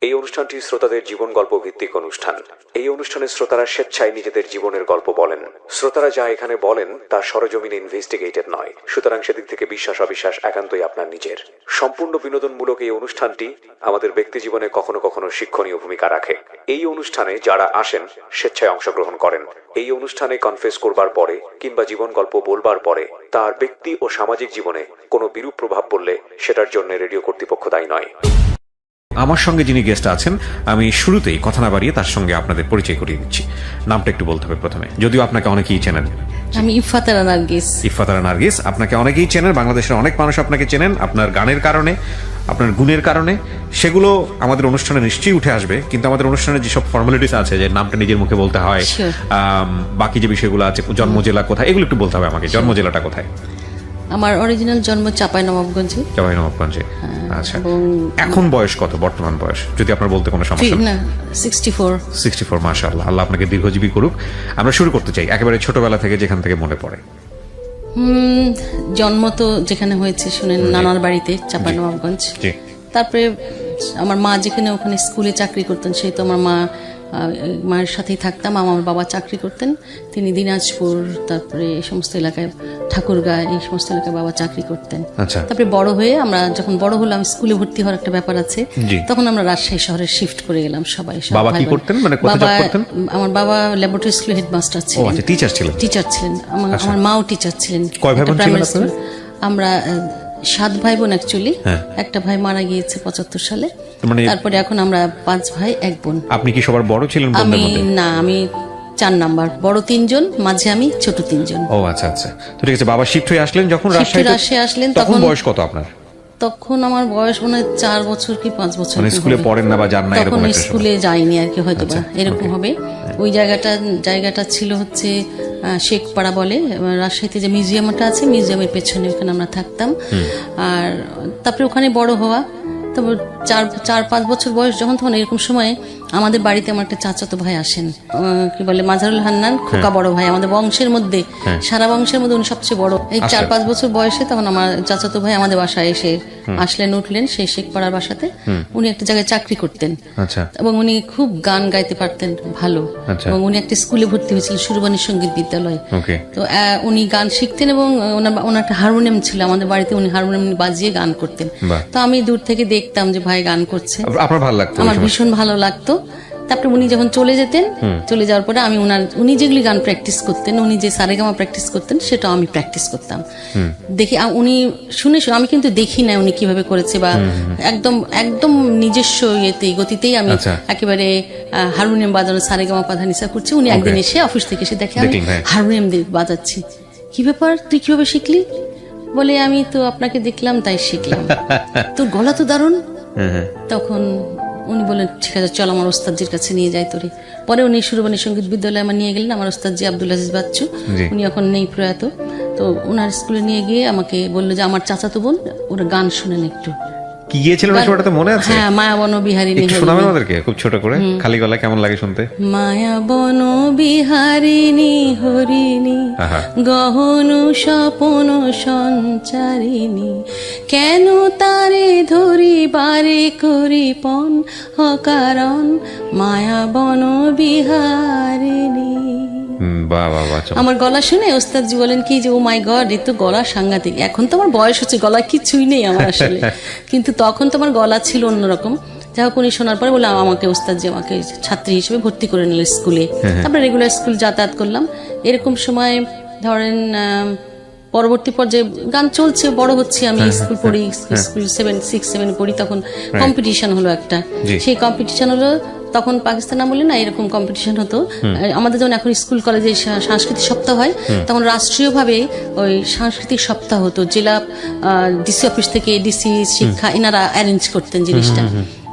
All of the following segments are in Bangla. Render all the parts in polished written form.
এই অনুষ্ঠানটি শ্রোতাদের জীবন গল্প ভিত্তিক অনুষ্ঠান। এই অনুষ্ঠানে শ্রোতারা স্বেচ্ছায় নিজেদের জীবনের গল্প বলেন। শ্রোতারা যা এখানে বলেন তা সরজমিনে ইনভেস্টিগেটেড নয়, সুতরাং সেদিক থেকে বিশ্বাস অবিশ্বাস একান্তই আপনার নিজের। সম্পূর্ণ বিনোদনমূলক এই অনুষ্ঠানটি আমাদের ব্যক্তি জীবনে কখনো কখনো শিক্ষণীয় ভূমিকা রাখে। এই অনুষ্ঠানে যারা আসেন স্বেচ্ছায় অংশগ্রহণ করেন। এই অনুষ্ঠানে কনফেস করবার পরে কিংবা জীবন গল্প বলবার পরে তার ব্যক্তি ও সামাজিক জীবনে কোনো বিরূপ প্রভাব পড়লে সেটার জন্য রেডিও কর্তৃপক্ষ দায়ী নয়। আমার সঙ্গে যিনি গেস্ট আছেন, আমি শুরুতেই কথা না বাড়িয়ে তার সঙ্গে আপনাদের পরিচয় করিয়ে দিচ্ছি। নামটা একটু বলতে হবে প্রথমে, যদিও আপনাকে অনেকেই চেনেন। আমি ইফাতারা নার্গিস। ইফাতারা নার্গিস, আপনাকে অনেকেই চেনেন, বাংলাদেশের অনেক মানুষ আপনাকে চেনেন আপনার গানের কারণে, আপনার গুণের কারণে। সেগুলো আমাদের অনুষ্ঠানে নিশ্চয়ই উঠে আসবে, কিন্তু আমাদের অনুষ্ঠানে যেসব ফর্মালিটিস আছে, যে নামটা নিজের মুখে বলতে হয়, বাকি যে বিষয়গুলো আছে, জন্ম জেলা কোথায়, এগুলো একটু বলতে হবে আমাকে। জন্ম জেলাটা কোথায়? আমার অরিজিনাল জন্ম চাঁপাইনবাবগঞ্জে। চাঁপাইনবাবগঞ্জে। আচ্ছা, এখন বয়স কত, বর্তমান বয়স যদি আপনার বলতে কোনো সমস্যা না? 64। মাশাআল্লাহ, আল্লাহ আপনাকে দীর্ঘজীবী করুক। আমরা শুরু করতে চাই একেবারে ছোটবেলা থেকে, যেখান থেকে মনে পড়ে। জন্ম তো যেখানে হয়েছে শুনেন, নানার বাড়িতে, চাঁপাইনবাবগঞ্জ। তারপরে আমার মা যেখানে ওখানে স্কুলে চাকরি করতেন, সেই তো আমার মায়ের সাথেই থাকতাম। আমার বাবা চাকরি করতেন, তিনি দিনাজপুর, তারপরে এই সমস্ত এলাকায়, ঠাকুরগাঁ, এই সমস্ত এলাকায় বাবা চাকরি করতেন। তারপরে বড় হয়ে আমরা যখন বড় হলাম, স্কুলে ভর্তি হওয়ার একটা ব্যাপার আছে, তখন আমরা রাজশাহী শহরে শিফট করে গেলাম সবাই। বাবা কি করতেন, মানে কোথায় জব করতেন? আমার বাবা ল্যাবরেটরি স্কুলে হেডমাস্টার ছিলেন। আচ্ছা, টিচার ছিলেন। আমার মাও টিচার ছিলেন। কয় ভাই বোন ছিলেন আপনারা? আমরা 7 ভাই বোন অ্যাকচুয়ালি। একটা ভাই মারা গিয়েছে 75 সালে। তারপরে এখন আমরা 5 ভাই 1 বোন। আপনি কি সবার বড় ছিলেন? আমি 4 নাম্বার, বড় 3 জন, মাঝে আমি, ছোট 3 জন। ও আচ্ছা আচ্ছা, তো ঠিক আছে। বাবা শিফট হয়ে আসলেন যখন রাজশাহী আসলেন, তখন বয়স কত আপনার? তখন আমার বয়স মনে হয় 4 বছর কি 5 বছর। মানে স্কুলে পড়েন না বা যান না এরকম একটা? স্কুলে যাইনি আর কি, হয়তো বা এরকম হবে। ওই জায়গাটা ছিল হচ্ছে শেখপাড়া বলে, রাজশাহীতে যে মিউজিয়ামটা আছে, মিউজিয়ামের পেছনে, ওখানে আমরা থাকতাম। আর তারপরে ওখানে বড় হওয়া। তারপর 4-5 বছর বয়স যখন, তখন এরকম সময়ে আমাদের বাড়িতে আমার একটা চাচাতো ভাই আসেন, কি বলে, মাজারুল হান্নান, খোকা বড় ভাই। আমাদের বংশের মধ্যে, সারা বংশের মধ্যে উনি সবচেয়ে বড়। এই 4-5 বছর বয়সে তখন আমার চাচাতো ভাই আমাদের বাসায় এসে উঠলেন, সেই শেখপাড়ার বাসাতে। উনি একটা জায়গায় চাকরি করতেন, এবং উনি খুব গান গাইতে পারতেন ভালো। এবং উনি একটা স্কুলে ভর্তি হয়েছিলেন, সুরবাণী সঙ্গীত বিদ্যালয়। তো উনি গান শিখতেন, এবং ওনার একটা হারমোনিয়াম ছিল আমাদের বাড়িতে, উনি হারমোনিয়াম বাজিয়ে গান করতেন। তো আমি দূর থেকে দেখতাম যে ভাই গান করছে, আমার ভীষণ ভালো লাগতো। তারপরে উনি যখন চলে যেতেন, চলে যাওয়ার পরে আমি উনি যেগুলি গান প্র্যাকটিস করতেন, উনি যে সারেগামা প্র্যাকটিস করতেন, সেটা আমি প্র্যাকটিস করতাম। দেখি উনি শুনে, আমি কিন্তু দেখি না উনি কিভাবে করেছে, বা একদম নিজস্ব গতিতেই আমি একেবারে হারমোনিয়াম বাজানো, সারেগামা পাধানিসা করছি। উনি একদিন এসে অফিস থেকে এসে দেখে আমি হারমোনিয়াম বাজাচ্ছি। কি ব্যাপার, তুই কিভাবে শিখলি? বলে, আমি তো আপনাকে দেখলাম তাই শিখলাম। তোর গলা তো দারুণ। তখন উনি বললেন, ঠিক আছে চল আমার ওস্তাদজির কাছে নিয়ে যাই তোরে। পরে উনি সুরবাণী সঙ্গীত বিদ্যালয়ে আমার নিয়ে গেলেন। আমার ওস্তাদজি আব্দুল আজিজ বাচ্চু, উনি এখন নেই, প্রয়াত। তো ওনার স্কুলে নিয়ে গিয়ে আমাকে বললো যে আমার চাচাতো বোন, ওরা গান শুনেন একটু। কি গিয়েছিলেন ওটা মনে আছে? হ্যাঁ, মায়াবন বিহারিণী। শোনাবেন আমাদেরকে খুব ছোট করে, খালি গলায়, কেমন লাগে শুনতে? মায়াবন বিহারিণী হরিণী, গহন স্বপন সঞ্চারিণী, কেন তারে ধরি বারে করি পণ অকারণ, মায়াবন বিহারিণী। আমার গলা শুনে ওস্তাদজি বলেন কি যে, ও মাই গড, এ তো গলা সাংঘাতিক। এখন তো আমার বয়স হচ্ছে, গলা কিছুই নেই আমার আসলে, কিন্তু তখন তো আমার গলা ছিল অন্যরকম। যাই হোক, উনি শোনার পরে বললাম, আমাকে ওস্তাদজি আমাকে ছাত্রী হিসেবে ভর্তি করে নিল স্কুলে। তারপরে রেগুলার স্কুল যাতায়াত করলাম। এরকম সময় ধরেন পরবর্তী পর্যায়ে গান চলছে, বড় হচ্ছে, আমি স্কুল পড়ি, স্কুল 6-7 পড়ি। তখন কম্পিটিশন হলো একটা। সেই কম্পিটিশন হলো, তখন পাকিস্তান আমলে না এরকম কম্পিটিশন হতো। আমাদের যেমন এখন স্কুল কলেজে সাংস্কৃতিক সপ্তাহ হয়, তখন রাষ্ট্রীয়ভাবে ওই সাংস্কৃতিক সপ্তাহ হতো। জেলা ডিসি অফিস থেকে, ডিসি শিক্ষা, এনারা অ্যারেঞ্জ করতেন জিনিসটা।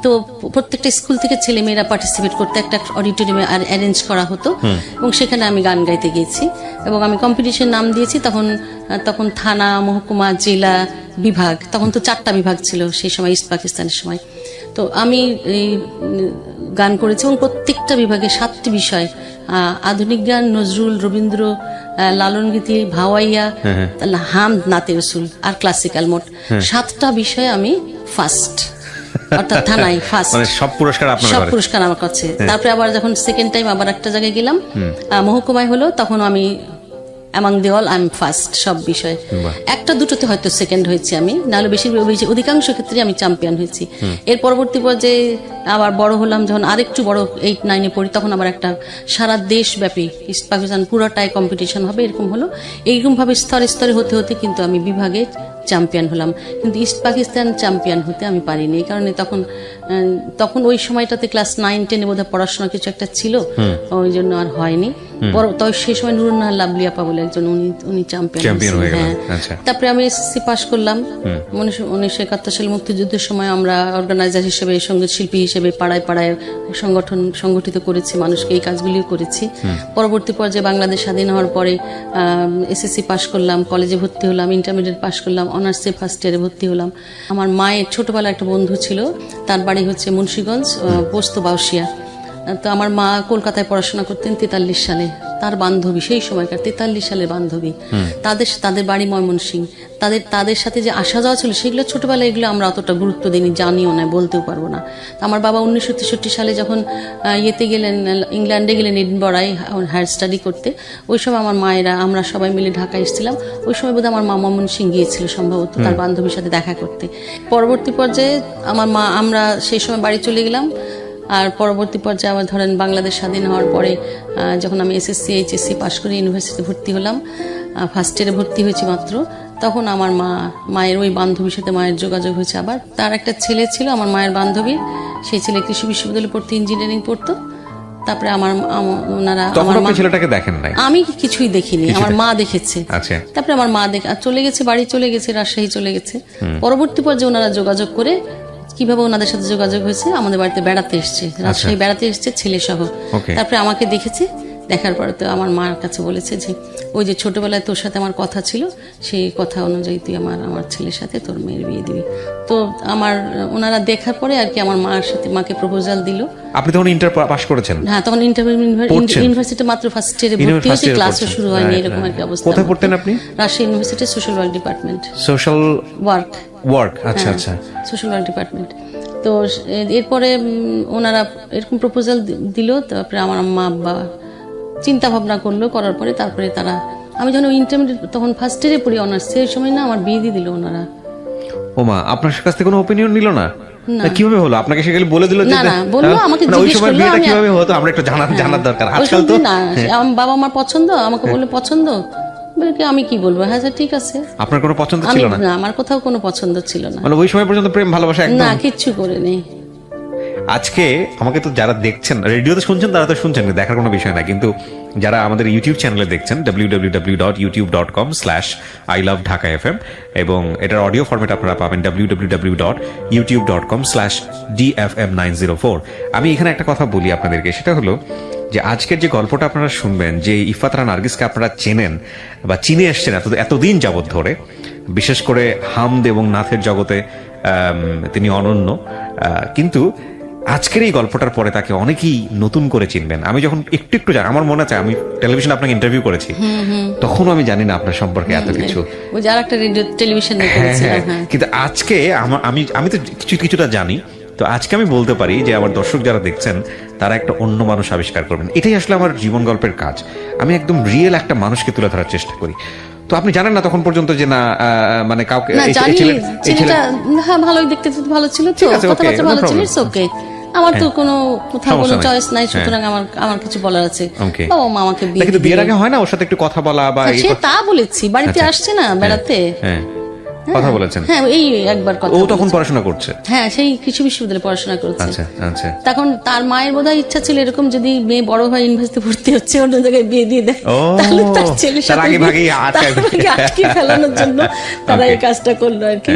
তো প্রত্যেকটা স্কুল থেকে ছেলে মেয়েরা পার্টিসিপেট করতে একটা অডিটোরিয়ামে অ্যারেঞ্জ করা হতো, এবং সেখানে আমি গান গাইতে গিয়েছি, এবং আমি কম্পিটিশন নাম দিয়েছি। তখন থানা, মহকুমা, জেলা, বিভাগ, তখন তো 4টা বিভাগ ছিল সেই সময়, ইস্ট পাকিস্তানের সময়। তো আমি গান করেছি, এবং প্রত্যেকটা বিভাগে 7টি বিষয়, আধুনিক গান, নজরুল, রবীন্দ্র, লালন গীতি, ভাওয়াইয়া, হামদ, নাতে রসুল আর ক্লাসিক্যাল, মোট 7টা বিষয়ে আমি ফার্স্ট। অর্থাৎ থানায় ফার্স্ট, মানে সব পুরস্কার আপনার সব ঘরে? পুরস্কার আমার কাছে। তারপরে আবার যখন সেকেন্ড টাইম আবার একটা জায়গায় গেলাম, মহকুমায় হলো, তখন আমি among the all I am first সব বিষয়ে। একটা দুটোতে হয়তো সেকেন্ড হয়েছি আমি, নাহলে অধিকাংশ ক্ষেত্রে আমি চ্যাম্পিয়ন হয়েছি। এর পরবর্তী পর্যায়ে আবার বড় হলাম, যখন আরেকটু বড় 8-9-এ পড়ি, তখন আবার একটা সারা দেশব্যাপী ইস্ট পাকিস্তান পুরোটাই কম্পিটিশন হবে, এরকম হলো। এইরকম ভাবে স্তরে স্তরে হতে হতে কিন্তু আমি বিভাগে চ্যাম্পিয়ন হলাম, কিন্তু ইস্ট পাকিস্তান চ্যাম্পিয়ন হতে আমি পারিনি। এই কারণে তখন ওই সময়টাতে ক্লাস 9-10-এ বোধহয় পড়াশোনা কিছু একটা ছিল, ওই জন্য আর হয়নি। তবে সেই সময় নুরুন্নাহ লাভলি আপা বলে একজন, উনি চ্যাম্পিয়ন হয়ে গেলেন। হ্যাঁ। আচ্ছা। তারপরে আমি এসএসসি পাস করলাম 1971 সালে মুক্তিযুদ্ধের সময়। আমরা অর্গানাইজার হিসেবে, সঙ্গীত শিল্পী হিসেবে পাড়ায় পাড়ায় সংগঠিত করেছি, মানুষকে এই কাজগুলিও করেছি। পরবর্তী পর্যায়ে বাংলাদেশ স্বাধীন হওয়ার পরে এসএসসি পাস করলাম, কলেজে ভর্তি হলাম, ইন্টারমিডিয়েট পাস করলাম, অনার্সে ফার্স্ট ইয়ারে ভর্তি হলাম। আমার মায়ের ছোটবেলায় একটা বন্ধু ছিল, তার বাড়ি হচ্ছে মুন্সিগঞ্জ, পোস্ত বাউসিয়া। তো আমার মা কলকাতায় পড়াশোনা করতেন 43 সালে, তার বান্ধবী, সেই সময়কার 43 সালের বান্ধবী, তাদের বাড়ি ময়মনসিংহ। তাদের সাথে যে আসা যাওয়া ছিল, সেগুলো ছোটবেলায় এগুলো আমরা অতটা গুরুত্ব দিইনি, জানিও না, বলতেও পারবো না। আমার বাবা 1963 সালে যখন ইংল্যান্ডে গেলেন, এডিনবরায় হায়ার স্টাডি করতে, ওই সময় আমার মায়েরা, আমরা সবাই মিলে ঢাকা এসেছিলাম। ওই সময় বোধহয় আমার মা ময়মনসিংহ গিয়েছিল সম্ভবত তার বান্ধবীর সাথে দেখা করতে। পরবর্তী পর্যায়ে আমরা সেই সময় বাড়ি চলে গেলাম। আর পরবর্তী পর্যায়ে আবার ধরেন বাংলাদেশ স্বাধীন হওয়ার পরে যখন আমি এসএসসি এইচএসসি পাশ করে ইউনিভার্সিটিতে ভর্তি হলাম, ফার্স্ট ইয়ারে ভর্তি হয়েছি মাত্র, তখন আমার মায়ের ওই বান্ধবীর সাথে মায়ের যোগাযোগ হয়েছে। আবার তার একটা ছেলে ছিল আমার মায়ের বান্ধবীর, সেই ছেলে কৃষি বিশ্ববিদ্যালয়ে পড়তো, ইঞ্জিনিয়ারিং পড়তো। তারপরে ছেলেটাকে দেখেন নাই? আমি কিছুই দেখিনি, আমার মা দেখেছে। আচ্ছা। তারপরে আমার মা চলে গেছে, বাড়ি চলে গেছে, রাজশাহী চলে গেছে। পরবর্তী পর্যায়ে ওনারা যোগাযোগ করে, কিভাবে ওনাদের সাথে যোগাযোগ হয়েছে, আমাদের বাড়িতে বেড়াতে এসছে, রাজশাহী বেড়াতে এসছে ছেলে সহ। তারপরে আমাকে দেখেছে, দেখার পরে তো আমার মার কাছে বলেছে যে ওই যে ছোটবেলায় তোর সাথে আমার কথা ছিল, সেই কথা অনুযায়ী তুই আমার ছেলের সাথে তোর মেয়ের বিয়ে দিবি। তো ওনারা দেখার পরে আর কি আমার মাকে প্রপোজাল দিল। আপনি তখন ইন্টার পাস করেছেন? হ্যাঁ, তখন ইউনিভার্সিটি মাত্র ফার্স্ট ইয়ারে ভর্তি হয়েছে, ক্লাসও শুরু হয়নি, এরকম একটা অবস্থা। কোথায় পড়তেন আপনি? Rajshahi university social work department. Social work, আচ্ছা আচ্ছা, সোশ্যাল ওয়ার্ক ডিপার্টমেন্ট। তো এরপরে ওনারা এরকম প্রপোজাল দিল। তারপরে আমার আম্মা আব্বা চিন্তা ভাবনা করলো, করার পরে তারপরে আমি যখন ইন্টারমিডিয়েট, তখন ফার্স্ট ইয়ারে পড়ি অনার্স, সেই সময় না আমার বিয়ে দিয়ে দিল ওনারা। ওমা, আপনার কাছ থেকে কোনো ওপিনিয়ন নিল না? কিভাবে হলো? আপনাকে সেগুলো বলে দিল? না, বললো, আমাকে জিজ্ঞেস করলো কিভাবে হতো, আমরা একটু জানার দরকার। আজকাল তো আমার বাবা আমার পছন্দ, আমাকে বললে পছন্দ, আমি কি বলবো, হ্যাঁ ঠিক আছে। আপনার কোনো পছন্দ ছিল না? না, আমার কোথাও কোনো পছন্দ ছিল না। মানে ওই সময় পর্যন্ত প্রেম ভালোবাসা একদম না, কিচ্ছু করে নেই। আজকে আমাকে তো যারা দেখছেন, রেডিওতে শুনছেন তারা তো শুনছেন, দেখার কোনো বিষয় না, কিন্তু যারা আমাদের ইউটিউব চ্যানেলে দেখছেন www.youtube.com/iloveDhakaFM, এবং এটার অডিও ফরম্যাট আপনারা পাবেন www.youtube.com/DFM904। আমি এখানে একটা কথা বলি আপনাদেরকে, সেটা হলো যে আজকের যে গল্পটা আপনারা শুনবেন, যে ইফাত রানা নার্গিসকে আপনারা চেনেন বা চিনে এসছেন এতদিন যাবৎ ধরে, বিশেষ করে হামদ এবং নাথের জগতে তিনি অনন্য, কিন্তু আজকের এই গল্পটার পরে তাকে অনেকেই নতুন করে চিনবেন। আমি যখন একটু জানি, আমার মনে আছে আমি টেলিভিশনে আপনাকে ইন্টারভিউ করেছি, তখন আমি জানি না আপনার সম্পর্কে এত কিছু, কিন্তু আজকে আমি তো কিছুটা জানি। তো আজকে আমি বলতে পারি যে আমার দর্শক যারা দেখছেন তারা একটা অন্য মানুষ আবিষ্কার করবেন। এটাই আসলে আমার জীবন গল্পের কাজ। আমি একদম রিয়েল একটা মানুষকে তুলে ধরার চেষ্টা করি। তো আপনি জানেন না তখন পর্যন্ত যে না, মানে কাউকে, ভালোই দেখতে ভালো ছিল, তো কথাবার্তা ভালো ছিল, ওকে, আমার তো কোথাও কোনো চয়েস নাই, সুতরাং আমার কিছু বলার আছে। বাবা মা আমাকে বিয়ের আগে হয় না ওর সাথে একটু কথা বলা, বা তা বলেছি, বাড়িতে আসছে না বেড়াতে, কথা বলেছেন? হ্যাঁ, এই একবার কথা। ও তখন পড়াশোনা করছে? হ্যাঁ, সেই কৃষি বিশ্ববিদ্যালয়ে পড়াশোনা করছে। আচ্ছা আচ্ছা। তখন তার মায়ের বোধহয় ইচ্ছা ছিল এরকম, যদি মেয়ে বড় হয় ইউনিভার্সিটি ভর্তি হচ্ছে, অন্য জায়গায় বিয়ে দিয়ে দেয়, তাহলে তার ছেলের সাথে আটকে ফেলানোর জন্য তারা এই কাজটা করলো আর কি।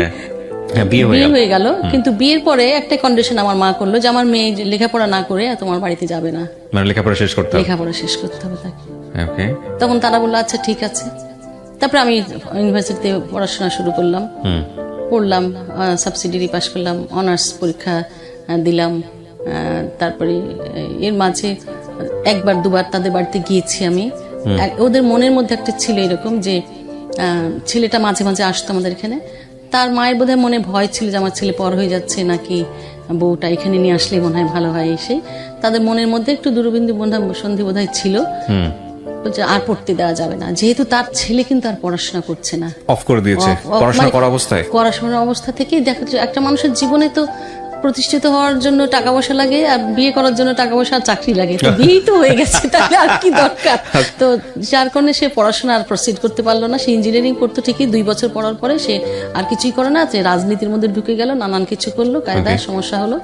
বিয়ে হয়ে গেল, কিন্তু বিয়ের পরে একটা কন্ডিশন আমার মা করলো, যে আমার মেয়ে লেখাপড়া না করে তোমার বাড়িতে যাবে না, মানে লেখাপড়া শেষ করতে হবে তাকে। তখন তারা বললো আচ্ছা ঠিক আছে। তারপরে আমি ইউনিভার্সিটিতে পড়াশোনা শুরু করলাম, পড়লাম, সাবসিডিয়ারি পাস করলাম, অনার্স পরীক্ষা দিলাম। তারপরে এর মাঝে একবার দুবার তাদের বাড়িতে গিয়েছি আমি। ওদের মনের মধ্যে একটা ছিল এরকম যে ছেলেটা মাঝে মাঝে আসতো আমাদের এখানে। তার মায়ের বোধহয় মনে ভয় ছিল যে আমার ছেলে পর হয়ে যাচ্ছে নাকি বউটা এখানে নিয়ে আসলে মনে হয় ভালো হয়, এসে তাদের মনের মধ্যে একটু দূরবিন্দু সন্ধি বোধহয় ছিল, বলছে আর পড়তে দেওয়া যাবে না, যেহেতু তার ছেলে কিন্তু আর পড়াশোনা করছে না, অফ করে দিয়েছে পড়াশোনা করা অবস্থায়। পড়াশোনার অবস্থা থেকেই দেখা যায় একটা মানুষের জীবনে তো প্রতিষ্ঠিত হওয়ার জন্য টাকা পয়সা লাগে, আর বিয়ে করার জন্য টাকা পয়সা আর চাকরি লাগে, তো বিয়েই তো হয়ে গেছে, তাহলে আর কি দরকার। তো যার কারণে সে পড়াশোনা আর প্রসিড করতে পারলো না। সে ইঞ্জিনিয়ারিং করতো ঠিকই, 2 বছর পড়ার পরে সে আর কিছুই করে না, যে রাজনীতির মধ্যে ঢুকে গেল, নানান কিছু করলো, কায়দায় সমস্যা হলো।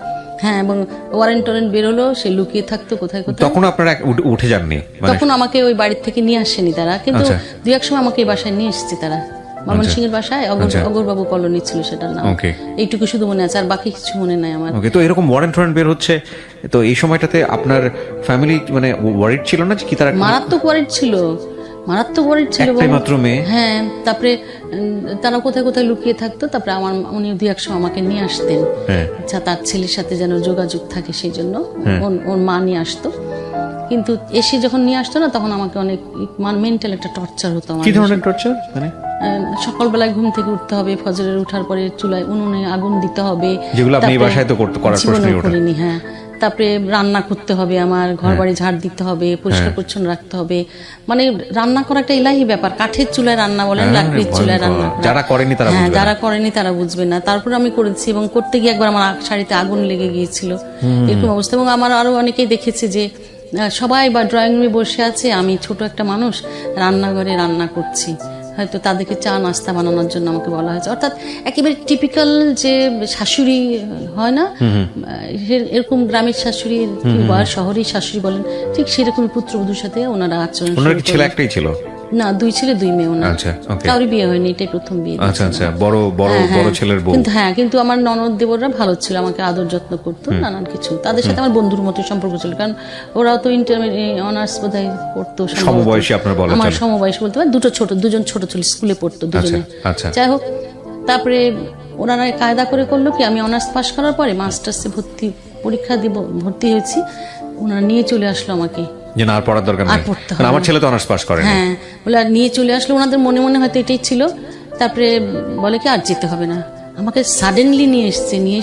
হ্যাঁ, এবং ওয়ারেন্ট টোরেন্ট বেরোলো, সে লুকিয়ে থাকতো কোথায় কোথায়। তখন আপনারা উঠে যাননি? তখন আমাকে ওই বাড়ির থেকে নিয়ে আসেনি তারা, কিন্তু 2-1 সময় আমাকে এই বাসায় নিয়ে এসেছে তারা, ময়মনসিংহ এর বাসায়, অগরবাবু কলোনি ছিল সেটার নাম। এইটুকু শুধু মনে আছে, আর বাকি কিছু মনে নাই আমার। তো এরকম ওয়ারেন্ট বের হচ্ছে, তো এই সময়টাতে আপনার ফ্যামিলি মানে ওয়ারিড ছিল না কি? তারা মারাত্মক ওয়ারিড ছিল, মারাত্মক ওয়ারিড ছিল। একটাই মাত্র মেয়ে। হ্যাঁ, তারপরে তারা কোথায় কোথায় লুকিয়ে থাকতো, তারপরে উনি 2-1 সময় আমাকে নিয়ে আসতেন, আচ্ছা তার ছেলের সাথে যেন যোগাযোগ থাকে সেই জন্য ওর মা নিয়ে আসতো। কিন্তু এসে যখন নিয়ে আসতো না, তখন আমাকে অনেক মেন্টাল একটা টর্চার হতো আমার। কি ধরনের টর্চার? মানে সকালবেলায় ঘুম থেকে উঠতে হবে, ফজরের উঠার পরে চুলায় উনুনে আগুন দিতে হবে, যেগুলো আপনি বাসায় তো করার প্রশ্নই ওঠে না। হ্যাঁ, তারপরে রান্না করতে হবে, আমার ঘর বাড়ি ঝাড় দিতে হবে, পরিষ্কার পরিচ্ছন্ন রাখতে হবে, মানে রান্না করা একটা ইলাহি ব্যাপার। কাঠের চুলায় রান্না বলেন, লাকড়ির চুলায় রান্না, যারা করেনি তারা বুঝবে না। যারা করেনি তারা বুঝবে না। তারপর আমি করেছি, এবং করতে গিয়ে একবার আমার শাড়িতে আগুন লেগে গিয়েছিল, এরকম অবস্থা। এবং আমার আরো অনেকেই দেখেছে যে সবাই বা ড্রয়িং রুমে বসে আছে, আমি ছোট একটা মানুষ রান্নাঘরে রান্না করছি, হয়তো তাদেরকে চা নাস্তা বানানোর জন্য আমাকে বলা হয়েছে। অর্থাৎ একেবারে টিপিক্যাল যে শাশুড়ি হয় না, এরকম গ্রামের শাশুড়ি বা শহরের শাশুড়ি বলেন, ঠিক সেরকম পুত্রবধূর সাথে ওনারা আচরণ। ছেলে একটাই ছিল না, 2 ছেলে 2 মেয়ে ওনার। আচ্ছা, ওকে। কারোরই বিয়ে হয়নি, এটাই প্রথম বিয়ে। আচ্ছা আচ্ছা, বড় ছেলের বউ। কিন্তু আমার ননদ দেবররা ভালো ছিল, আমাকে আদর যত্ন করতো, নানান কিছু। তাদের সাথে আমার বন্ধুর মতো সম্পর্ক ছিল, কারণ ওরাও তো ইন্টারমিডিয়েট অনার্স বোধহয় পড়তো, সমবয়সী আপনার বলা চলে। আমার সমবয়সী বলতে পারেন, দুজন ছোট ছিল, স্কুলে পড়তো দুজনে। যাই হোক, তারপরে ওনারা কায়দা করে করলো কি, আমি অনার্স পাশ করার পরে মাস্টার্সে ভর্তি হয়েছি, ওনারা নিয়ে চলে আসলো আমাকে, যে না আর পড়ার দরকার নেই, কারণ আমার ছেলে তো অনার্স পাস করে। হ্যাঁ, বলে আর নিয়ে চলে আসলো, ওনাদের মনে মনে হয়তো এটাই ছিল। তারপরে বলে কি আর যেতে হবে না, আমাকে সাডেনলি নিয়ে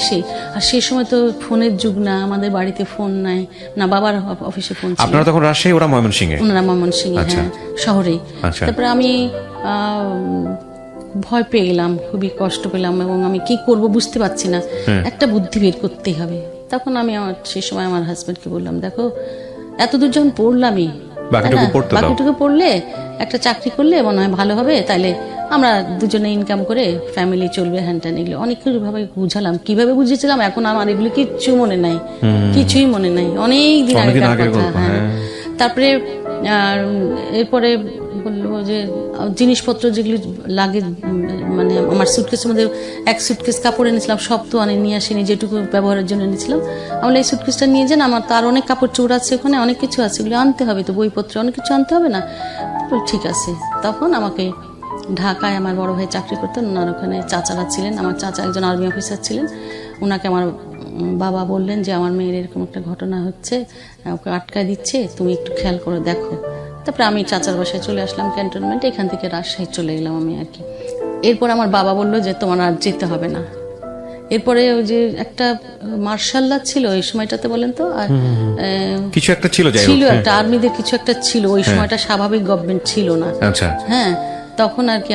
এসে, আর সেই সময় তো ফোনের যুগ না, আমাদের বাড়িতে ফোন নাই না, বাবার অফিসে ফোন ছিল। আপনারা তখন রাজশাহী, ওরা ময়মনসিংহে? ওনারা ময়মনসিংহে, হ্যাঁ, শহরেই। তারপরে আমি ভয় পেয়ে গেলাম, খুবই কষ্ট পেলাম, এবং আমি কি করব বুঝতে পারছি না, একটা বুদ্ধি বের করতেই হবে। তখন আমি সেই সময় আমার হাজবেন্ডকে বললাম, দেখো এতদূর যখন পড়লামই, বাকিটুকু পড়লে একটা চাকরি করলে মনে হয় ভালো হবে, তাইলে আমরা দুজনে ইনকাম করে ফ্যামিলি চলবে, হ্যান্ডটান। এগুলো অনেক ভাবে বুঝালাম, কিভাবে বুঝিয়েছিলাম এখন আমার এগুলো কিচ্ছু মনে নাই, কিছুই মনে নাই, অনেক দিন আগের কথা। হ্যাঁ, তারপরে এরপরে বললো যে জিনিসপত্র যেগুলো লাগে, মানে আমার সুটকেসের মধ্যে 1 সুটকেস কাপড় এনেছিলাম, সব তো নিয়ে আসিনি, যেটুকু ব্যবহারের জন্য এনেছিলাম। আমরা এই সুটকেসটা নিয়ে যান, আমার তো আর অনেক কাপড় চোপড় আছে, ওখানে অনেক কিছু আছে, এগুলো আনতে হবে, তো বইপত্র অনেক কিছু আনতে হবে না। ঠিক আছে। তখন আমাকে ঢাকায় আমার বড় ভাই চাকরি করতেন, ওনার ওখানে চাচারা ছিলেন, আমার চাচা একজন আর্মি অফিসার ছিলেন, ওনাকে আমার বাবা বললেন যে আমার মেয়ের এরকম একটা ঘটনা হচ্ছে, ওকে আটকায় দিচ্ছে, তুমি একটু খেয়াল করে দেখো। তারপরে আমি চাচার বাসায় চলে আসলাম ক্যান্টনমেন্টে, এখান থেকে রাজশাহী চলে গেলাম আমি আর কি। এরপর আমার বাবা বললো যে তোমার আর যেতে হবে না। এরপরে ওই যে একটা মার্শাল্লাহ ছিল ওই সময়টাতে, বলেন তো, আর কিছু একটা ছিল একটা আর্মিদের কিছু একটা ছিল, ওই সময়টা স্বাভাবিক গভর্নমেন্ট ছিল না। হ্যাঁ, তখন আর কি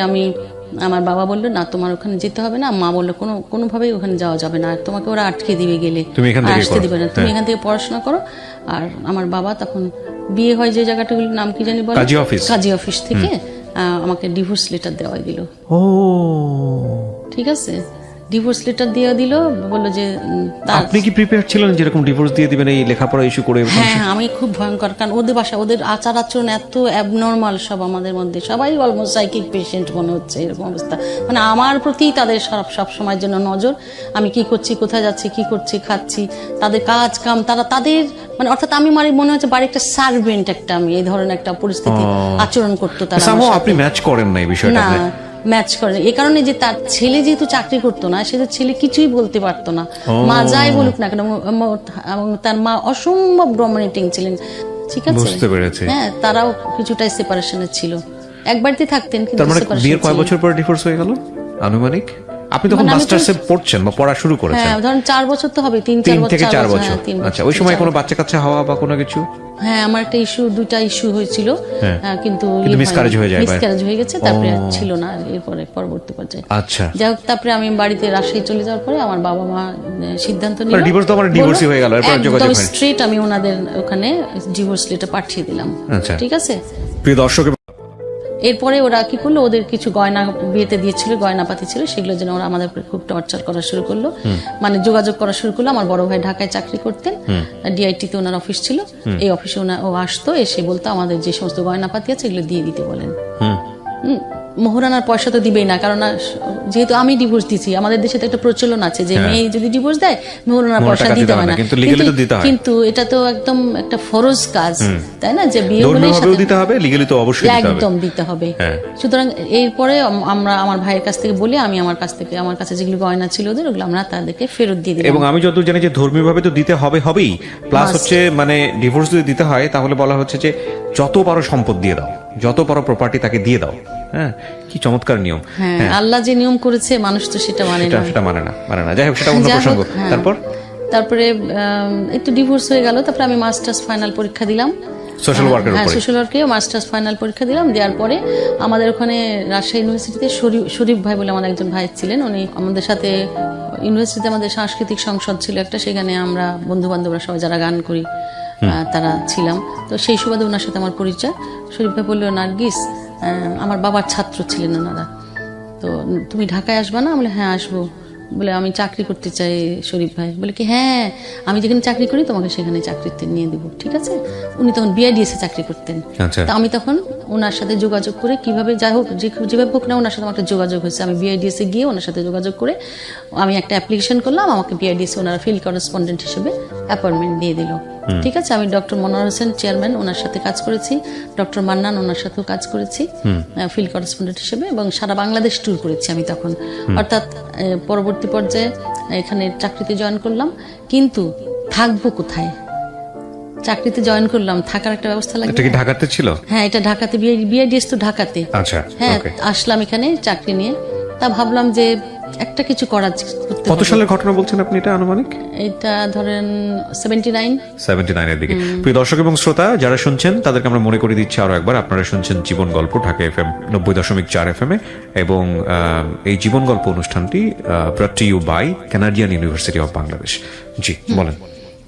আমার বাবা বললো না তোমার ওখানে যেতে হবে না, মা বললো কোনোভাবেই ওখানে যাওয়া যাবে না, তোমাকে ওরা আটকে দিবে, গেলে আসতে দিবে না, তুমি এখান থেকে পড়াশোনা করো। আর আমার বাবা তখন বিয়ে হয় যে জায়গাটাগুলোর নাম কি জানি বলে, কাজী অফিস থেকে আমাকে ডিভোর্স লেটার দেওয়াই দিল। ঠিক আছে, ডিভোর্স লেটার দিয়ে দিল, বললো যে আপনি কি প্রিপেয়ার ছিলেন যেরকম ডিভোর্স দিয়ে দিবেন এই লেখাপড়া ইস্যু করে? হ্যাঁ, আমি খুব ভয়ঙ্কর, কারণ ওদের বাসা, ওদের আচার আচরণ এত অ্যাবনর্মাল, সব আমাদের মধ্যে সবাই অলমোস্ট সাইকিক পেশেন্ট মনে হচ্ছে, এরকম অবস্থা। মানে আমার প্রতি তাদের সব সময়ের জন্য নজর, আমি কি করছি, কোথায় যাচ্ছি, কি করছি, খাচ্ছি, তাদের কাজ কাম, তাদের মানে অর্থাৎ আমি মনে হচ্ছে বাড়ির একটা সার্ভেন্ট, একটা আমি এই ধরনের একটা পরিস্থিতি আচরণ করতো তারা। আপনি ম্যাচ করেন না এই বিষয়টা? না, ম্যাচ করে এই কারণে যে তার ছেলে যেহেতু চাকরি করতো না, সে তো ছেলে কিছুই বলতে পারতো না, মা যাই বলুক না কেন, এবং তার মা অসম্ভব ডমিনেটিং ছিলেন। ঠিক আছে, বুঝতে পেরেছি। হ্যাঁ, তারাও কিছুটাই সেপারেশনে ছিল, এক বাড়িতে থাকতেন, কিন্তু বিয়ের কয় বছর পর ডিভোর্স হয়ে গেল আনুমানিক? আপনি তখন মানে আমি তো- মাস্টার্সে পড়ছেন বা পড়া শুরু করেছেন? হ্যাঁ ধরেন 4 বছর তো হবে, 3 থেকে 4 বছর, বছর। হ্যাঁ, 3 আচ্ছা, বছর, ওই সময় 4 কোনো বছর। বাচ্চা কাচ্চা হওয়া বা কোনো কিছু? হ্যাঁ, আমার একটা দুইটা ইস্যু হয়েছিল, হ্যাঁ। কিন্তু miscarriage হয়ে যায় বা- মিসক্যারেজ হয়ে গেছে, তারপরে আর ছিল না আর এরপরে পরবর্তী পর্যায়ে। আচ্ছা, যাই হোক, তারপরে আমি বাড়িতে রাজশাহী চলে যাওয়ার পরে আমার বাবা মা সিদ্ধান্ত নিল, ডিভোর্স তো আমার ডিভোর্সই হয়ে গেল, এরপর আর যোগাযোগ হয়নি। স্ট্রেট আমি ওনাদের ওখানে ডিভোর্স লেটার পাঠিয়ে দিলাম। আচ্ছা। ঠিক আছে। প্রিয় দর্শক, এরপরে ওরা কি করলো, ওদের কিছু গয়না বিয়েতে দিয়েছিল, গয়নাপাতি ছিল, সেগুলো যেন ওরা আমাদের উপরে খুব টর্চার করা শুরু করলো, মানে যোগাযোগ করা শুরু করলো। আমার বড় ভাই ঢাকায় চাকরি করতেন, ডিআইটিতে ওনার অফিস ছিল, এই অফিসে ও আসতো, এসে বলতো আমাদের যে সমস্ত গয়নাপাতি আছে এগুলো দিয়ে দিতে বলেন। মোহরানার পয়সা তো দিবেই না, কারণ যেহেতু আমি ডিভোর্স দিছি, আমাদের দেশে তো একটা প্রচলন আছে যে মেয়ে যদি ডিভোর্স দেয় মোহরানার পয়সা দিতে হয় না, কিন্তু legally তো দিতে হয়। কিন্তু এটা তো একদম একটা ফরজ কাজ, তাই না, যে বিয়ে হলে ধর্মীয়ভাবেও দিতে হবে, লিগ্যালি তো অবশ্যই দিতে হবে। একদম দিতে হবে। হ্যাঁ। সুতরাং এরপরে আমরা আমার ভাইয়ের কাছ থেকে বলি, আমি আমার কাছে যেগুলো গয়না ছিল ওদের, ওগুলো আমরা তাদেরকে ফেরত দিয়ে দিলাম। এবং আমি যতদূর জানি যে ধর্মীয়ভাবে তো দিতে হবেই, প্লাস হচ্ছে মানে ডিভোর্স যদি দিতে হয় তাহলে বলা হচ্ছে যে যত পারো সম্পদ দিয়ে দাও, যত পারো প্রপার্টি তাকে দিয়ে দাও। হ্যাঁ, কি চমৎকার নিয়ম। হ্যাঁ, আল্লাহ যে নিয়ম করেছে মানুষ তো সেটা মানে না। সেটা মানে না। যাই হোক, সেটা অন্য যাই হোক, প্রসঙ্গ। হ্যাঁ। তারপরে একটু ডিভোর্স হয়ে গেল, তারপরে আমি মাস্টার্স ফাইনাল পরীক্ষা দিলাম সোশ্যাল ওয়ার্কের হ্যাঁ, উপরে। সোশ্যাল ওয়ার্কে মাস্টার্স ফাইনাল পরীক্ষা দিলাম। দেওয়ার পরে আমাদের ওখানে রাজশাহী ইউনিভার্সিটিতে শরীফ ভাই বলে আমার একজন ভাই ছিলেন, উনি আমাদের সাথে ইউনিভার্সিটিতে আমাদের সাংস্কৃতিক সংসদ ছিল একটা, সেখানে আমরা বন্ধু বান্ধবরা সবাই যারা গান করি তারা ছিলাম। তো সেই সুবাদে ওনার সাথে আমার পরিচয়। শরীফ ভাই বললো, নার্গিস, আমার বাবার ছাত্র ছিলেন ওনারা, তো তুমি ঢাকায় আসবা না? বলে হ্যাঁ আসবো। বলে আমি চাকরি করতে চাই শরীফ ভাই। বলে কি হ্যাঁ, আমি যেখানে চাকরি করি তোমাকে সেখানে চাকরিতে নিয়ে দেবো, ঠিক আছে। উনি তখন বিআইডিএসে চাকরি করতেন। আচ্ছা। তা আমি তখন ওনার সাথে যোগাযোগ করে কিভাবে যাই হোক, যেভাবে হোক না, ওনার সাথে আমার একটা যোগাযোগ হয়েছে। আমি বিআইডিএসে গিয়ে ওনার সাথে যোগাযোগ করে আমি একটা অ্যাপ্লিকেশন করলাম, আমাকে বিআইডিএসে ওনারা ফিল্ড করেসপন্ডেন্ট হিসেবে অ্যাপয়েন্টমেন্ট দিয়ে দিল। ঠিক আছে। আমি ডক্টর মনোয়ার হোসেন চেয়ারম্যান, ওনার সাথে কাজ করেছি, ডক্টর মান্নান ওনার সাথেও কাজ করেছি ফিল্ড করেসপন্ডেন্ট হিসেবে, এবং সারা বাংলাদেশ ট্যুর করেছি আমি তখন। অর্থাৎ পরবর্তী পর্যায়ে এখানে চাকরিতে জয়েন করলাম, কিন্তু থাকবো কোথায়? চাকরিতে জয়েন করলাম, থাকার একটা ব্যবস্থা লাগবে। এটা কি ঢাকাতে ছিল? হ্যাঁ, এটা ঢাকাতে, বিআইডিএস তো ঢাকাতে। আচ্ছা, হ্যাঁ, ওকে। আসলাম এখানে চাকরি নিয়ে। তা ভাবলাম যে একটা কিছু করতে কত হবে। সালের ঘটনা বলছেন আপনি এটা আনুমানিক? এটা ধরেন 79 এর দিকে। প্রিয় দর্শক এবং শ্রোতা যারা শুনছেন তাদেরকে আমরা মনে করে দিচ্ছি আরো একবার, আপনারা শুনছেন জীবন গল্প ঢাকা FM 90.4 FM এ, এবং এই জীবন গল্প অনুষ্ঠানটি brought to you by Canadian university of Bangladesh. জি বলেন।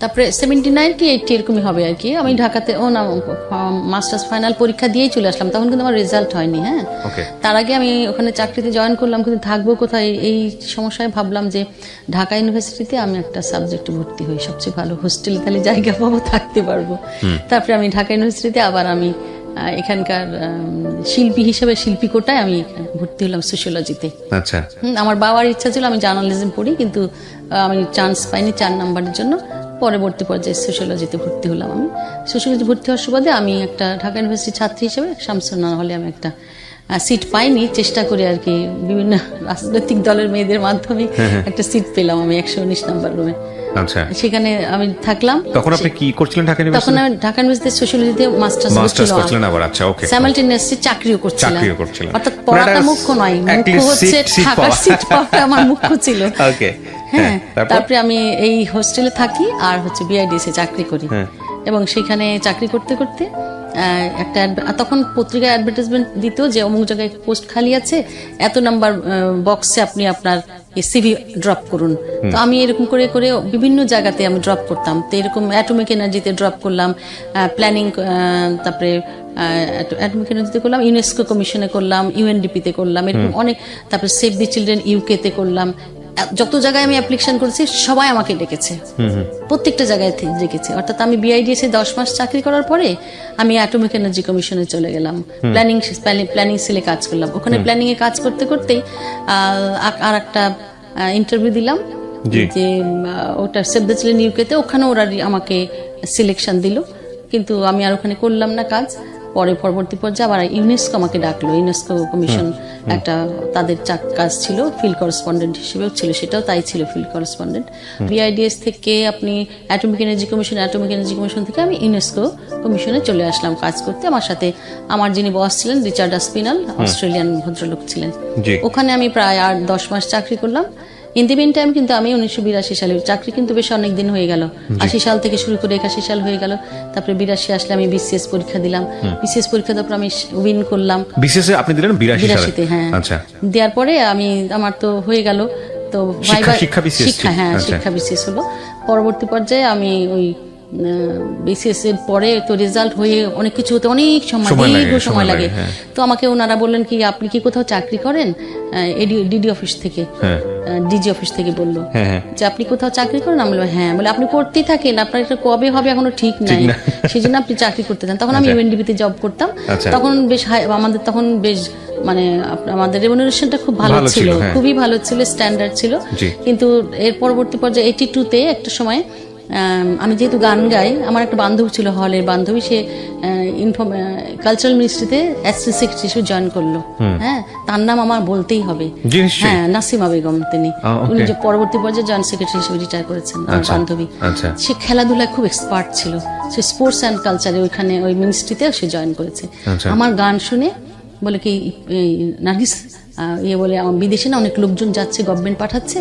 তারপরে 79 কি 80 এরকমই হবে আর কি। আমি ঢাকাতে মাস্টার্স ফাইনাল পরীক্ষা দিয়েই চলে আসলাম, তখন কিন্তু আমার রেজাল্ট হয়নি। হ্যাঁ, ওকে। তার আগে আমি ওখানে চাকরিতে জয়েন করলাম, কিন্তু থাকবো কোথায় এই সমস্যায় ভাবলাম যে ঢাকা ইউনিভার্সিটিতে আমি একটা সাবজেক্টে ভর্তি হই, সবচেয়ে ভালো হোস্টেলে তাহলে জায়গা পাবো, থাকতে পারবো। তারপরে আমি ঢাকা ইউনিভার্সিটিতে আবার আমি এখানকার শিল্পী হিসেবে শিল্পী কোটায় আমি ভর্তি হলাম সোশিওলজিতে। আচ্ছা। আমার বাবার ইচ্ছা ছিল আমি জার্নালিজম পড়ি, কিন্তু আমি চান্স পাইনি 4 নাম্বারের জন্য। পরবর্তী পর্যায়ে সোশিওলজিতে ভর্তি হলাম। আমি সোশিওলজি ভর্তি হওয়ার সুবাদে আমি একটা ঢাকা ইউনিভার্সিটি ছাত্রী হিসেবে শামসুন্নাহর হলে আমি একটা সিট পাইনি, চেষ্টা করি আর কি, বিভিন্ন রাজনৈতিক দলের মেয়েদের মাধ্যমে একটা সিট পেলাম আমি 119 নাম্বার রুমে। আচ্ছা, সেখানে আমি থাকলাম। তখন আপনি কি করছিলেন ঢাকা তখন ইউনিভার্সিটি? আমি ঢাকা ইউনিভার্সিটিতে সোশিওলজিতে মাস্টার্স করছিলেন আবার? আচ্ছা, ওকে। সাইমালটেনিয়াসলি চাকরিও করছিলাম। অর্থাৎ মানে পড়াটা মুখ্য নয়, মুখ্য হচ্ছে থাকার সিট পাওয়াটা আমার মুখ্য ছিল। ওকে। হ্যাঁ, তারপরে আমি এই হোস্টেলে থাকি আর হচ্ছে বিআইডিএসে চাকরি করি, এবং সেখানে চাকরি করতে করতে একটা তখন পত্রিকায় অ্যাডভার্টাইজমেন্ট দিত যে অমুক জায়গায় পোস্ট খালি আছে, এত নাম্বার বক্সে আপনি আপনার সিভি ড্রপ করুন। তো আমি এরকম করে করে বিভিন্ন জায়গাতে আমি ড্রপ করতাম। তো এরকম অ্যাটমিক এনার্জিতে ড্রপ করলাম, প্ল্যানিং, তারপরে অ্যাটমিক এনার্জিতে করলাম, ইউনেস্কো কমিশনে করলাম, ইউএনডিপিতে করলাম, এরকম অনেক। তারপরে সেভ দি চিলড্রেন ইউকেতে করলাম। যত জায়গায় আমি অ্যাপ্লিকেশন করেছি সবাই আমাকে ডেকেছে, প্রত্যেকটা জায়গায় ডেকেছে। অর্থাৎ আমি বিআইডিএস এ 10 মাস চাকরি করার পরে আমি অ্যাটমিক এনার্জি কমিশনে চলে গেলাম, প্ল্যানিং সেলে কাজ করলাম। ওখানে প্ল্যানিং এ কাজ করতে করতেই আর একটা ইন্টারভিউ দিলাম, যে ওটা সেভ দ্য চিলড্রেন ইউকেতে। ওখানে ওরা আমাকে সিলেকশন দিল, কিন্তু আমি আর ওখানে করলাম না কাজ। পরে পরবর্তী পর্যায়ে আবার ইউনেস্কো আমাকে ডাকলো, ইউনেস্কো কমিশন একটা তাদের কাজ ছিল, ফিল্ড করেসপন্ডেন্ট হিসেবেও ছিল, সেটাও তাই ছিল ফিল্ড করেসপন্ডেন্ট। বিআইডিএস থেকে আপনি অ্যাটমিক এনার্জি কমিশন থেকে আমি ইউনেস্কো কমিশনে চলে আসলাম কাজ করতে। আমার সাথে আমার যিনি বস ছিলেন রিচার্ড আসপিনাল, অস্ট্রেলিয়ান ভদ্রলোক ছিলেন। ওখানে আমি প্রায় 8-10 মাস চাকরি করলাম। ইন দি মিন টাইম কিন্তু আমি 1982 সালে, চাকরি কিন্তু বেশ অনেক দিন হয়ে গেল, 80 সাল থেকে শুরু করে 81 সাল হয়ে গেল। তারপরে 82 আসলে আমি বিসিএস পরীক্ষা দিলাম, বিসিএস পরীক্ষা দেওয়ার পর আমি উইন করলাম। বিসিএস আপনি দিলেন 82 হ্যাঁ। আচ্ছা, দেওয়ার পরে আমার তো হয়ে গেল, তো শিক্ষা BCS হ্যাঁ শিক্ষা বিসিএস হলো। পরবর্তী পর্যায়ে আমি ওই বিসিএস এর পরে তো রেজাল্ট হয়ে অনেক কিছু হতে অনেক সময় লাগে। তো আমাকে ওনারা বললেন কি আপনি কি কোথাও চাকরি করেন, ডিডি অফিস থেকে, ডিজি অফিস থেকে বললো যে আপনি কোথাও চাকরি করেন। আমি বললাম হ্যাঁ। বলে আপনি করতেই থাকেন, আপনার এটা কবে হবে এখনো ঠিক নাই, সেই জন্য আপনি চাকরি করতে চান। তখন আমি ইউএনডিপিতে জব করতাম। তখন বেশ আমাদের তখন বেশ মানে আমাদের রেমুনারেশনটা খুব ভালো ছিল, খুবই ভালো ছিল, স্ট্যান্ডার্ড ছিল। কিন্তু এর পরবর্তী পর্যায়ে 82-তে একটা সময় আমি যেহেতু গান গাই, আমার একটা বান্ধবী ছিল, হলের বান্ধবী, সে কালচারাল মিনিস্ট্রিতে অ্যাসিস্ট্যান্ট সেক্রেটারি হিসেবে জয়েন করলো। হ্যাঁ, তার নাম আমার বলতেই হবে, হ্যাঁ নাসিমা বেগম। তিনি উনি যে পরবর্তী পর্যায়ে জয়েন্ট সেক্রেটারি হিসেবে রিটায়ার করেছেন, আমার বান্ধবী। সে খেলাধুলায় খুব এক্সপার্ট ছিল, সে স্পোর্টস অ্যান্ড কালচারে ওইখানে ওই মিনিস্ট্রিতে সে জয়েন করেছে। আমার গান শুনে বলে কি নার্গিস বলে বিদেশে না অনেক লোকজন যাচ্ছে, গভর্নমেন্ট পাঠাচ্ছে,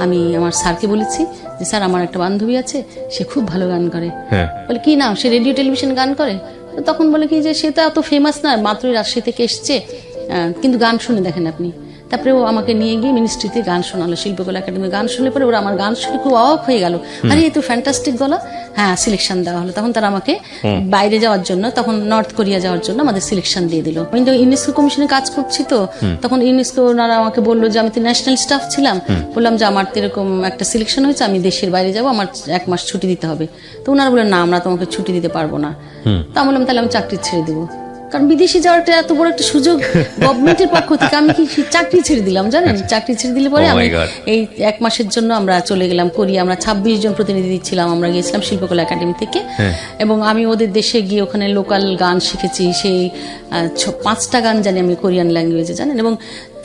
আমি আমার স্যারকে বলেছি যে স্যার আমার একটা বান্ধবী আছে, সে খুব ভালো গান করে। বলে কি নাম? সে রেডিও টেলিভিশন গান করে। তখন বলে কি যে সে তো এত ফেমাস না, মাত্রই রাজশাহী থেকে এসছে, কিন্তু গান শুনে দেখেন আপনি। তারপরে ও আমাকে নিয়ে গিয়ে মিনিস্ট্রিতে গান শোনালো, শিল্পকলা একাডেমি গান শুনলে পরে ওরা আমার গান শুনে খুব অবাক হয়ে গেল, আরে এই তো ফ্যান্টাস্টিক গলা। হ্যাঁ, সিলেকশন দেওয়া হলো। তখন তারা আমাকে বাইরে যাওয়ার জন্য, তখন নর্থ কোরিয়া যাওয়ার জন্য আমাদের সিলেকশন দিয়ে দিল। আমি তো ইউনেস্কো কমিশনে কাজ করছি, তো তখন ইউনেস্কো ওনারা আমাকে বললো যে আমি তো ন্যাশনাল স্টাফ ছিলাম, বললাম যে আমার তো এরকম একটা সিলেকশন হয়েছে, আমি দেশের বাইরে যাবো, আমার 1 মাস ছুটি দিতে হবে। তো ওনারা বললেন না, আমরা তোমাকে ছুটি দিতে পারবো না। তা বললাম তাহলে আমি চাকরি ছেড়ে দেবো, কারণ বিদেশে যাওয়াটা এত বড় একটা সুযোগ গভর্নমেন্টের পক্ষ থেকে, আমি কি চাকরি ছেড়ে দিলাম জানেন। চাকরি ছেড়ে দিলে পরে আমি এই 1 মাসের জন্য আমরা চলে গেলাম কোরিয়া। আমরা 26 জন প্রতিনিধি ছিলাম, আমরা গিয়েছিলাম শিল্পকলা একাডেমি থেকে। এবং আমি ওদের দেশে গিয়ে ওখানে লোকাল গান শিখেছি, সেই 5টা গান জানি আমি কোরিয়ান ল্যাঙ্গুয়েজে, জানেন। এবং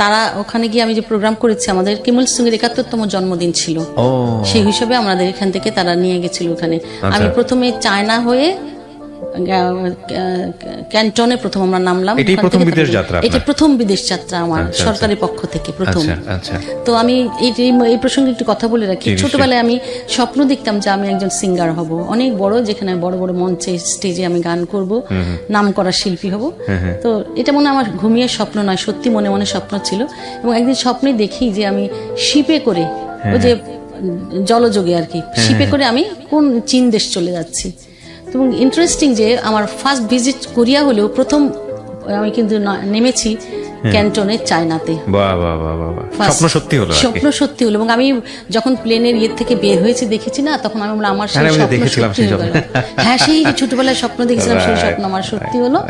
তারা ওখানে গিয়ে আমি যে প্রোগ্রাম করেছি, আমাদের কিম ইল সুং এর 71তম জন্মদিন ছিল, সেই হিসাবে আমাদের এখান থেকে তারা নিয়ে গেছিল ওখানে। আমি প্রথমে চায়না হয়ে ক্যান্টনে প্রথম আমরা নামলাম। এটাই প্রথম বিদেশ যাত্রা? এটা প্রথম বিদেশ যাত্রা আমার সরকারের পক্ষ থেকে প্রথম। তো আমি এই প্রসঙ্গে একটু কথা বলে রাখি, ছোটবেলায় আমি স্বপ্ন দেখতাম যে আমি একজন সিঙ্গার হব, অনেক বড়, যেখানে বড় বড় মঞ্চে স্টেজে আমি গান করব, নাম করা শিল্পী হব। তো এটা মনে আমার ঘুমিয়ে স্বপ্ন নয়, সত্যি মনে মনে স্বপ্ন ছিল। এবং একদিন স্বপ্নে দেখি যে আমি শিপে করে, ওই যে জলযোগে আর কি, শিপে করে আমি কোন চীন দেশ চলে যাচ্ছি। এবং ইন্টারেস্টিং যে আমার ফার্স্ট ভিজিট কোরিয়া হলেও প্রথম আমি কিন্তু নেমেছি ক্যান্টনে, চায়নাতে। স্বপ্ন সত্যি হলো, স্বপ্ন সত্যি হলো। এবং আমি যখন প্লেনের ইয়ে থেকে বের হয়েছি দেখেছি না, তখন আমি বললাম আমার সেই স্বপ্ন সত্যি হয়ে গেল। হ্যাঁ, সেই ছোটবেলায় স্বপ্ন দেখছিলাম, সেই স্বপ্ন আমার সত্যি হলো।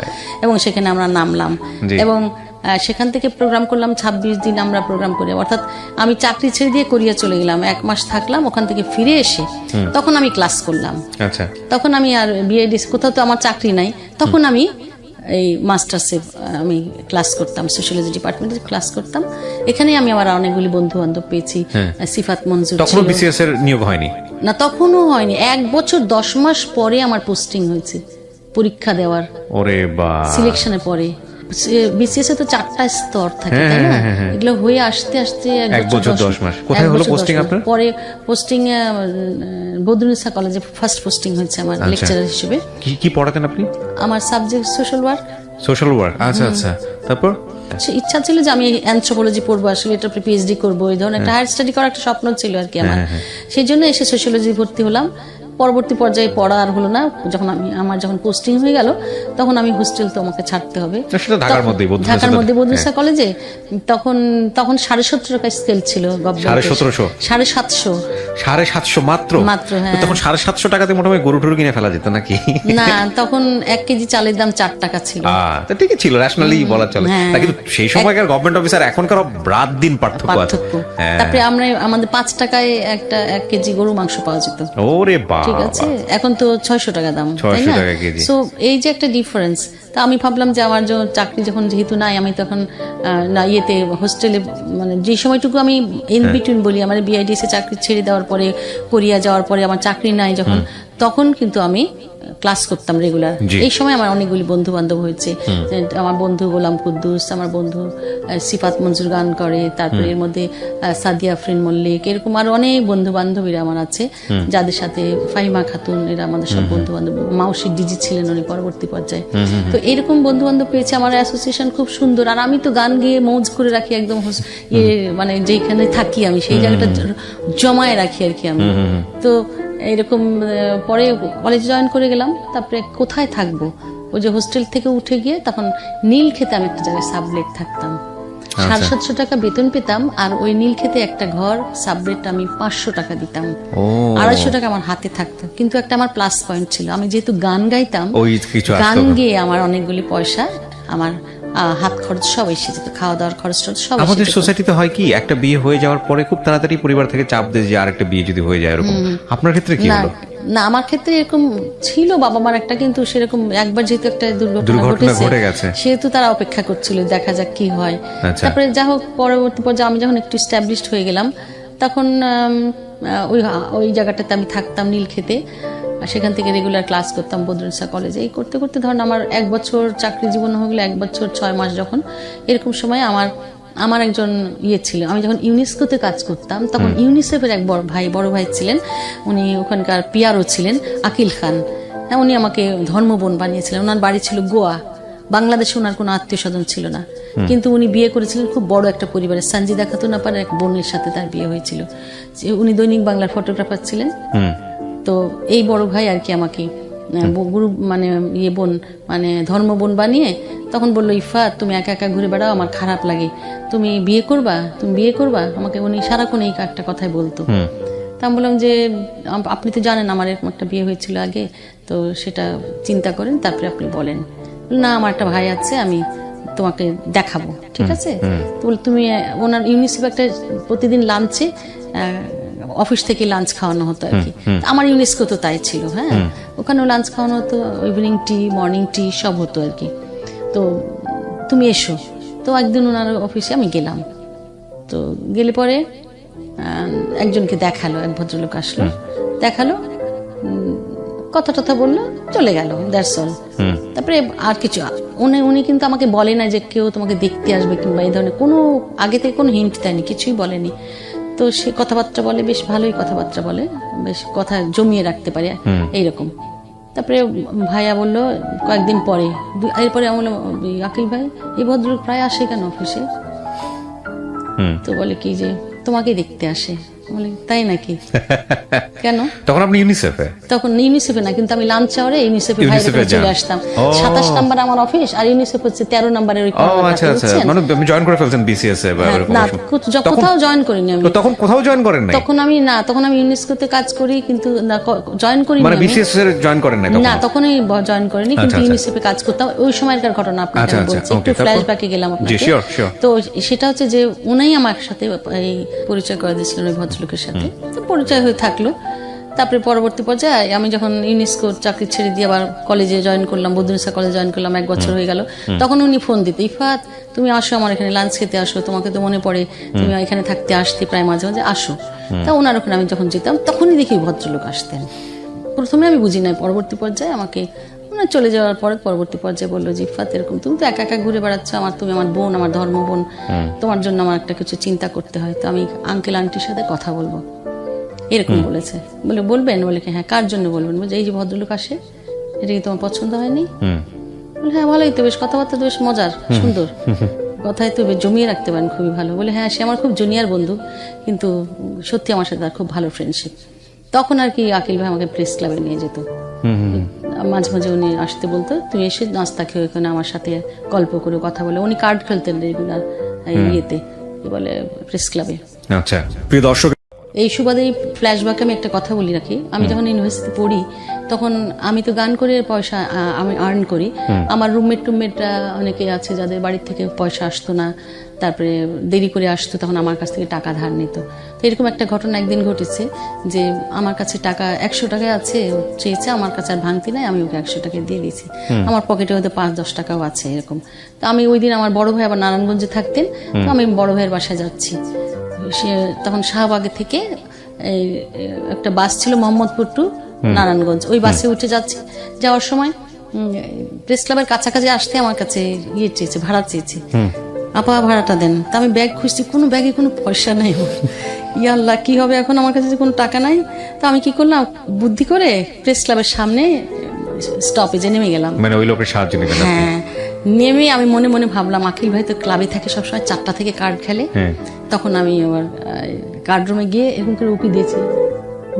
এবং সেখানে আমরা নামলাম এবং সেখান থেকে প্রোগ্রাম করলাম 26 দিন আমরা প্রোগ্রাম করি। অর্থাৎ আমি চাকরি ছেড়ে দিয়ে কোরিয়া চলে গেলাম, 1 মাস থাকলাম, ওখান থেকে ফিরে এসে তখন আমি ক্লাস করলাম। তখন আমি আর বিআইডিএস, কোথাও তো আমার চাকরি নাই, তখন আমি এই মাস্টার্সে আমি ক্লাস করতাম, সোশ্যোলজি ডিপার্টমেন্টে ক্লাস করতাম। এখানে আমি আমার অনেকগুলি বন্ধু বান্ধব পেয়েছি। সিফাত মঞ্জুর তখন বিসিএস এর নিয়োগ হয়নি না, তখনও হয়নি। 1 বছর 10 মাস পরে আমার পোস্টিং হয়েছে, পরীক্ষা দেওয়ার, ওরে বাবা, সিলেকশনের পরে। বিসিএস এ তো 4টা স্তর থাকে, তাই না? এগুলো হয়ে আসতে আসতে 1 বছর 10 মাস। কোথায় হলো পোস্টিং আপনার? পরে পোস্টিং বদরুন্নেসা কলেজে ফার্স্ট পোস্টিং হয়েছে আমার, লেকচারার হিসেবে। কি পড়াতেন আপনি? আমার সাবজেক্ট সোশ্যাল ওয়ার্ক। আচ্ছা আচ্ছা। তারপর ইচ্ছা ছিল যে আমি অ্যানথ্রোপোলজি পড়বো, আসলে এটা পিএইচডি করবো, এই ধরনের একটা হায়ার স্টাডি করার একটা স্বপ্ন ছিল আর কি আমার। সেই জন্য এসে সোশ্যোলজি ভর্তি হলাম। পরবর্তী পর্যায়ে পড়া আর হলো না, যখন আমার পোস্টিং হয়ে গেল, তখন আমি হোস্টেল তো আমাকে ছাড়তে হবে, ঢাকার মধ্যে বদরুন্নেসা কলেজে। তখন 1750 টাকা স্কেল ছিল, 750 মাত্র। হ্যাঁ, তখন 750 টাকাতে মোটামুটি গরু টরু কিনে ফেলা যেত নাকি? না, তখন 1 কেজি চালের দাম 4 টাকা ছিল। ঠিকই ছিল, ন্যাশনালি বলা চলে। কিন্তু সেই সময়কার গভর্নমেন্ট অফিসার এখনকার রাত দিন পার্থক্য। তারপরে আমাদের 5 টাকায় 1 কেজি গরু মাংস পাওয়া যেত। ওরে বাবা, ঠিক আছে, এখন তো 600 টাকা দাম, তাই 600 না? টাকা কেজি। সো এই যে একটা ডিফারেন্স, তা আমি ভাবলাম যে আমার চাকরি যখন যেহেতু নাই, আমি তখন না ইয়েতে হোস্টেলে, মানে যে সময়টুকু আমি ইন বিটুইন বলি, আমার বিআইডিএস এ চাকরি ছেড়ে দেওয়ার পরে, কোরিয়া যাওয়ার পরে আমার চাকরি নাই যখন, তখন কিন্তু আমি ক্লাস করতাম রেগুলার। জি। এই সময় আমার অনেকগুলি বন্ধু বান্ধব হয়েছে। আমার বন্ধু গোলাম কুদ্দুস, আমার বন্ধু সিফাত মঞ্জুর গান করে, তারপরে এর মধ্যে সাদিয়া আফরিন মল্লিক, এরকম আরো অনেক বন্ধু বান্ধবীরা আমার আছে, যাদের সাথে ফাহিমা খাতুন, এরা আমাদের সব বন্ধু বান্ধব। মাউসি ডিজি ছিলেন উনি পরবর্তী পর্যায়ে। তো এরকম বন্ধু বান্ধব পেয়েছে, আমার অ্যাসোসিয়েশন খুব সুন্দর। আর আমি তো গান গেয়ে মৌজ করে রাখি একদম, মানে যেখানে থাকি আমি সেই জায়গাটা জমায় রাখি আর কি আমি। তো এরকম পরে কলেজ জয়েন করে গেলাম, তারপরে কোথায় থাকবো, ওই যে হোস্টেল থেকে উঠে গিয়ে তখন নীলক্ষেতে আমি একটা জায়গায় সাবলেট থাকতাম, 750 টাকা বেতন পেতাম, আর ওই নীলক্ষেতে একটা ঘর সাবলেট আমি 500 টাকা দিতাম, 250 টাকা আমার হাতে থাকতো। কিন্তু একটা আমার প্লাস পয়েন্ট ছিল, আমি যেহেতু গান গাইতাম, ওই কিছু আসতো গান না। গেয়ে আমার অনেকগুলি পয়সা, আমার হাত খরচ সব এসে যেত, খাওয়া দাওয়ার খরচ সব এসে আমাদের যেত। সোসাইটিতে হয় কি, একটা বিয়ে হয়ে যাওয়ার পরে খুব তাড়াতাড়ি পরিবার থেকে চাপ দেয় যে আরেকটা বিয়ে যদি হয়ে যায় এরকম। আপনার ক্ষেত্রে কি না হলো? না, আমার ক্ষেত্রে এরকম ছিল, বাবা মার একটা, কিন্তু সেরকম একবার যেহেতু একটা দুর্ঘটনা দুর্ঘটনা ঘটে ঘটেছে, গেছে। সেহেতু তারা অপেক্ষা করছিল দেখা যাক কি হয়। আচ্ছা। তারপরে যা হোক, পরবর্তী পর্যায়ে আমি যখন একটু স্ট্যাবলিশড হয়ে গেলাম, তখন ওই জায়গাটাতে আমি থাকতাম নীলক্ষেতে, আর সেখান থেকে রেগুলার ক্লাস করতাম বদরুন্নেসা কলেজে। এই করতে করতে ধরেন আমার 1 বছর চাকরি জীবন হয়ে গেলো, 1 বছর 6 মাস যখন, এরকম সময় আমার একজন ইয়ে ছিল, আমি যখন ইউনেস্কোতে কাজ করতাম, তখন ইউনিসেফের এক বড় ভাই ছিলেন, উনি ওখানকার পিআরও ছিলেন, আকিল খান। হ্যাঁ, উনি আমাকে ধর্মবোন বানিয়েছিলেন। ওনার বাড়ি ছিল গোয়া, বাংলাদেশে ওনার কোনো আত্মীয় স্বজন ছিল না, কিন্তু উনি বিয়ে করেছিলেন খুব বড় একটা পরিবারের, সঞ্জিদা খাতুন আপার এক বোনের সাথে তার বিয়ে হয়েছিল। উনি দৈনিক বাংলার ফটোগ্রাফার ছিলেন। তো এই বড় ভাই আর কি আমাকে গুরু মানে ইয়ে বোন, মানে ধর্মবোন বানিয়ে তখন বললো, ইফাত তুমি একা একা ঘুরে বেড়াও, আমার খারাপ লাগে, তুমি বিয়ে করবা। আমাকে উনি সারাক্ষণ এই একটা কথাই বলতো। তা আমি বললাম যে আপনি তো জানেন আমার এরকম একটা বিয়ে হয়েছিল আগে, তো সেটা চিন্তা করেন তারপরে আপনি বলেন। না, আমার একটা ভাই আছে, আমি তোমাকে দেখাবো, ঠিক আছে? তো তুমি ওনার ইউনিসেফ একটা প্রতিদিন লাঞ্চে অফিস থেকে লাঞ্চ খাওয়ানো হতো আর কি। আমার ইউনেস্কো তো তাই ছিল, হ্যাঁ, ওখানেও লাঞ্চ খাওয়ানো হতো, ইভিনিং টি, মর্নিং টি সব হতো আর কি। তো তুমি এসো। তো একদিন ওনার অফিসে আমি গেলাম, তো গেলে পরে একজনকে দেখালো, এক ভদ্রলোক আসলো, দেখালো, কথা টথা বললো, চলে গেল, দ্যাটস অল। তারপরে আর কিছু উনি কিন্তু আমাকে বলে না যে কেউ তোমাকে দেখতে আসবে কিংবা এই ধরনের কোনো আগে থেকে কোনো হিন্ট দেয়নি, কিছুই বলেনি। তো সে কথাবার্তা বলে, বেশ ভালোই কথাবার্তা বলে, বেশ কথা জমিয়ে রাখতে পারে এইরকম। তারপরে ভাইয়া বললো কয়েকদিন পরে, এরপরে আমি বললাম, আকিল ভাই এই ভদ্রলোক প্রায় আসে কেন অফিসে? তো বলে কি যে তোমাকে দেখতে আসে। বলে তাই নাকি? কেন? তখন আপনি ইউনিসেফে? তখন ইউনিসেফে না, কিন্তু আমি লাঞ্চ আওয়ারে ইউনিসেফের ইউনিসেফে ভাইদের চলে যান। আসতাম। ও। 27 নাম্বার আমার অফিস, আর ইউনিসেফ হচ্ছে 13 নাম্বারের ওই ও আচ্ছা আচ্ছা, মানে আপনি জয়েন করে ফেলছেন বিসিএস এ বা এরকম? না, তখন- কোথাও জয়েন করিনি আমি। তো তখন কোথাও জয়েন করেন নাই? তখন আমি ইউনেস্কোতে কাজ করি, কিন্তু জয়েন করি মানে বিসিএস এর জয়েন করেন নাই তখন? না, তখন আমি জয়েন করিনি, কিন্তু আচ্ছা। ইউনিসেফে কাজ করতাম। ওই সময়কার ঘটনা আপনাকে আচ্ছা, আমি আচ্ছা, বলছি, okay, একটু তারপর? ফ্ল্যাশব্যাকে গেলাম জি, আপনাকে। sure, sure. তো সেটা হচ্ছে যে উনাই আমার সাথে এই পরিচয় করে দিয়েছিলেন ওই ভদ্রলোকের সাথে। তো পরিচয় হয়ে থাকলো। তারপরে পরবর্তী পর্যায়ে আমি যখন ইউনেস্কোর চাকরি ছেড়ে দিয়ে আবার কলেজে জয়েন করলাম, বদরুন্নেসা কলেজে জয়েন করলাম, 1 বছর হয়ে গেল। তখন উনি ফোন দিত, ইফাত তুমি আসো আমার এখানে লাঞ্চ খেতে আসো, তোমাকে তো মনে পড়ে, তুমি এখানে থাকতে আসতে প্রায় মাঝে মাঝে, আসো। তা ওনার ওখানে আমি যখন যেতাম তখনই দেখি ভদ্রলোক আসতেন। প্রথমে আমি বুঝি নাই, পরবর্তী পর্যায়ে আমাকে চলে যাওয়ার পরে পরবর্তী পর্যায়ে বললো যে ইফাত এরকম তুমি তো একা একা ঘুরে বেড়াচ্ছ, তুমি আমার বোন, আমার ধর্ম বোন, তোমার জন্য আমার একটা কিছু চিন্তা করতে হয়, তো আমি আঙ্কেল আন্টির সাথে কথা বলবো, এরকম বলেছে। বলবেন? বলে কি হ্যাঁ, কার জন্য বলবেন? বলছে এই যে ভদ্রলোক আসে, এটা কি তোমার পছন্দ হয়নি? বলে হ্যাঁ ভালোই তো, বেশ কথাবার্তা তো বেশ মজার, সুন্দর, কথায় তো জমিয়ে রাখতে পারেন, খুবই ভালো। বলে হ্যাঁ, সে আমার খুব জুনিয়র বন্ধু, কিন্তু সত্যি আমার সাথে তার খুব ভালো ফ্রেন্ডশিপ। তখন আর কি আকিল ভাই আমাকে প্রেস ক্লাবে নিয়ে যেত, মাঝে মাঝে উনি আসতে বলতো, তুই এসে নাস্তা খেয়ে ওখানে আমার সাথে গল্প করে কথা বলে। উনি কার্ড খেলতেন রেগুলার ইয়েতে, কি বলে, প্রেস ক্লাবে। আচ্ছা, প্রিয় দর্শক, এই সুবাদে ফ্ল্যাশব্যাকে আমি একটা কথা বলি রাখি। আমি যখন ইউনিভার্সিটি পড়ি তখন আমি তো গান করে পয়সা আমি আর্ন করি। আমার রুমমেটরা অনেকে আছে যাদের বাড়ির থেকে পয়সা আসতো না, তারপরে দেরি করে আসতো, তখন আমার কাছ থেকে টাকা ধার নিত। তো এরকম একটা ঘটনা একদিন ঘটেছে যে আমার কাছে টাকা 100 টাকা আছে, ও চেয়েছে, আমার কাছে আর ভাঙতি নাই, আমি ওকে 100 টাকা দিয়ে দিয়েছি। আমার পকেটে হয়তো 5-10 টাকাও আছে এরকম। তো আমি ওই দিন আমার বড় ভাই আবার নারায়ণগঞ্জে থাকতেন, তো আমি বড় ভাইয়ের বাসায় যাচ্ছি। সে তখন শাহবাগে থেকে এই একটা বাস ছিল মোহাম্মদপুর টু নারায়ণগঞ্জ, ওই বাসে উঠে যাচ্ছি। যাওয়ার সময় প্রেস ক্লাবের কাছাকাছি আসতে আমার কাছে চেয়েছে, ভাড়া চেয়েছে। আপা ভাড়াটা দেন। তা আমি ব্যাগ খুঁজছি, কোনো ব্যাগে কোনো পয়সা নাই। ইয়া আল্লাহ, কি হবে এখন, আমার কাছে কোনো টাকা নাই। তো আমি কি করলাম, বুদ্ধি করে প্রেস ক্লাবের সামনে স্টপেজে নেমে গেলাম। মানে ওই লোকের সাহায্য নিলেন? হ্যাঁ, নেমে আমি মনে মনে ভাবলাম আকিল ভাই তো ক্লাবে থাকে সবসময়, 4টা থেকে কার্ড খেলে। তখন আমি আবার কার্ড রুমে গিয়ে এরকম করে উকি দিয়েছি,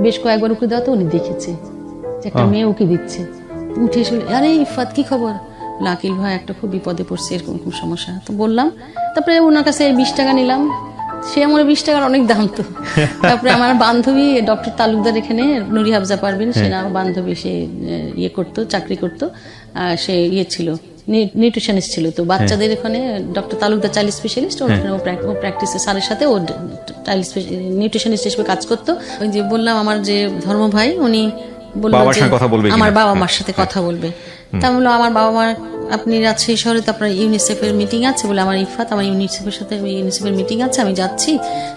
বেশ কয়েকবার উকি দেওয়া, তো উনি দেখেছে যে একটা মেয়ে উকি দিচ্ছে। উঠে এসে, আরে ইফাত কি খবর? আকিল ভাই একটা খুব বিপদে পড়ছে, এরকম খুব সমস্যা। তো বললাম, তারপরে ওনার কাছে 20 টাকা নিলাম। সে আমার 20 টাকার অনেক দাম তো। তারপরে আমার বান্ধবী ডক্টর তালুকদার, এখানে নুরি হাফজা পারভিন, সে না বান্ধবী, সে ইয়ে করতো, চাকরি করতো, সে ইয়ে ছিল, নিউট্রিশনিস্ট ছিল। তো বাচ্চাদের এখানে ডক্টর তালুকদার চাইল্ড স্পেশালিস্ট, ও প্র্যাকটিসে স্যারের সাথে ও চাইল্ড নিউট্রিশনিস্ট হিসেবে কাজ করতো। ওই যে বললাম আমার যে ধর্ম ভাই, উনি বললো যে আমার বাবা মার সাথে কথা বলবে। তা বললো আমার বাবা মা, আপনি রাজশাহী শহরে তো আপনার ইউনিসেফের মিটিং আছে, বলে আমার ইফাত, আমার ইউনিসেফের মিটিং আছে, আমি যাচ্ছি,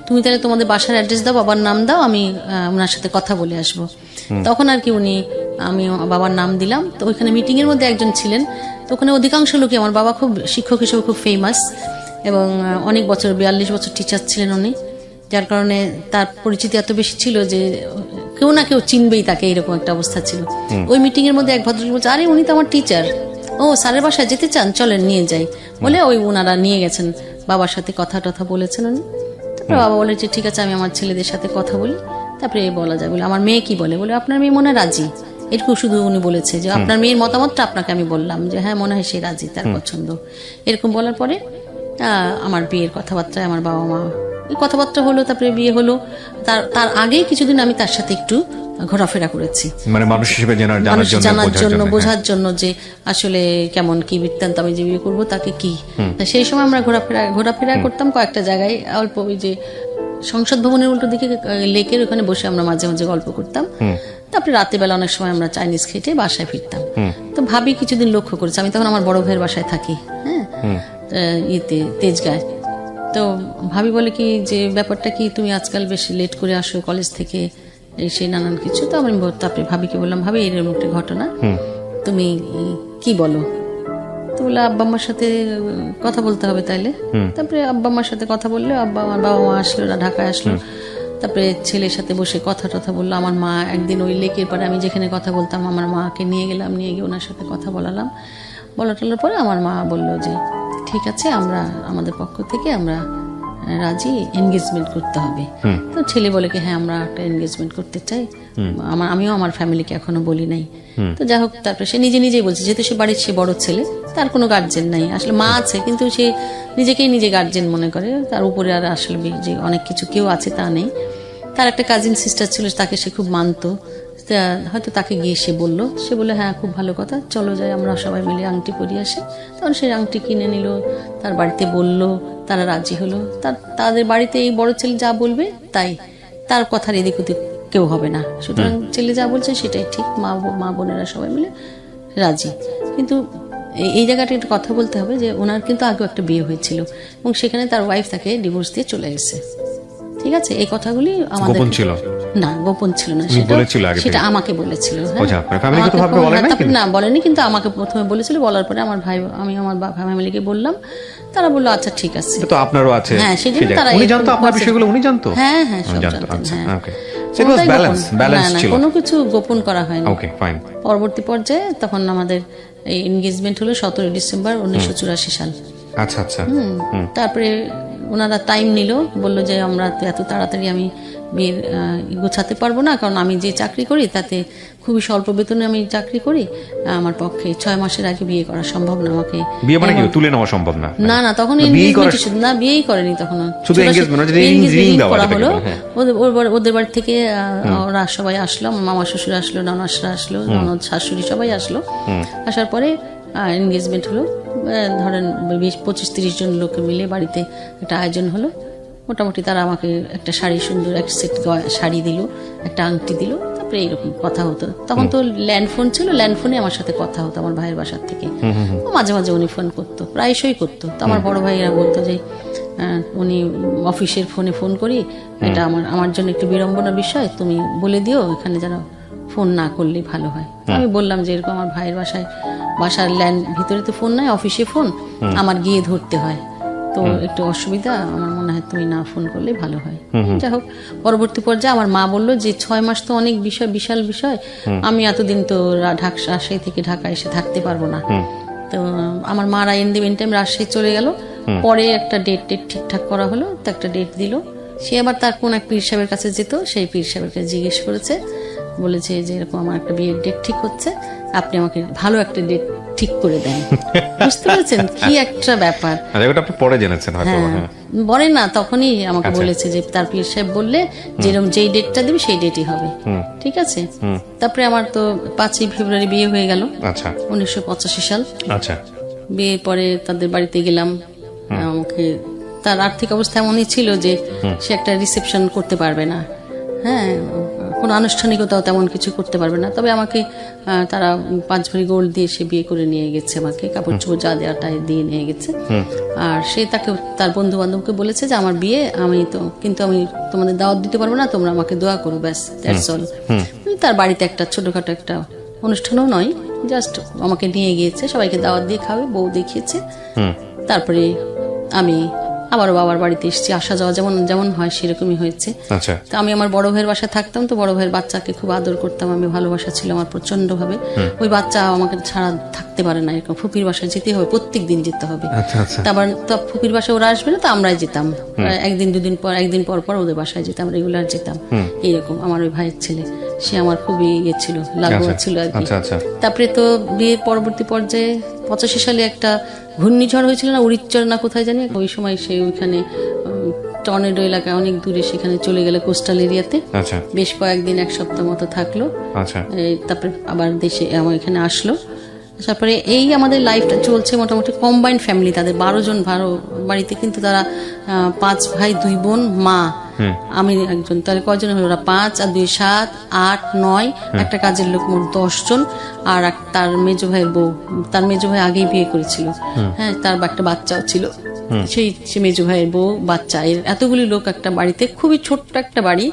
তুমি তাহলে তোমাদের বাসার অ্যাড্রেস দাও, বাবার নাম দাও, আমি ওনার সাথে কথা বলে আসবো। তখন আর কি আমি বাবার নাম দিলাম। তো ওইখানে মিটিং এর মধ্যে একজন ছিলেন, তো ওখানে অধিকাংশ লোকই, আমার বাবা খুব শিক্ষক হিসেবে খুব ফেমাস এবং অনেক বছর 42 বছর টিচার ছিলেন উনি, যার কারণে তার পরিচিতি এত বেশি ছিল যে কেউ না কেউ চিনবেই তাকে, এরকম একটা অবস্থা ছিল। ওই মিটিং এর মধ্যে এক ভদ্রলোক বলছে, আরে উনি তো আমার টিচার, ও স্যারের বাসায় যেতে চান, চলেন নিয়ে যাই, বলে ওই ওনারা নিয়ে গেছেন, বাবার সাথে কথা টথা বলেছেন উনি। তারপরে বাবা বলে যে ঠিক আছে, আমি আমার ছেলেদের সাথে কথা বলি, তারপরে বলা যায়, বলে আমার মেয়ে কি বলে, বলে আপনার মেয়ে মনে রাজি, এরকম শুধু উনি বলেছে যে আপনার মেয়ের মতামতটা আপনাকে আমি বললাম যে হ্যাঁ মনে হয় সে রাজি, তার পছন্দ। এরকম বলার পরে আমার বিয়ের কথাবার্তায় আমার বাবা মা এই কথাবার্তা হলো, তারপরে বিয়ে হলো। তার আগে কিছুদিন আমি তার সাথে একটু ঘোরাফেরা করেছি, মানে মানুষ হিসেবে জানার জন্য, বোঝার জন্য যে আসলে কেমন কি বৃত্তান্ত, আমি যে বিয়ে করবো তাকে কি। সেই সময় আমরা ঘোরাফেরা করতাম কয়েকটা জায়গায়, অল্প ওই যে সংসদ ভবনের উল্টো দিকে লেকের ওখানে বসে আমরা মাঝে মাঝে গল্প করতাম। তারপরে রাত্রিবেলা অনেক সময় আমরা চাইনিজ খেটে বাসায় ফিরতাম। তো ভাবি কিছুদিন লক্ষ্য করেছে, আমি তখন আমার বড় ভাইয়ের বাসায় থাকি, হ্যাঁ, ইয়েতে তেজগাঁয়। তো ভাবি বলে কি যে ব্যাপারটা কি, তুমি আজকাল বেশি লেট করে আসো কলেজ থেকে, সেই নানান কিছু। তো আমি তারপরে ভাবিকে বললাম, ভাবি এরকম একটা ঘটনা, তুমি কি বলো? তো বলে আব্বা আম্মার সাথে কথা বলতে হবে তাইলে। তারপরে আব্বা আম্মার সাথে কথা বললে, আমার বাবা মা আসলো, ঢাকায় আসলো, তারপরে ছেলের সাথে বসে কথা টথা বললো। আমার মা একদিন ওই লেকের পাড়ে আমি যেখানে কথা বলতাম, আমার মাকে নিয়ে গেলাম, নিয়ে গিয়ে ওনার সাথে কথা বলালাম। বলার পরে আমার মা বললো যে ঠিক আছে, আমরা আমাদের পক্ষ থেকে আমরা রাজি, এনগেজমেন্ট করতে হবে। তো ছেলে বলে কি হ্যাঁ আমরা একটা এনগেজমেন্ট করতে চাই, আমিও আমার ফ্যামিলিকে এখনো বলি নাই। তো যাই হোক, তারপরে সে নিজেই বলছে, যেহেতু সে বাড়ির সে বড় ছেলে, তার কোনো গার্জেন নাই, আসলে মা আছে কিন্তু সে নিজেকেই নিজে গার্জেন মনে করে, তার উপরে আর আসলে যে অনেক কিছু কেউ আছে তা নেই। তার একটা কাজিন সিস্টার ছিল, তাকে সে খুব মানতো, হয়তো তাকে গিয়ে সে বললো হ্যাঁ খুব ভালো কথা, চলো যাই আমরা সবাই মিলে আংটি পরিয়ে আসি। তখন সে আংটি কিনে নিল, তার বাড়িতে বললো, তারা রাজি হলো। তাদের বাড়িতে এই বড় ছেলে যা বলবে তাই, তার কথার এদিক ওদিক কেউ হবে না, সুতরাং ছেলে যা বলছে সেটাই ঠিক, মা বোনেরা সবাই মিলে রাজি। কিন্তু এই জায়গাটা একটু কথা বলতে হবে যে ওনার কিন্তু আগেও একটা বিয়ে হয়েছিল এবং সেখানে তার ওয়াইফ তাকে ডিভোর্স দিয়ে চলে গেছে, ঠিক আছে। এই কথাগুলি আমাদের গোপন ছিল না, সেটা আমাকে বলেছিল। না বলেনি, কিন্তু আমাকে প্রথমে বলেছিল, বলার পরে আমার ভাই, আমি আমার ফ্যামিলিকে বললাম, তারা বললো আচ্ছা ঠিক আছে। তো আপনারও আছে, হ্যাঁ, সেজন্য তারা উনি জানতো আপনার বিষয়গুলো, উনি জানতো, হ্যাঁ সব জানতেন, কোনো কিছু গোপন করা হয়নি। পরবর্তী পর্যায়ে তখন আমাদের এই এনগেজমেন্ট হলো 17 ডিসেম্বর 1984 সাল। আচ্ছা। তারপরে ওনারা টাইম নিল, বললো যে আমরা এত তাড়াতাড়ি আমি বিয়ের গোছাতে পারবো না, কারণ আমি যে চাকরি করি তাতে খুবই স্বল্প বেতনে আমি চাকরি করি, আমার পক্ষে 6 মাসের আগে বিয়ে করা সম্ভব না। আমাকে বিয়ে মানে কি তুলে নেওয়া সম্ভব না? না না, তখন না বিয়েই করেনি, তখন শুধু engagement করা হলো। ওদের বাড়ি থেকে ওরা সবাই আসলো, আমার মামা শ্বশুর আসলো, ননদরা আসলো, ননদ শাশুড়ি সবাই আসলো। আসার পরে এনগেজমেন্ট হলো, ধরেন 20-25-30 জন লোক মিলে বাড়িতে একটা আয়োজন হলো। মোটামুটি তারা আমাকে একটা শাড়ি, সুন্দর এক সেট শাড়ি দিল, একটা আংটি দিল, তারপরে এইরকম কথা হতো। তখন তো ল্যান্ড ফোন ছিল, ল্যান্ড ফোনে আমার সাথে কথা হতো আমার ভাইয়ের বাসার থেকে। মাঝে মাঝে উনি ফোন করতো, প্রায়শই করতো। তো আমার বড় ভাইয়েরা বলতো যে উনি অফিসের ফোনে ফোন করি, এটা আমার জন্য একটু বিড়ম্বনার বিষয়, তুমি বলে দিও এখানে যেন ফোন না করলেই ভালো হয়। আমি বললাম যে এরকম আমার ভাইয়ের বাসার ল্যান্ড ভিতরে তো ফোন নাই, অফিসে ফোন, আমার গিয়ে ধরতে হয়, তো একটু অসুবিধা, আমার মনে হয় তুমি না ফোন করলেই ভালো হয়। যাই হোক, পরবর্তী পর্যায়ে আমার মা বললো যে 6 মাস তো অনেক বিষয়, বিশাল বিষয়, আমি এতদিন তো রাজশাহী থেকে ঢাকা এসে থাকতে পারবো না। তো আমার মারা in the mean time Rajshahi চলে গেল। পরে একটা ডেট ঠিকঠাক করা হলো, তো একটা ডেট দিল। সে আবার তার কোন এক পীর সাহেবের কাছে যেত, সেই পীর সাহেবের কাছে জিজ্ঞেস করেছে, বলেছে যে এরকম আমার একটা বিয়ের ডেট ঠিক হচ্ছে, আপনি আমাকে ভালো একটা ডেট ঠিক করে দেন। বুঝতে পেরেছেন কি একটা ব্যাপার? আপনি পরে জেনেছেন হয়তো? বলে না, তখনই আমাকে বলেছে যে তার পীর সাহেব বললে যেরকম যেই ডেটটা দিবে সেই ডেটই হবে। ঠিক আছে। তারপরে আমার তো 5ই ফেব্রুয়ারি বিয়ে হয়ে গেল, 1985 সাল। আচ্ছা। বিয়ের পরে তাদের বাড়িতে গেলাম। আমাকে তার আর্থিক অবস্থা এমনই ছিল যে সে একটা রিসেপশন করতে পারবে না, হ্যাঁ, কোনো আনুষ্ঠানিকতাও তেমন কিছু করতে পারবে না। তবে আমাকে তারা 5 ভরি গোল্ড দিয়ে সে বিয়ে করে নিয়ে গেছে, আমাকে কাপড় চোপড় যা দেওয়াটাই দিয়ে নিয়ে গেছে। আর সে তাকে তার বন্ধু বান্ধবকে বলেছে যে আমার বিয়ে, কিন্তু আমি তোমাদের দাওয়াত দিতে পারবো না, তোমরা আমাকে দোয়া করো, ব্যাস, দ্যাটস অল। তার বাড়িতে একটা ছোটখাটো একটা অনুষ্ঠানও নয়, জাস্ট আমাকে নিয়ে গিয়েছে, সবাইকে দাওয়াত দিয়ে খাবে, বউ দেখিয়েছে। তারপরে আমি আবারও বাবার বাড়িতে এসেছি, আসা যাওয়া যেমন যেমন হয় সেরকমই হয়েছে। তো আমি আমার বড় ভাইয়ের বাসায় থাকতাম, তো বড় ভাইয়ের বাচ্চাকে খুব আদর করতাম আমি, ভালোবাসা ছিল আমার প্রচন্ড ভাবে। ওই বাচ্চা আমাকে ছাড়া থাকতে পারে না, এরকম ফুপির বাসায় যেতে হবে, প্রত্যেক দিন যেতে হবে। তারপর তো ফুপির বাসায় ওরা আসবে না, তো আমরাই যেতাম, একদিন পর পর ওদের বাসায় যেতাম, রেগুলার যেতাম। এইরকম আমার ওই ভাইয়ের ছেলে, সে আমার খুবই ইয়ে ছিল, লাগোয়া ছিল আর কি। তারপরে তো বিয়ের পরবর্তী পর্যায়ে 85 সালে একটা ঘূর্ণিঝড় হয়েছিল না, উড়িচ্চর না কোথায় জানি, ওই সময় সে ওইখানে টর্নেডো এলাকায় অনেক দূরে সেখানে চলে গেলে, কোস্টাল এরিয়াতে বেশ কয়েকদিন, 1 সপ্তাহ মতো থাকলো। তারপরে আবার দেশে আমার এখানে আসলো। তারপরে এই আমাদের লাইফটা চলছে মোটামুটি কম্বাইন্ড ফ্যামিলি, তাদের 12 জন বাড়িতে, কিন্তু তারা 5 ভাই 2 বোন, মা, আমি একজন, তাহলে কয়জন হলো? ওরা 5 আর 2 7 8 9, একটা কাজের লোক, মোট 10 জন। আর তার মেজো ভাইয়ের বউ, তার মেজো ভাই আগেই বিয়ে করেছিল, হ্যাঁ, তার একটা বাচ্চাও ছিল, সেই মেজো ভাইয়ের বউ, বাচ্চা, এতগুলি লোক একটা বাড়িতে, খুবই ছোট্ট একটা বাড়ি,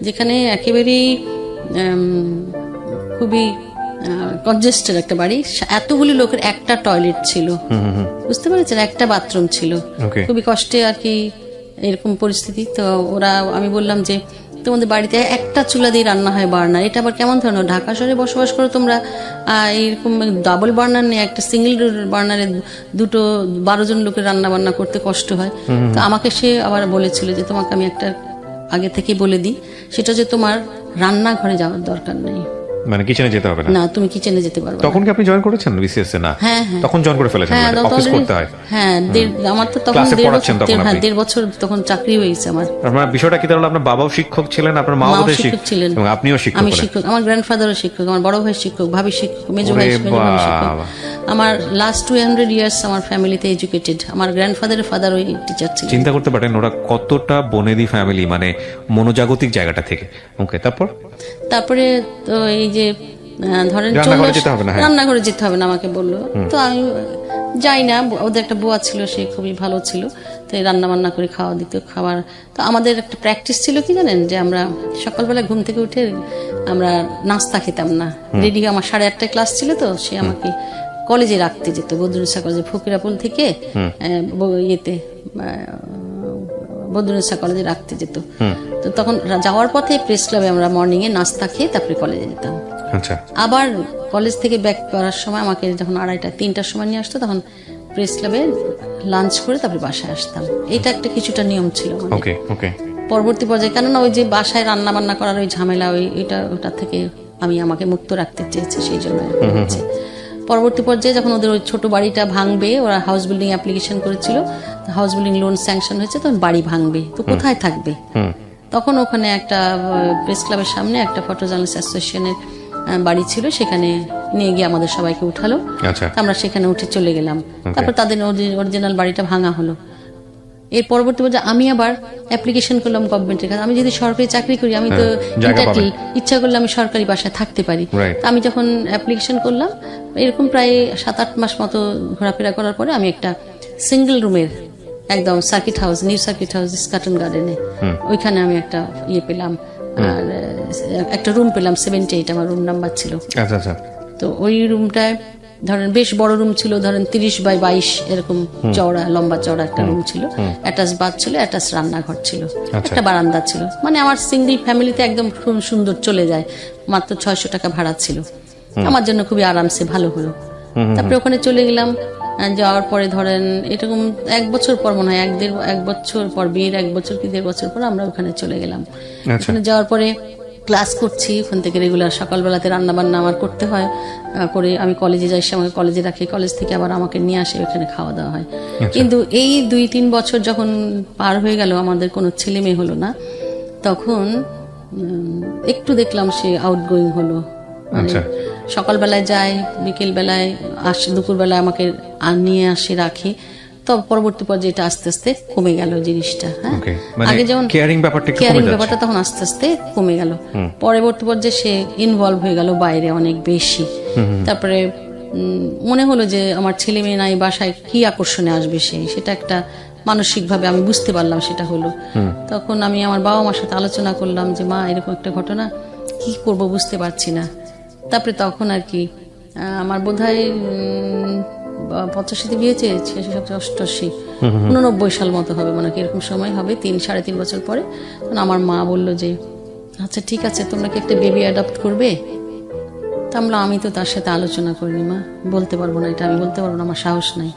যেখানে একেবারেই খুবই কনজেস্টেড একটা বাড়ি, এতগুলি লোকের একটা টয়লেট ছিল, বুঝতে পেরেছেন, একটা বাথরুম ছিল, খুবই কষ্টে আর কি এরকম পরিস্থিতি। তো আমি বললাম যে তোমাদের বাড়িতে একটা চুলা দিয়ে রান্না হয়, বার্নার, এটা আবার কেমন ধরনের? ঢাকা শহরে বসবাস করো তোমরা, এরকম ডাবল বার্নার নেই, একটা সিঙ্গেল বার্নারে 12 জন লোকের রান্না বান্না করতে কষ্ট হয়। তো আমাকে সে আবার বলেছিল যে তোমাকে আমি একটা আগে থেকে বলে দিই, সেটা যে তোমার রান্নাঘরে যাওয়ার দরকার নেই, মানে কিচেনে যেতে হবে না, তুমি কিচেনে যেতে পারবে। তখন কি আপনি জয়েন করেছেন বিসিএস এ? না, হ্যাঁ, তখন জয়েন করে ফেলেছেন, মানে অফিস করতে হয়। হ্যাঁ, আমার তো তখন 1.5 বছর তখন চাকরি হয়ে গেছে আমার। আপনার বিষয়টা কি তাহলে? আপনার বাবাও শিক্ষক ছিলেন, আপনার মাও শিক্ষক ছিলেন, এবং আপনিও শিক্ষক? আমি শিক্ষক, আমার গ্র্যান্ডফাদারও শিক্ষক, আমার বড় ভাই শিক্ষক, ভাবি শিক্ষক, মেজো ভাই শিক্ষক। আমার লাস্ট 200 ইয়ার্স আমার ফ্যামিলিতে এডুকেটেড। আমার গ্র্যান্ডফাদারের ফাদার ওই টিচার ছিলেন। চিন্তা করতে পারেন ওরা কতটা বনেদি ফ্যামিলি, মানে মনোজাগতিক জায়গাটা থেকে। ওকে, তারপরে তো এই যে ধরেন রান্নাঘরে যেতে হবে না আমাকে বললো, তো আমি যাই না। ওদের একটা বুয়া ছিল, সে খুবই ভালো ছিল, তো রান্না বান্না করে খাওয়া দিত, খাবার। তো আমাদের একটা প্র্যাকটিস ছিল কি জানেন, যে আমরা সকালবেলা ঘুম থেকে উঠে আমরা নাস্তা খেতাম না, রেডি। আমার 8:30টায় ক্লাস ছিল, তো সে আমাকে কলেজে রাখতে যেত, বদরুন্নেসা কলেজে, ফকিরাপুল থেকে বদরুন্নেসা কলেজে রাখতে যেত। তো তখন যাওয়ার পথে প্রেস ক্লাবে আমরা মর্নিং এ নাস্তা খেয়ে তারপরে কলেজে যেতাম। আবার কলেজ থেকে ব্যাক করার সময় আমাকে যখন 2:30-3টার সময় নিয়ে আসতো, তখন প্রেস ক্লাবে লাঞ্চ করে তারপরে বাসায় আসতাম। এটা একটা কিছুটা নিয়ম ছিল। পরবর্তী পর্যায়ে, কেননা ওই যে বাসায় রান্না বান্না করার ওই ঝামেলা, ওটা থেকে আমাকে মুক্ত রাখতে চেয়েছে, সেই জন্য এরকম হচ্ছে। পরবর্তী পর্যায়ে যখন ওদের ওই ছোট বাড়িটা ভাঙবে, ওরা হাউস বিল্ডিং অ্যাপ্লিকেশন করেছিল, হাউস বিল্ডিং লোন স্যাংশন হয়েছে, তখন বাড়ি ভাঙবে, তো কোথায় থাকবে? তখন ওখানে একটা প্রেস ক্লাবের সামনে একটা ফটো জার্নালিস্ট অ্যাসোসিয়েশনের বাড়ি ছিল, সেখানে নিয়ে গিয়ে আমাদের সবাইকে উঠালো। আচ্ছা। আমরা সেখানে উঠে চলে গেলাম। তারপর তাদের অরিজিনাল বাড়িটা ভাঙা হলো। এর পরবর্তী পর্যায়ে আমি আবার অ্যাপ্লিকেশন করলাম গভর্নমেন্টের কাছে। আমি যদি সরকারি চাকরি করি, আমি তো ইচ্ছা করলে আমি সরকারি বাসায় থাকতে পারি। আমি যখন অ্যাপ্লিকেশন করলাম, এরকম প্রায় 7-8 মাস মতো ঘোরাফেরা করার পরে আমি একটা সিঙ্গেল রুমের একদম circuit house, new circuit house স্কটন গার্ডেনে, ওইখানে আমি একটা পেলাম, আর একটা রুম পেলাম 78, আমার রুম নাম্বার ছিল। আচ্ছা আচ্ছা। তো ওই রুমটায় ধরেন বেশ বড় রুম ছিল, ধরেন 30x22 এরকম চওড়া, লম্বা চওড়া একটা রুম ছিল, অ্যাটাচ বাথ ছিল, অ্যাটাচ রান্নাঘর ছিল, একটা বারান্দা ছিল। মানে আমার সিঙ্গেল ফ্যামিলিতে একদম খুব সুন্দর চলে যায়। মাত্র 600 টাকা ভাড়া ছিল, আমার জন্য খুবই আরামসে ভালো হলো। তারপরে ওখানে চলে গেলাম। যাওয়ার পরে ধরেন এরকম 1 বছর পর, মনে হয় 1 বছর পর, বিয়ের 1 বছর কি 1.5 বছর পর আমরা ওখানে চলে গেলাম। ওখানে যাওয়ার পরে ক্লাস করছি, ওখান থেকে রেগুলার সকালবেলাতে রান্না বান্না আমার করতে হয়, করে আমি কলেজে যাই, আমাকে কলেজে রাখি, কলেজ থেকে আবার আমাকে নিয়ে আসে, ওখানে খাওয়া দাওয়া হয়। কিন্তু এই 2-3 বছর যখন পার হয়ে গেল, আমাদের কোনো ছেলে মেয়ে হলো না, তখন একটু দেখলাম সে আউটগোয়িং হলো। মানে সকালবেলায় যায়, বিকেল বেলায় আসে, দুপুরবেলায় আমাকে নিয়ে আসে, রাখি। তো পরবর্তী পর্যায়ে এটা আস্তে আস্তে কমে গেল জিনিসটা। হ্যাঁ, আগে যেমন কেয়ারিং ব্যাপারটা তখন আস্তে আস্তে কমে গেল। পরবর্তী পর্যায়ে সে ইনভলভ হয়ে গেল বাইরে অনেক বেশি। তারপরে মনে হলো যে আমার ছেলে মেয়ে নাই, বাসায় কি আকর্ষণে আসবে সেটা একটা মানসিকভাবে আমি বুঝতে পারলাম সেটা হলো। তখন আমি আমার বাবা মার সাথে আলোচনা করলাম যে মা, এরকম একটা ঘটনা, কি করব বুঝতে পারছি না। তারপরে তখন আর কি আমার বোধহয় 85 বিয়ে চেয়েছে, 88, 89 সাল মতো হবে, মানে এরকম সময় হবে, 3-3.5 বছর পরে। তখন আমার মা বললো যে আচ্ছা ঠিক আছে, তোমরা কি একটা বেবি অ্যাডপ্ট করবে? আমি তো তার সাথে আলোচনা করিনি মা, বলতে পারবো না, এটা আমি বলতে পারবো না, আমার সাহস নাই।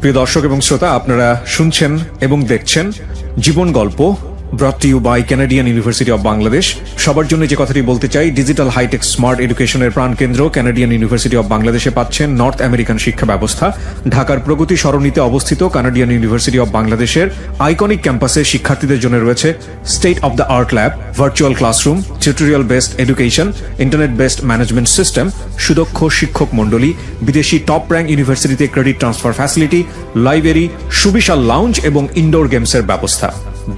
প্রিয় দর্শক এবং শ্রোতা, আপনারা শুনছেন এবং দেখছেন জীবন গল্প, brought to you by Canadian University of Bangladesh. সবার জন্য যে কথাটি বলতে চাই, ডিজিটাল হাইটেক স্মার্ট এডুকেশনের প্রাণকেন্দ্র কানাডিয়ান ইউনিভার্সিটি অব বাংলাদেশে পাচ্ছেন নর্থ আমেরিকান শিক্ষা ব্যবস্থা। ঢাকার প্রগতি সরণিতে অবস্থিত কানাডিয়ান ইউনিভার্সিটি অব বাংলাদেশের আইকনিক ক্যাম্পাসে শিক্ষার্থীদের জন্য রয়েছে state of the art lab, virtual classroom, tutorial based education, internet based management system, সুদক্ষ শিক্ষক মন্ডলী, বিদেশি টপ র্যাঙ্ক ইউনিভার্সিটিতে ক্রেডিট ট্রান্সফার ফ্যাসিলিটি, লাইব্রেরি, সুবিশাল লাউঞ্জ এবং ইনডোর গেমসের ব্যবস্থা।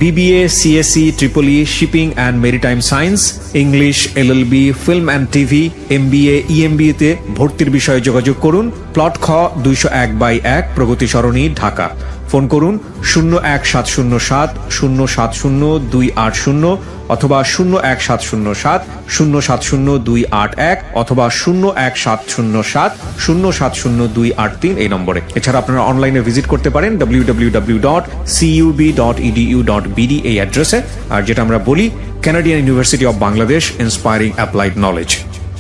BBA, CSE, EEE, shipping and maritime science, English, LLB, film and TV, MBA, EMBA তে ভর্তির বিষয়ে যোগাযোগ করুন। প্লট খ 201/1, প্রগতি সরণি, ঢাকা। ফোন করুন 01707 070 280 অথবা 01707 070 281 অথবা 01707 070 283 এই নম্বরে। এছাড়া আপনারা অনলাইনে ভিজিট করতে পারেন www.cub.edu.bd এই অ্যাড্রেসে। আর যেটা আমরা বলি, Canadian university of Bangladesh, inspiring applied knowledge.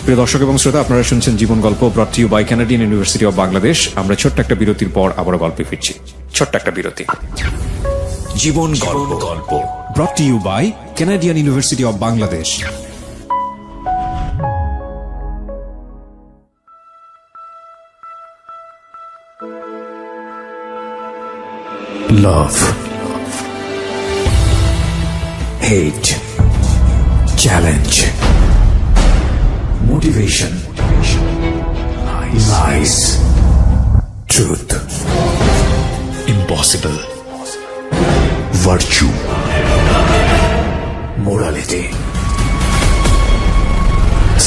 প্রিয় দর্শক এবং শ্রোতা, আপনারা শুনছেন জীবন গল্প, brought to you by Canadian University of Bangladesh. আমরা ছোট্ট একটা বিরতির পর আবারও গল্পে ফিরছি। ছোট্ট একটা বিরতি। জীবন গল্প brought to you by Canadian University of Bangladesh. Love, hate, challenge, motivation, lies, truth, impossible, virtue, morality,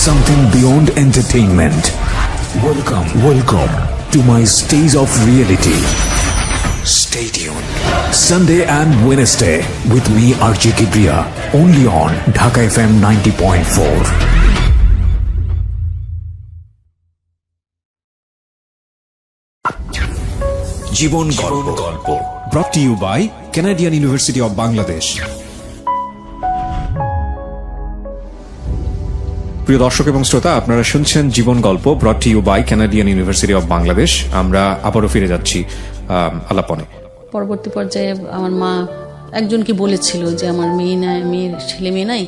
something beyond entertainment. Welcome to my stage of reality. Stay tuned. Sunday and Wednesday with me, RJ Kibriya, only on Dhaka FM 90.4. জীবন গল্প brought to you by Canadian University of Bangladesh. প্রিয় দর্শক এবং শ্রোতা, আপনারা শুনছেন জীবন গল্প, brought to you by Canadian University of Bangladesh. আমরা আবারও ফিরে যাচ্ছি আলাপনে। পরবর্তী পর্যায়ে আমার মা একজনকে বলেছিল যে আমার মেয়ের ছেলে মেয়ে নাই,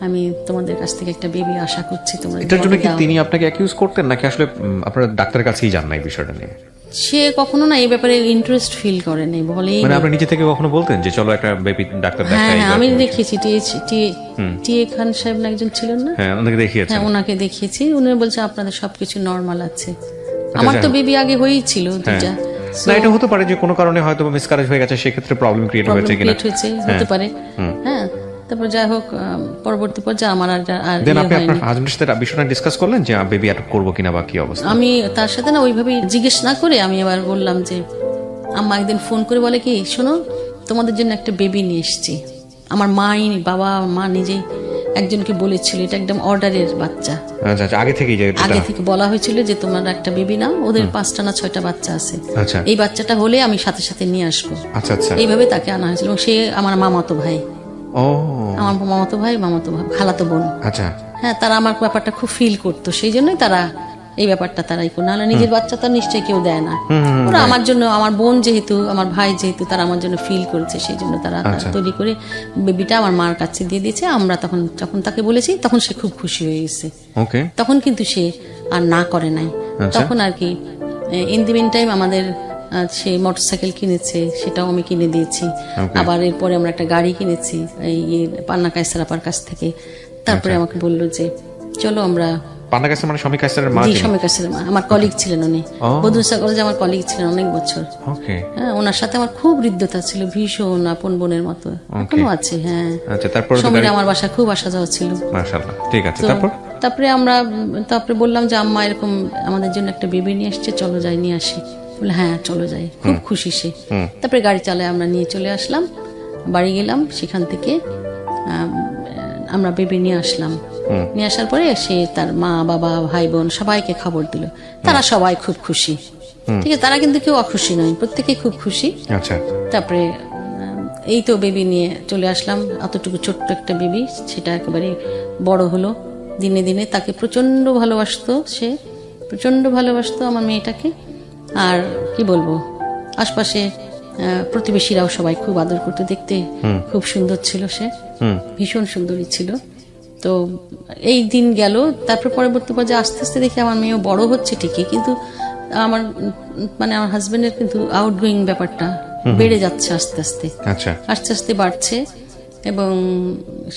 আমি তোমাদের কাছ থেকে একটা বেবি আশা করছি, তোমরা এটার জন্য কি দাও। তিনি আপনাকে অ্যাকিউজ করতেন নাকি আসলে আপনারা ডাক্তারের কাছেই যান না এই বিষয়টা নিয়ে? সে কখনো না এই ব্যাপারে ইন্টারেস্ট ফিল করেনি, বলেই মানে আপনি নিজে থেকে কখনো বলতেন যে চলো একটা বেবি ডাক্তার হ্যাঁ দেখাই? হ্যাঁ, আমি দেখেছি টি এ খান সাহেব না একজন ছিলেন না, হ্যাঁ, ওনাকে দেখিয়েছেন। হ্যাঁ ওনাকে দেখিয়েছি, উনি বলছে আপনাদের সবকিছু নর্মাল আছে। আমার তো বেবি আগে হয়েই ছিল দুইটা, না এটা হতে পারে যে কোনো কারণে হয়তো মিসক্যারেজ হয়ে গেছে, সেক্ষেত্রে প্রবলেম ক্রিয়েট হয়েছে কিনা। হতে পারে, হ্যাঁ। তারপর যাই হোক, পরবর্তী পর্যায়ে আমার আর দেন ইয়ে আপনি আপনার হয়নি। হাজবেন্ডের সাথে বিষয়টা ডিসকাস করলেন যে বেবি অ্যাডপ্ট করবো কিনা বা কি অবস্থা? আমি তার সাথে না ওইভাবে জিজ্ঞেস না করে আমি আবার বললাম যে, আম্মা একদিন ফোন করে বলে কি, শোনো তোমাদের জন্য একটা বেবি নিয়ে এসেছি। আমার মা নিজেই একজনকে বলেছিল, এটা একদম অর্ডারের বাচ্চা, আচ্ছা আচ্ছা, আগে থেকেই যে আগে থেকে বলা হয়েছিল যে তোমার একটা বেবি নাও, ওদের 5টা না 6টা বাচ্চা আছে, আচ্ছা এই বাচ্চাটা হলে আমি সাথে সাথে নিয়ে আসবো। আচ্ছা আচ্ছা, এইভাবে তাকে আনা হয়েছিল, এবং সে আমার মামাতো ভাই, ও আমার মামাতো ভাই খালাতো বোন। আচ্ছা, হ্যাঁ, তারা আমার ব্যাপারটা খুব ফিল করতো, সেই জন্যই তারা এই ব্যাপারটা তারাই করতো, নাহলে নিজের বাচ্চা তো নিশ্চয়ই কেউ দেয় না। ওরা আমার জন্য, আমার বোন যেহেতু, আমার ভাই যেহেতু, তারা আমার জন্য ফিল করেছে, সেই জন্য তারা তৈরি করে বেবিটা আমার মার কাছে দিয়ে দিয়েছে। আমরা যখন তাকে বলেছি তখন সে খুব খুশি হয়ে গেছে, ওকে। তখন কিন্তু সে আর না করে নাই। তখন আর কি ইন দি মিন টাইম আমাদের সে মোটরসাইকেল কিনেছে, সেটাও আমি কিনে দিয়েছি। আবার এরপরে আমরা একটা গাড়ি কিনেছি এই পান্না কায়সার আপার কাছ থেকে। তারপরে আমাকে বললো যে চলো আমরা, পান্না কায়সার মানে শমী কায়সারের মা? জি, শমী কায়সারের মা, আমার কলিগ ছিলেন উনি, বদরুসা কলেজে আমার কলিগ ছিলেন অনেক বছর। ওকে। হ্যাঁ, ওনার সাথে আমার খুব হৃদ্যতা ছিল, ভীষণ আপন বোনের মতো, এখনো আছে। হ্যাঁ, আচ্ছা, তারপর সমীর আমার বাসা খুব আসা যাওয়া ছিল। মাশাআল্লাহ, ঠিক আছে। তো তারপর বললাম যে আম্মা এরকম আমাদের জন্য একটা বেবি নিয়ে আসছে, চলো যাই নিয়ে আসি। বলে হ্যাঁ চলো যাই, খুব খুশি সে। তারপরে গাড়ি চালায় আমরা নিয়ে চলে আসলাম, বাড়ি গেলাম, সেখান থেকে আমরা বেবি নিয়ে আসলাম। নিয়ে আসার পরে সে তার মা বাবা ভাই বোন সবাইকে খবর দিল, তারা সবাই খুব খুশি। ঠিক আছে, তারা কিন্তু কেউ অখুশি নয়, প্রত্যেকেই খুব খুশি। আচ্ছা, তারপরে এই তো বেবি নিয়ে চলে আসলাম, অতটুকু ছোট্ট একটা বেবি, সেটা একেবারে বড় হলো দিনে দিনে। তাকে প্রচন্ড ভালোবাসতো, সে প্রচন্ড ভালোবাসতো আমার মেয়েটাকে। আর কি বলবো, আশপাশে প্রতিবেশীরাও সবাই খুব আদর করতে, দেখতে খুব সুন্দর ছিল সে, ভীষণ সুন্দরী ছিল। তো এই দিন গেল। তারপর পরবর্তী পর্যায়ে আস্তে আস্তে দেখি আমার মেয়েও বড় হচ্ছে ঠিকই, কিন্তু আমার হাজবেন্ডের কিন্তু আউটগোয়িং ব্যাপারটা বেড়ে যাচ্ছে আস্তে আস্তে, আচ্ছা, আস্তে আস্তে বাড়ছে। এবং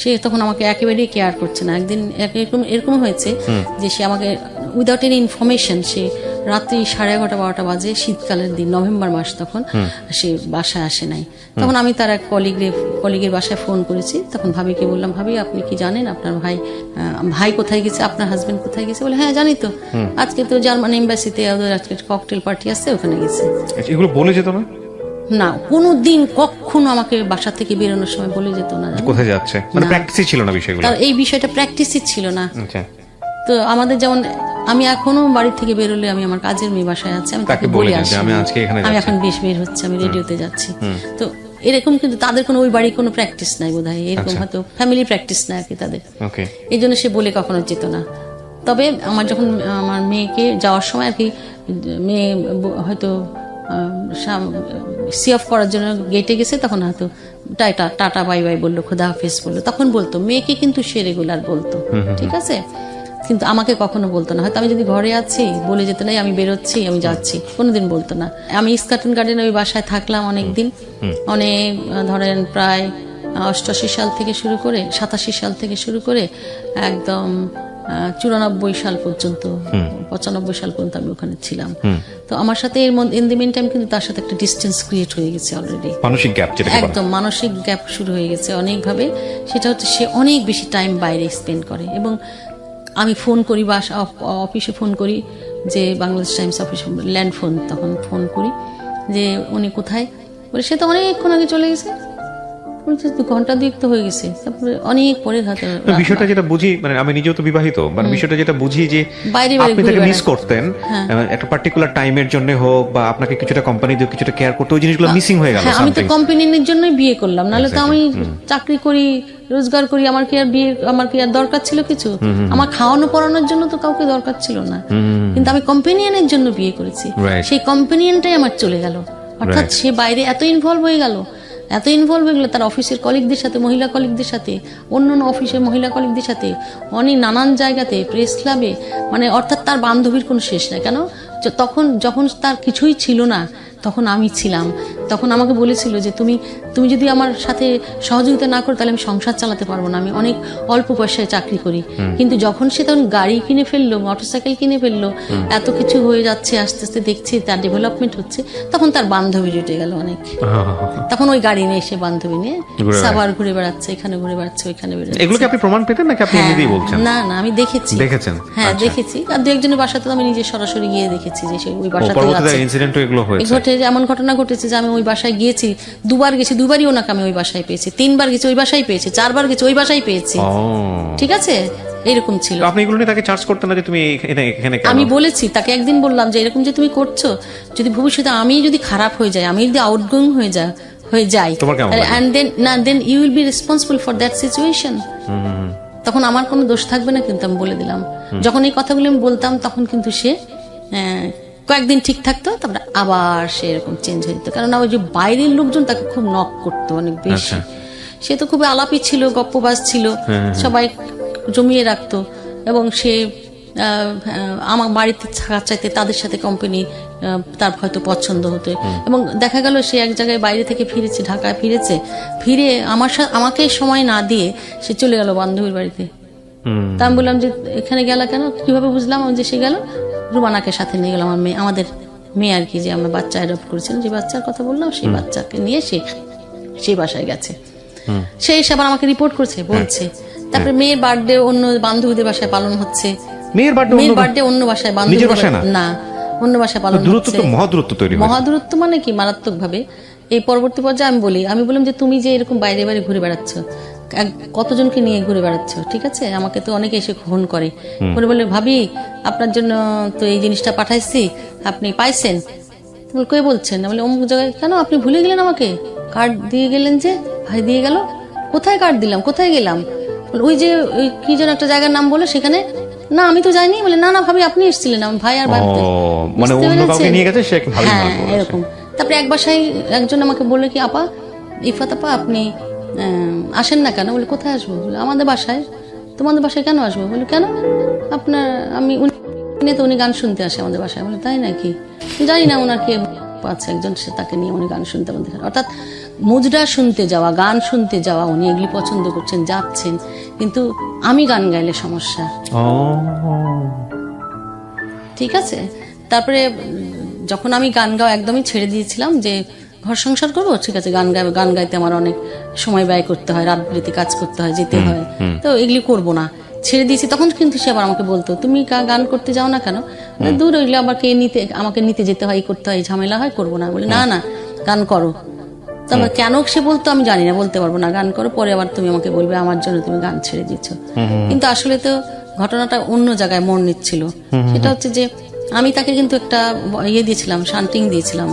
সে তখন আমাকে একেবারেই কেয়ার করছে না। একদিন এরকম হয়েছে যে সে আমাকে উইদাউট এনি ইনফরমেশন, সে রাত্রি 11:30 12টা বাজে, শীতকালের দিন, নভেম্বর মাস তখন, সে বাসায় আসে নাই। তখন আমি তার এক কলিগের বাসায় ফোন করেছি। তখন ভাবিকে বললাম, ভাবি আপনি কি জানেন আপনার ভাই কোথায় গেছে, আপনার হাজবেন্ড কোথায় গেছে? বলে হ্যাঁ জানি তো, আজকে তো জার্মান এম্বাসিতে ওদের আজকে ককটেল পার্টি আছে, ওখানে গেছে। এগুলো বলে যেত না? না, কোনোদিন কখনো আমাকে বাসা থেকে বেরোনোর সময় বলে যেত না। কোথায় যাচ্ছে, মানে প্র্যাকটিসই ছিল না বিষয়গুলো? তার এই বিষয়টা প্র্যাকটিসই ছিল না। আচ্ছা, তো আমাদের যেমন, আমি এখনো বাড়ি থেকে বেরোলে, আমি আমার কাজের মেয়ে বাসায় আছে, আমি তাকে বলে আসি আমি আজকে এখানে আমি এখন বের হচ্ছে, আমি রেডিওতে যাচ্ছি। তো এরকম, কিন্তু তাদের কোনো ওই বাড়ির কোনো প্র্যাকটিস নাই বোধহয়, এরকম হয়তো ফ্যামিলি প্র্যাকটিস নাই আর কি তাদের। ওকে। এই জন্য সে বলে কখনো যেত না। তবে যখন আমার মেয়েকে যাওয়ার সময় আর কি, মেয়ে হয়তো সি অফ করার জন্য গেটে গেছে, তখন হয়তো টাটা বাই বাই বললো, খোদা হাফেজ বললো, তখন বলতো। মেয়েকে কিন্তু সে রেগুলার বলতো, ঠিক আছে, কিন্তু আমাকে কখনো বলতো না। হয়তো আমি যদি ঘরে আছি বলে যেত না আমি বেরোচ্ছি, আমি যাচ্ছি, কোনোদিন বলতো না। আমি স্কাটন গার্ডেনে ওই বাসায় থাকলাম অনেকদিন, অনেক, ধরেন প্রায় 88 সাল থেকে শুরু করে, 87 সাল থেকে শুরু করে একদম 94 সাল পর্যন্ত, 95 সাল পর্যন্ত আমি ওখানে ছিলাম। তো আমার সাথে এর মধ্যে ইন দি মিন টাইম কিন্তু তার সাথে একটা ডিস্টেন্স ক্রিয়েট হয়ে গেছে অলরেডি, মানসিক গ্যাপ, একদম মানসিক গ্যাপ শুরু হয়ে গেছে অনেকভাবে। সেটা হচ্ছে সে অনেক বেশি টাইম বাইরে স্পেন্ড করে, এবং আমি ফোন করি, বা অফিসে ফোন করি, যে Bangladesh Times office land phone, তখন ফোন করি যে উনি কোথায়, বলে সে তো অনেকক্ষণ আগে চলে গেছে, 2 ঘন্টা তো হয়ে গেছে। তারপরে অনেক পরে বিষয়টা যেটা বুঝি, মানে আমি নিজেও তো বিবাহিত, মানে বিষয়টা যেটা বুঝি যে বাইরে আপনি তাকে মিস করতেন একটা পার্টিকুলার টাইমের জন্য হোক, বা আপনাকে কিছুটা কোম্পানি দিয়ে কিছুটা কেয়ার করতে, ওই জিনিসগুলো মিসিং হয়ে গেল। আমি তো কোম্পানির জন্যই বিয়ে করলাম, নাহলে তো আমি চাকরি করি, রোজগার করি, আমার কি আর দরকার ছিল কিছু? আমার খাওয়ানো পড়ানোর জন্য তো কাউকে দরকার ছিল না, কিন্তু আমি কম্পেনিয়নের জন্য বিয়ে করেছি। সেই কম্পেনিয়নটাই আমার চলে গেল, অর্থাৎ সে বাইরে এত ইনভলভ হয়ে গেল এত ইনভলভ হয়ে গেলো তার অফিসের কলিগদের সাথে, মহিলা কলিগদের সাথে, অন্য অফিসের মহিলা কলিগদের সাথে, অনেক নানান জায়গাতে, প্রেস ক্লাবে, মানে অর্থাৎ তার বান্ধবীর কোনো শেষ নাই। কেন তখন যখন তার কিছুই ছিল না তখন আমি ছিলাম। তখন আমাকে বলেছিল যে তুমি যদি আমার সাথে সহযোগিতা না করো তাহলে আমি সংসার চালাতে পারবো না, আমি অনেক অল্প পয়সায় চাকরি করি। কিন্তু যখন সে তখন গাড়ি কিনে ফেললো, মোটরসাইকেল কিনে ফেললো, এত কিছু হয়ে যাচ্ছে, আস্তে আস্তে দেখছি তার ডেভেলপমেন্ট হচ্ছে, তখন তার বান্ধবী জুটে গেল অনেক। তখন ওই গাড়ি নিয়ে এসে বান্ধবী নিয়ে সাভার ঘুরে বেড়াচ্ছে, এখানে ঘুরে বেড়াচ্ছে, ওইখানে বেড়াচ্ছে। এগুলো কি আপনি প্রমাণ পেতেন নাকি আপনি এমনিতেই বলছেন? না না, আমি দেখেছি। দেখেছেন? হ্যাঁ দেখেছি, আর দু একজনের বাসাতে আমি নিজে সরাসরি গিয়ে দেখেছি যে সে ওই বাসাতে পরবর্তীতে আছে। ইনসিডেন্টও এগুলো হয়েছে? ঘটে, এমন ঘটনা ঘটেছে যে আমি ওই বাসায় গিয়েছি, দুবার গেছি, দুবারই ওনাকে আমি ওই বাসায় পেয়েছি, 3 বার গেছি ওই বাসায় পেয়েছি, 4 বার গেছি ওই বাসায় পেয়েছি। ঠিক আছে, এরকম ছিল। আপনি এগুলো নিয়ে তাকে চার্জ করতেন না যে তুমি এখানে কেন? আমি বলেছি তাকে, একদিন বললাম যে এরকম যে তুমি করছো, যদি ভবিষ্যতে আমি যদি খারাপ হয়ে যাই, আমি যদি আউটগোয়িং হয়ে যাই, and then you will be responsible for that situation. তখন আমার কোনো দোষ থাকবে না, কিন্তু আমি বলে দিলাম। যখন এই কথাগুলো আমি বলতাম তখন কিন্তু সে কয়েকদিন ঠিক থাকতো, তারপরে আবার সে এরকম চেঞ্জ হয়ে যেত। কারণ ওই যে বাইরের লোকজন তাকে খুব নক করতো অনেক বেশি। সে তো খুবই আলাপি ছিল, গপ্পবাজ ছিল, সবাই জমিয়ে রাখতো। এবং সে আমার বাড়িতে থাকার চাইতে তাদের সাথে কোম্পানি তার হয়তো পছন্দ হতো। এবং দেখা গেল সে এক জায়গায় বাইরে থেকে ফিরেছে, ঢাকায় ফিরে আমাকে সময় না দিয়ে সে চলে গেল বান্ধবীর বাড়িতে। তা আমি বললাম যে এখানে গেল কেন, কিভাবে বুঝলাম যে সে গেল? রুমানাকে সাথে নিয়ে গেল, আমার আমাদের মেয়ে আর কি, যে আমরা বাচ্চা অ্যাডপ্ট করেছিলাম, যে বাচ্চার কথা বললাম, সেই বাচ্চাকে নিয়ে সেই বাসায় গেছে। সে এসে আবার আমাকে রিপোর্ট করছে, বলছে। তারপরে মেয়ের বার্থডে অন্য বান্ধবীদের বাসায় পালন হচ্ছে, মেয়ের বার্থডে অন্য বাসায়, বান্ধবীদের না, অন্য বাসায় পালন হচ্ছে। মহাদূরত্ব মানে কি, মারাত্মক ভাবে। এই পরবর্তী পর্যায়ে আমি বললাম যে তুমি যে এরকম বাইরে বাইরে ঘুরে বেড়াচ্ছ, কতজনকে নিয়ে ঘুরে বেড়াচ্ছ, ঠিক আছে? আমাকে তো অনেকে এসে ফোন করে, বলে ভাবি আপনার জন্য তো এই জিনিসটা পাঠাইছি, আপনি পাইছেন? কে বলছেন? বলে অমুক জায়গায়। কেন, আপনি ভুলে গেলেন আমাকে? কার্ড দিয়ে গেলেন যে? ভাই দিয়ে গেল? কোথায় কার্ড দিলাম, কোথায় গেলাম? ওই যে কি যেন একটা জায়গার নাম বলে, সেখানে। না আমি তো যাইনি। বলে না না ভাবি আপনি এসেছিলেন, আমার ভাই আর বাড়িতে। মানে অন্য কাউকে নিয়ে গেছে সে, হ্যাঁ এরকম। তারপরে এক বাসায় একজন আমাকে বললো কি, আপা ইফাত আপা আপনি আসেন না কেন? বলে কোথায় আসবো? বলে আমাদের বাসায়। তোমাদের বাসায় কেন আসবো? বলে কেন, আপনার উনি গান শুনতে আসে আমাদের বাসায়। বলে তাই নাকি? জানি না ওনার কে আছে একজন, সে তাকে নিয়ে উনি গান শুনতে আমাদের। অর্থাৎ মুজরা শুনতে যাওয়া, গান শুনতে যাওয়া, উনি এগুলি পছন্দ করছেন, যাচ্ছেন, কিন্তু আমি গান গাইলে সমস্যা। ঠিক আছে। তারপরে যখন আমি গান গাওয়া একদমই ছেড়ে দিয়েছিলাম, যে ঘর সংসার করবো, ঠিক আছে, গান গাইতে আমার অনেক সময় ব্যয় করতে হয়, রাত বিরেতে কাজ করতে হয়, যেতে হয়, তো এগুলি করবো না, ছেড়ে দিয়েছি। তখন কিন্তু সে আবার আমাকে বলতো তুমি গান করতে যাও না কেন? দূর, ওইগুলো আমাকে নিতে যেতে হয়, করতে হয়, ঝামেলা হয়, করবো না। বলি না না গান করো। তবে কেন সে বলতো আমি জানি না, বলতে পারবো না, গান করো, পরে আবার তুমি আমাকে বলবে আমার জন্য তুমি গান ছেড়ে দিয়েছো। কিন্তু আসলে তো ঘটনাটা অন্য জায়গায় মোড় নিচ্ছিল। সেটা হচ্ছে যে আমি তাকে কিন্তু একটা দিয়েছিলাম, শান্তিং দিয়েছিলাম,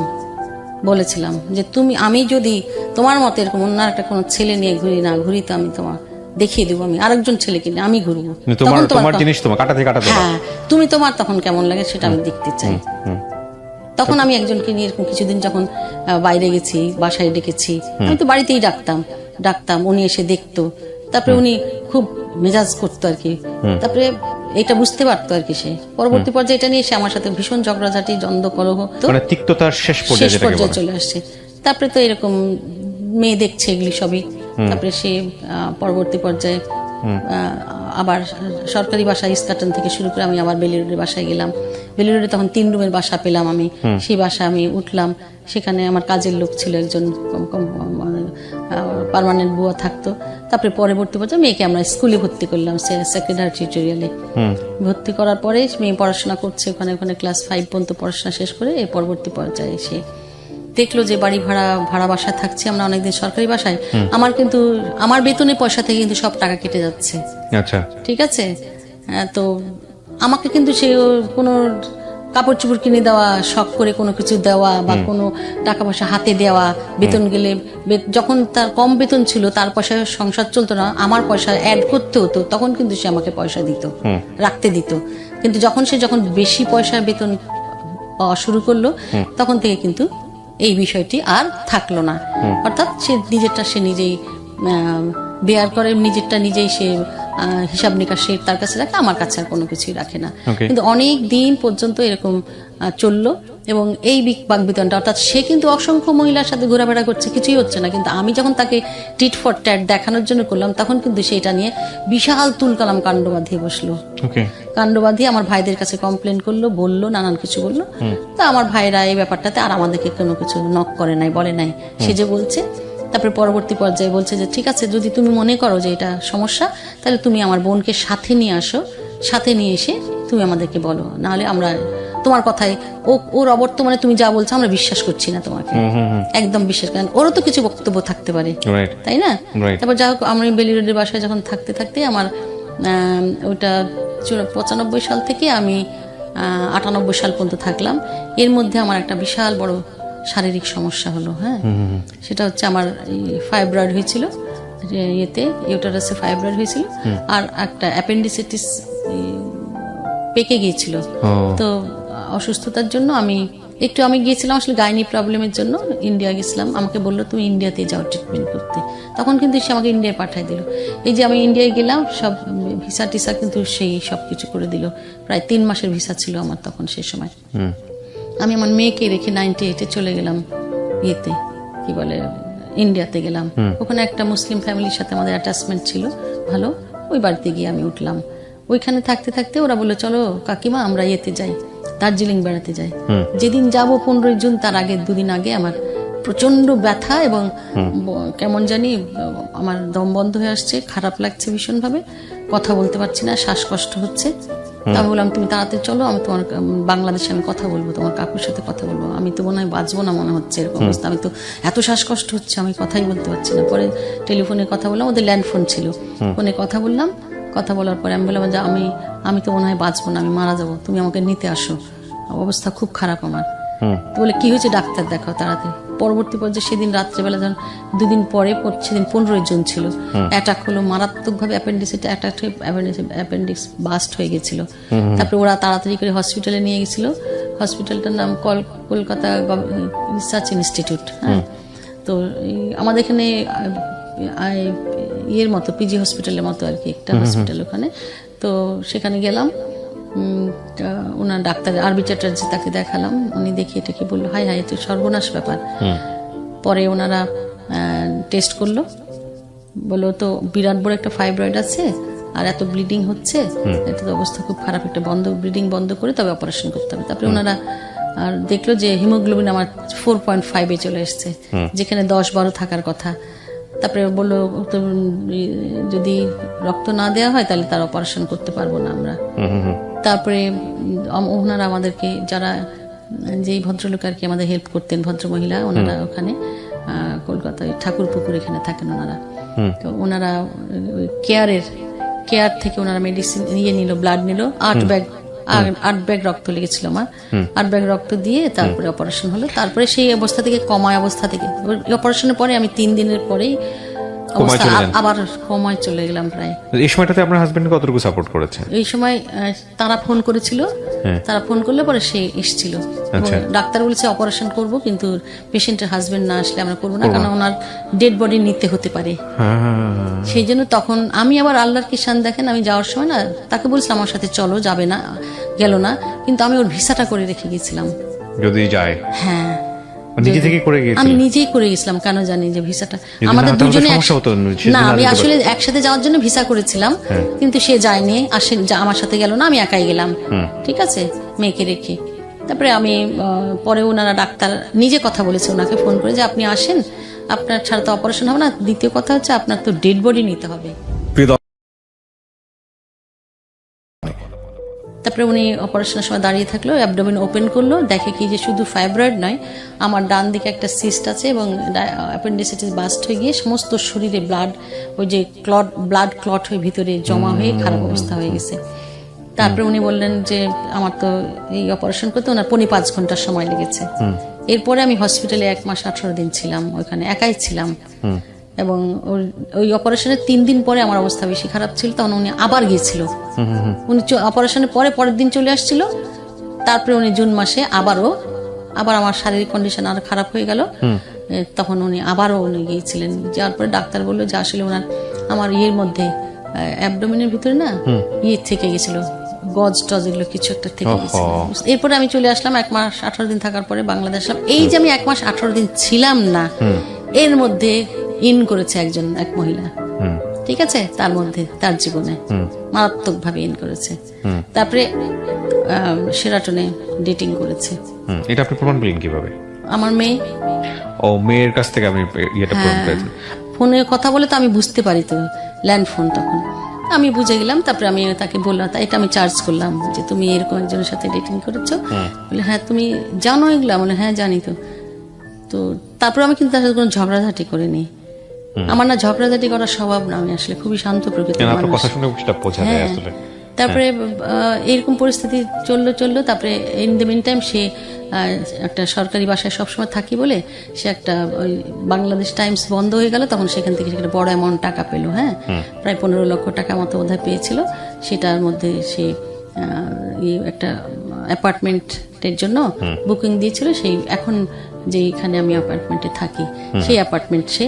বলেছিলাম যে আমি যদি তোমার মতো এরকম অন্য একটা কোনো ছেলে নিয়ে ঘুরি তো আমি তোমার দেখিয়ে দেবো, আমি আরেকজন ছেলেকে নিয়ে আমি ঘুরবো, তোমার জিনিস তোমার কাটাতে কাটাতে, হ্যাঁ তুমি তোমার তখন কেমন লাগে সেটা আমি দেখতে চাই। তখন আমি একজনকে নিয়ে এরকম কিছুদিন যখন বাইরে গেছি, বাসায় ডেকেছি, আমি তো বাড়িতেই ডাকতাম, উনি এসে দেখতো। তারপরে উনি খুব মেজাজ করতো আর কি, তারপরে এটা বুঝতে পারতো আর কি। সে পরবর্তী পর্যায়ে এটা নিয়ে এসে আমার সাথে ভীষণ ঝগড়াঝাটি, দ্বন্দ্ব কলহ, তিক্ততার শেষ পর্যায়ে চলে আসছে। তারপরে তো এরকম মেয়ে দেখছে এগুলি সবই। তারপরে সে পরবর্তী পর্যায়ে আবার সরকারি বাসায় ইস্কাটন থেকে শুরু করে আমি আবার বেলিরোডের বাসায় গেলাম। বেলিরোডে তখন 3 রুমের বাসা পেলাম আমি, সেই বাসা আমি উঠলাম। সেখানে আমার কাজের লোক ছিল একজন, পার্মানেন্ট বুয়া থাকতো। তারপরে পরবর্তী পর্যায়ে মেয়েকে আমরা স্কুলে ভর্তি করলাম, সেকেন্ড হার্ট টিউটোরিয়ালে ভর্তি করার পরে মেয়ে পড়াশোনা করছে ওখানে ক্লাস 5 পর্যন্ত পড়াশোনা শেষ করে এই পরবর্তী পর্যায়ে এসে দেখলো যে বাড়ি ভাড়া বাসা থাকছি আমরা অনেকদিন সরকারি বাসায়। আমার বেতনের পয়সা থেকে কিন্তু সব টাকা কেটে যাচ্ছে। আচ্ছা, ঠিক আছে। তো আমাকে কিন্তু সে কোনো কাপড় চোপড় কিনে দেওয়া, শখ করে কোনো কিছু দেওয়া, বা কোনো টাকা পয়সা হাতে দেওয়া, বেতন গেলে যখন তার কম বেতন ছিল, তার পয়সা সংসার চলতো না, আমার পয়সা অ্যাড করতে হতো, তখন কিন্তু সে আমাকে পয়সা দিত, রাখতে দিত। কিন্তু যখন বেশি পয়সার বেতন পাওয়া শুরু করলো, তখন থেকে কিন্তু এই বিষয়টি আর থাকলো না। অর্থাৎ সে নিজেরটা সে নিজেই বেয়ার করে, নিজেরটা নিজেই সে হিসাব নিকাশ সে তার কাছে রাখে, আমার কাছে আর কোনো কিছুই রাখে না। কিন্তু অনেক দিন পর্যন্ত এরকম চললো এবং এই বাকবিতণ্ডা, অর্থাৎ সে কিন্তু অসংখ্য মহিলার সাথে ঘোরাফেরা করছে, কিছুই হচ্ছে না, কিন্তু আমি যখন তাকে টিট ফর ট্যাট দেখানোর জন্য করলাম তখন কিন্তু সেটা নিয়ে বিশাল তুলকালাম কাণ্ড বাঁধিয়ে বসলো। কাণ্ড বাঁধিয়ে আমার ভাইদের কাছে কমপ্লেন করলো, বললো, নানান কিছু বললো। তা আমার ভাইরা এই ব্যাপারটাতে আর আমাদেরকে কোনো কিছু নক করে নাই, বলে নাই, সে যে বলছে। তারপরে পরবর্তী পর্যায়ে বলছে যে ঠিক আছে, যদি তুমি মনে করো যে এটা সমস্যা তাহলে তুমি আমার বোনকে সাথে নিয়ে আসো, সাথে নিয়ে এসে তুমি আমাদেরকে বলো, নাহলে আমরা তোমার কথায় ওর অবর্তমানে তুমি যা বলছো আমরা বিশ্বাস করছি না তোমাকে, একদম বিশ্বাস করেন, ওরও তো কিছু বক্তব্য থাকতে পারে, তাই না? তারপর যা হোক আমি বেলি রোডের বাসায় যখন থাকতে থাকতে আমার ওটা 95 সাল থেকে আমি 98 সাল পর্যন্ত থাকলাম। এর মধ্যে আমার একটা বিশাল বড় শারীরিক সমস্যা হলো। হ্যাঁ, সেটা হচ্ছে আমার ফাইব্রয়েড হয়েছিল, ইয়েতে ইউটারাসে ফাইব্রয়েড হয়েছিল, আর একটা অ্যাপেন্ডিসাইটিস পেকে গিয়েছিল। তো অসুস্থতার জন্য আমি গিয়েছিলাম আসলে গাইনি প্রবলেমের জন্য ইন্ডিয়া গেছিলাম। আমাকে বললো তুমি ইন্ডিয়াতে যাও ট্রিটমেন্ট করতে, তখন কিন্তু সে আমাকে ইন্ডিয়ায় পাঠিয়ে দিল। এই যে আমি ইন্ডিয়ায় গেলাম, সব ভিসা টিসা কিন্তু সেই সব কিছু করে দিল। প্রায় 3 মাসের ভিসা ছিল আমার তখন সেই সময়। আমি আমার মেয়েকে রেখে 98-এ চলে গেলাম ইয়েতে, কি বলে, ইন্ডিয়াতে গেলাম। ওখানে একটা মুসলিম ফ্যামিলির সাথে আমাদের অ্যাটাচমেন্ট ছিল ভালো, ওই বাড়িতে গিয়ে আমি উঠলাম। ওইখানে থাকতে থাকতে ওরা বললো চলো কাকিমা আমরা ইয়েতে যাই, দার্জিলিং বেড়াতে যাই। যেদিন যাব 15 জুন, তার আগে 2 দিন আগে আমার প্রচন্ড ব্যথা এবং কেমন জানি আমার দম বন্ধ হয়ে আসছে, খারাপ লাগছে ভীষণ ভাবে, কথা বলতে পারছি না, শ্বাসকষ্ট হচ্ছে। তা বললাম তুমি তাড়াতাড়ি চলো, আমি তোমার বাংলাদেশে আমি কথা বলবো, তোমার কাকুর সাথে কথা বলবো, আমি তো মনে হয় বাঁচবো না মনে হচ্ছে এরকম অবস্থা, আমি তো এত শ্বাসকষ্ট হচ্ছে আমি কথাই বলতে পারছি না। পরে টেলিফোনে কথা বললাম, ওদের ল্যান্ডফোন ছিল, ফোনে কথা বললাম। কথা বলার পরে আমি বললাম যে আমি তো মনে হয় বাঁচবো না, আমি মারা যাবো, তুমি আমাকে নিতে আসো, অবস্থা খুব খারাপ আমার। তো বলে কি হয়েছে, ডাক্তার দেখাও তাড়াতাড়ি। পরবর্তী পর্যায়ে সেদিন রাত্রেবেলা যখন 2 দিন পরে, সেদিন 15 জুন ছিল, অ্যাটাক হলো মারাত্মকভাবে, অ্যাপেন্ডিক্স বাস্ট হয়ে গেছিল। তারপরে ওরা তাড়াতাড়ি করে হসপিটালে নিয়ে গেছিল। হসপিটালটার নাম কলকাতা রিসার্চ ইনস্টিটিউট। হ্যাঁ, তো আমাদের এখানে ইয়ের মতো পিজি হসপিটালের মতো আর কি একটা হসপিটাল ওখানে। তো সেখানে গেলাম, ওনার ডাক্তার আরবি চ্যাটার্জি, তাকে দেখালাম। উনি দেখিয়ে টেকে বললো হাই হাই, তো সর্বনাশ ব্যাপার। পরে ওনারা টেস্ট করলো, বললো তো বিরাট বড় একটা ফাইব্রয়েড আছে আর এত ব্লিডিং হচ্ছে, এটা তো অবস্থা খুব খারাপ, একটা ব্লিডিং বন্ধ করে তবে অপারেশন করতে হবে। তারপরে ওনারা আর দেখলো যে হিমোগ্লোবিন আমার 4.5-এ চলে এসছে, যেখানে 10-12 থাকার কথা। তারপরে বললো তো যদি রক্ত না দেওয়া হয় তাহলে তার অপারেশন করতে পারবো না আমরা। তারপরে ওনারা আমাদেরকে, যারা যেই ভদ্রলোক আর কি আমাদের হেল্প করতেন, ভদ্রমহিলা, ওনারা ওখানে কলকাতায় ঠাকুরপুকুর এখানে থাকেন ওনারা। তো ওনারা কেয়ার থেকে ওনারা মেডিসিন নিয়ে নিল, ব্লাড নিল, 8 ব্যাগ রক্ত লেগেছিল আমার। 8 ব্যাগ রক্ত দিয়ে তারপরে অপারেশন হলো। তারপরে সেই অবস্থা থেকে অবস্থা থেকে অপারেশনের পরে আমি 3 দিনের পরেই আবার কমায় চলে গেলাম প্রায়। এই সময়টাতে আপনার হাজবেন্ড কতটুকু সাপোর্ট করেছে? এই সময় তারা ফোন করেছিল, তারা ফোন করলে পরে সে এসেছিল। ডাক্তার বলেছে অপারেশন করব, কিন্তু পেশেন্টের হাজবেন্ড না আসলে আমরা করবো না, কারণ ওনার ডেড বডি নিতে হতে পারে। সেই জন্য তখন আমি আবার আল্লাহর কিষান দেখেন, আমি যাওয়ার সময় না তাকে বলছিলাম আমার সাথে চলো, যাবে না, গেল না, কিন্তু আমি ওর ভিসাটা করে রেখে গেছিলাম যদি যায়। হ্যাঁ, নিজে থেকে করে গিয়েছিলাম, আমি নিজেই করে গেছিলাম, কেন জানি যে ভিসাটা আমাদের দুজনে না, আমি আসলে একসাথে যাওয়ার জন্য ভিসা করেছিলাম, কিন্তু সে যায়নি, আমার সাথে গেল না, আমি একাই গেলাম, ঠিক আছে, মেয়েকে রেখে। তারপরে আমি পরে ওনারা ডাক্তার নিজে কথা বলেছে ওনাকে ফোন করে যে আপনি আসেন, আপনার ছাড়া তো অপারেশন হবে না, দ্বিতীয় কথা হচ্ছে আপনার তো ডেড বডি নিতে হবে। তারপরে উনি অপারেশনের সময় দাঁড়িয়ে থাকলো, অ্যাবডোমেন ওপেন করলো, দেখে কি যে শুধু ফাইব্রয়েড নয়, আমার ডান দিকে একটা সিস্ট আছে এবং অ্যাপেন্ডিসাইটিস বাস্ট হয়ে গিয়ে সমস্ত শরীরে ওই যে ব্লাড ক্লট হয়ে ভিতরে জমা হয়ে খারাপ অবস্থা হয়ে গেছে। তারপরে উনি বললেন যে আমার তো এই অপারেশন করতে ওনার 5 ঘন্টার সময় লেগেছে। এরপরে আমি হসপিটালে 1 মাস 18 দিন ছিলাম, ওইখানে একাই ছিলাম। এবং ওই অপারেশনের 3 দিন পরে আমার অবস্থা বেশি খারাপ ছিল, তখন উনি আবার গিয়েছিল। উনি অপারেশনের পরের দিন চলে আসছিল। তারপরে উনি জুন মাসে আবার আমার শারীরিক কন্ডিশন আরো খারাপ হয়ে গেল। তখন উনি গিয়েছিলেন, যাওয়ার পরে ডাক্তার বললো যে আসলে ওনার আমার ইয়ের মধ্যে অ্যাবডোমেনের ভিতরে না ইয়ে থেকে গেছিল, গজ টজ এগুলো কিছু একটা থেকে গেছিল। এরপরে আমি চলে আসলাম 1 মাস 18 দিন থাকার পরে বাংলাদেশ আসলাম। এই যে আমি 1 মাস 18 দিন ছিলাম না, এর মধ্যে ইন করেছে এক মহিলা, ঠিক আছে, তার মধ্যে তার জীবনে মারাত্মক ভাবে ইন করেছে। তারপরে শেরাটনে ডেটিং করেছে। এটা আপনি প্রমাণ পেলেন কিভাবে? আমার মেয়ের কাছ থেকে আপনি ইয়েটা প্রমাণ পেয়েছেন? ফোনে কথা বলে তো আমি বুঝতে পারি, তো ল্যান্ড ফোন, তখন আমি বুঝে গেলাম। তারপরে আমি তাকে বললাম, এটা আমি চার্জ করলাম যে তুমি এরকম একজনের সাথে ডেটিং করেছো। বলে হ্যাঁ তুমি জানো এগুলা? বলে হ্যাঁ জানি। তো তারপর আমি কিন্তু তার সাথে কোনো ঝগড়াঝাটি করিনি। আমার না ঝগড়াঝাটি করার স্বভাব না, আমি আসলে খুবই শান্ত প্রকৃতির মানুষ। কথা শুনে সেটা বোঝা যায় আসলে। তারপরে এরকম পরিস্থিতি চললো। তারপরে ইন দ্য মিন টাইম সে একটা সরকারি বাসায় সবসময় থাকি বলে সে একটা ওই বাংলাদেশ টাইমস বন্ধ হয়ে গেল, তখন সেখান থেকে একটা বড় অ্যামাউন্ট টাকা পেলো। হ্যাঁ, প্রায় 15 লক্ষ টাকা মতো বোধহয় পেয়েছিল। সেটার মধ্যে সে একটা অ্যাপার্টমেন্টের জন্য বুকিং দিয়েছিল। সেই এখন যেখানে আমি অ্যাপার্টমেন্টে থাকি সেই অ্যাপার্টমেন্ট সে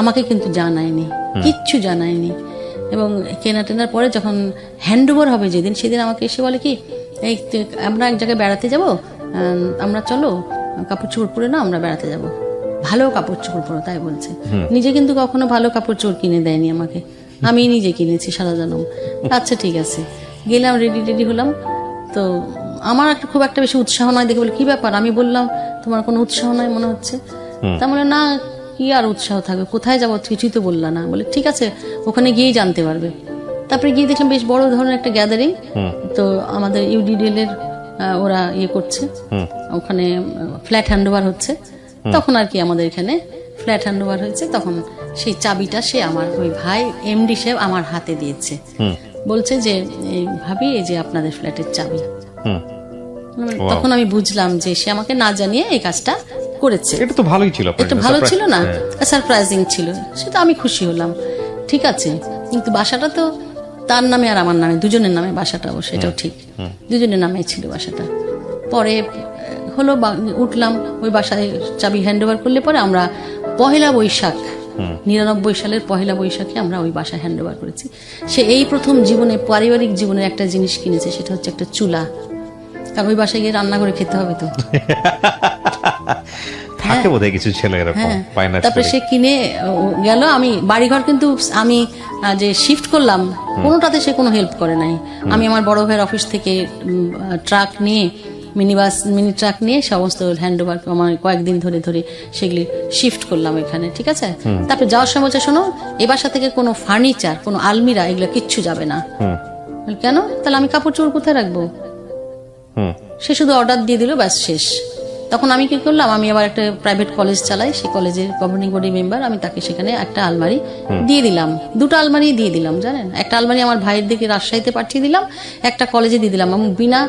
আমাকে কিন্তু জানায়নি, কিচ্ছু জানায়নি। এবং কেনার পরে যখন হ্যান্ড ওভার হবে যেদিন, সেদিন আমাকে এসে বলে কি, এই আমরা এক জায়গায় বেড়াতে যাব, আমরা চলো, কাপড় চোপড় পরে না আমরা বেড়াতে যাব, ভালো কাপড় চোপড় পরো, তাই বলছে। নিজে কিন্তু কখনো ভালো কাপড় চোপড় কিনে দেয়নি আমাকে, আমি নিজে কিনেছি সারা জনম। আচ্ছা ঠিক আছে, গেলাম, রেডি হলাম। তো আমার খুব একটা বেশি উৎসাহ নয় দেখে বলে কি ব্যাপার? আমি বললাম তোমার কোনো উৎসাহ নয় মনে হচ্ছে। তা বলে না, কি আর উৎসাহ থাকবে, কোথায় যাবো কিছুই তো বললা না। বলে ঠিক আছে, ওখানে গিয়েই জানতে পারবে। তারপরে গিয়ে দেখলাম বেশ বড় ধরনের একটা গ্যাদারিং। তো আমাদের ইউডিডিএল এর ওরা করছে, ওখানে ফ্ল্যাট হ্যান্ডওভার হচ্ছে। তখন আর কি আমাদের এখানে ফ্ল্যাট হ্যান্ডওভার হয়েছে। তখন সেই চাবিটা সে আমার ওই ভাই এমডি সাহেব আমার হাতে দিয়েছে, বলছে যে ভাবি এই যে আপনাদের ফ্ল্যাটের চাবি। তখন আমি বুঝলাম যে সে আমাকে না জানিয়ে এই কাজটা করেছে। এটা তো ভালোই ছিল, একটু ভালো ছিল না, সারপ্রাইজিং ছিল, সেটা আমি খুশি হলাম। ঠিক আছে, কিন্তু বাসাটা তো তার নামে আর আমার নামে, দুজনের নামে বাসাটা, সেটাও ঠিক, দুজনের নামে ছিল বাসাটা। পরে হলো উঠলাম, ওই বাসায় চাবি হ্যান্ড ওভার করলে পরে আমরা 1 বৈশাখ 99 সালের 1 বৈশাখে আমরা ওই বাসা হ্যান্ড ওভার করেছি। সে এই প্রথম জীবনে, পারিবারিক জীবনে একটা জিনিস কিনেছে, সেটা হচ্ছে একটা চুলা। কারণ ওই বাসায় গিয়ে রান্না করে খেতে হবে তো। থাকে বোধহয় কিছু ছেলে এরকম পায় না। তারপরে সে কিনে গেল। আমি বাড়িঘর কিন্তু আমি যে শিফট করলাম কোনোটাতে সে কোনো হেল্প করে নাই। আমি আমার বড় ভাইয়ের অফিস থেকে ট্রাক নিয়ে, মিনি ট্রাক নিয়ে সমস্ত হ্যান্ড ওভার আমার কয়েকদিন ধরে সেগুলি শিফট করলাম এখানে, ঠিক আছে। তারপরে যাওয়ার সময় বলছে শোনো, এ বাসা থেকে কোনো ফার্নিচার, কোনো আলমিরা, এগুলো কিচ্ছু যাবে না। কেন? তাহলে আমি কাপড় চোপড় কোথায় রাখবো? সে শুধু অর্ডার দিয়ে দিল, ব্যাস শেষ। তখন আমি কি করলাম, আমি আবার একটা প্রাইভেট কলেজ চালাই, সেই কলেজের গভর্নিং বডি মেম্বার, আমি তাকে সেখানে একটা আলমারি দিয়ে দিলাম, 2টা আলমারি দিয়ে দিলাম, জানেন। একটা আলমারি আমার ভাইয়ের দিকে রাজশাহীতে পাঠিয়ে দিলাম, একটা কলেজে দিয়ে দিলাম। এবং বিনা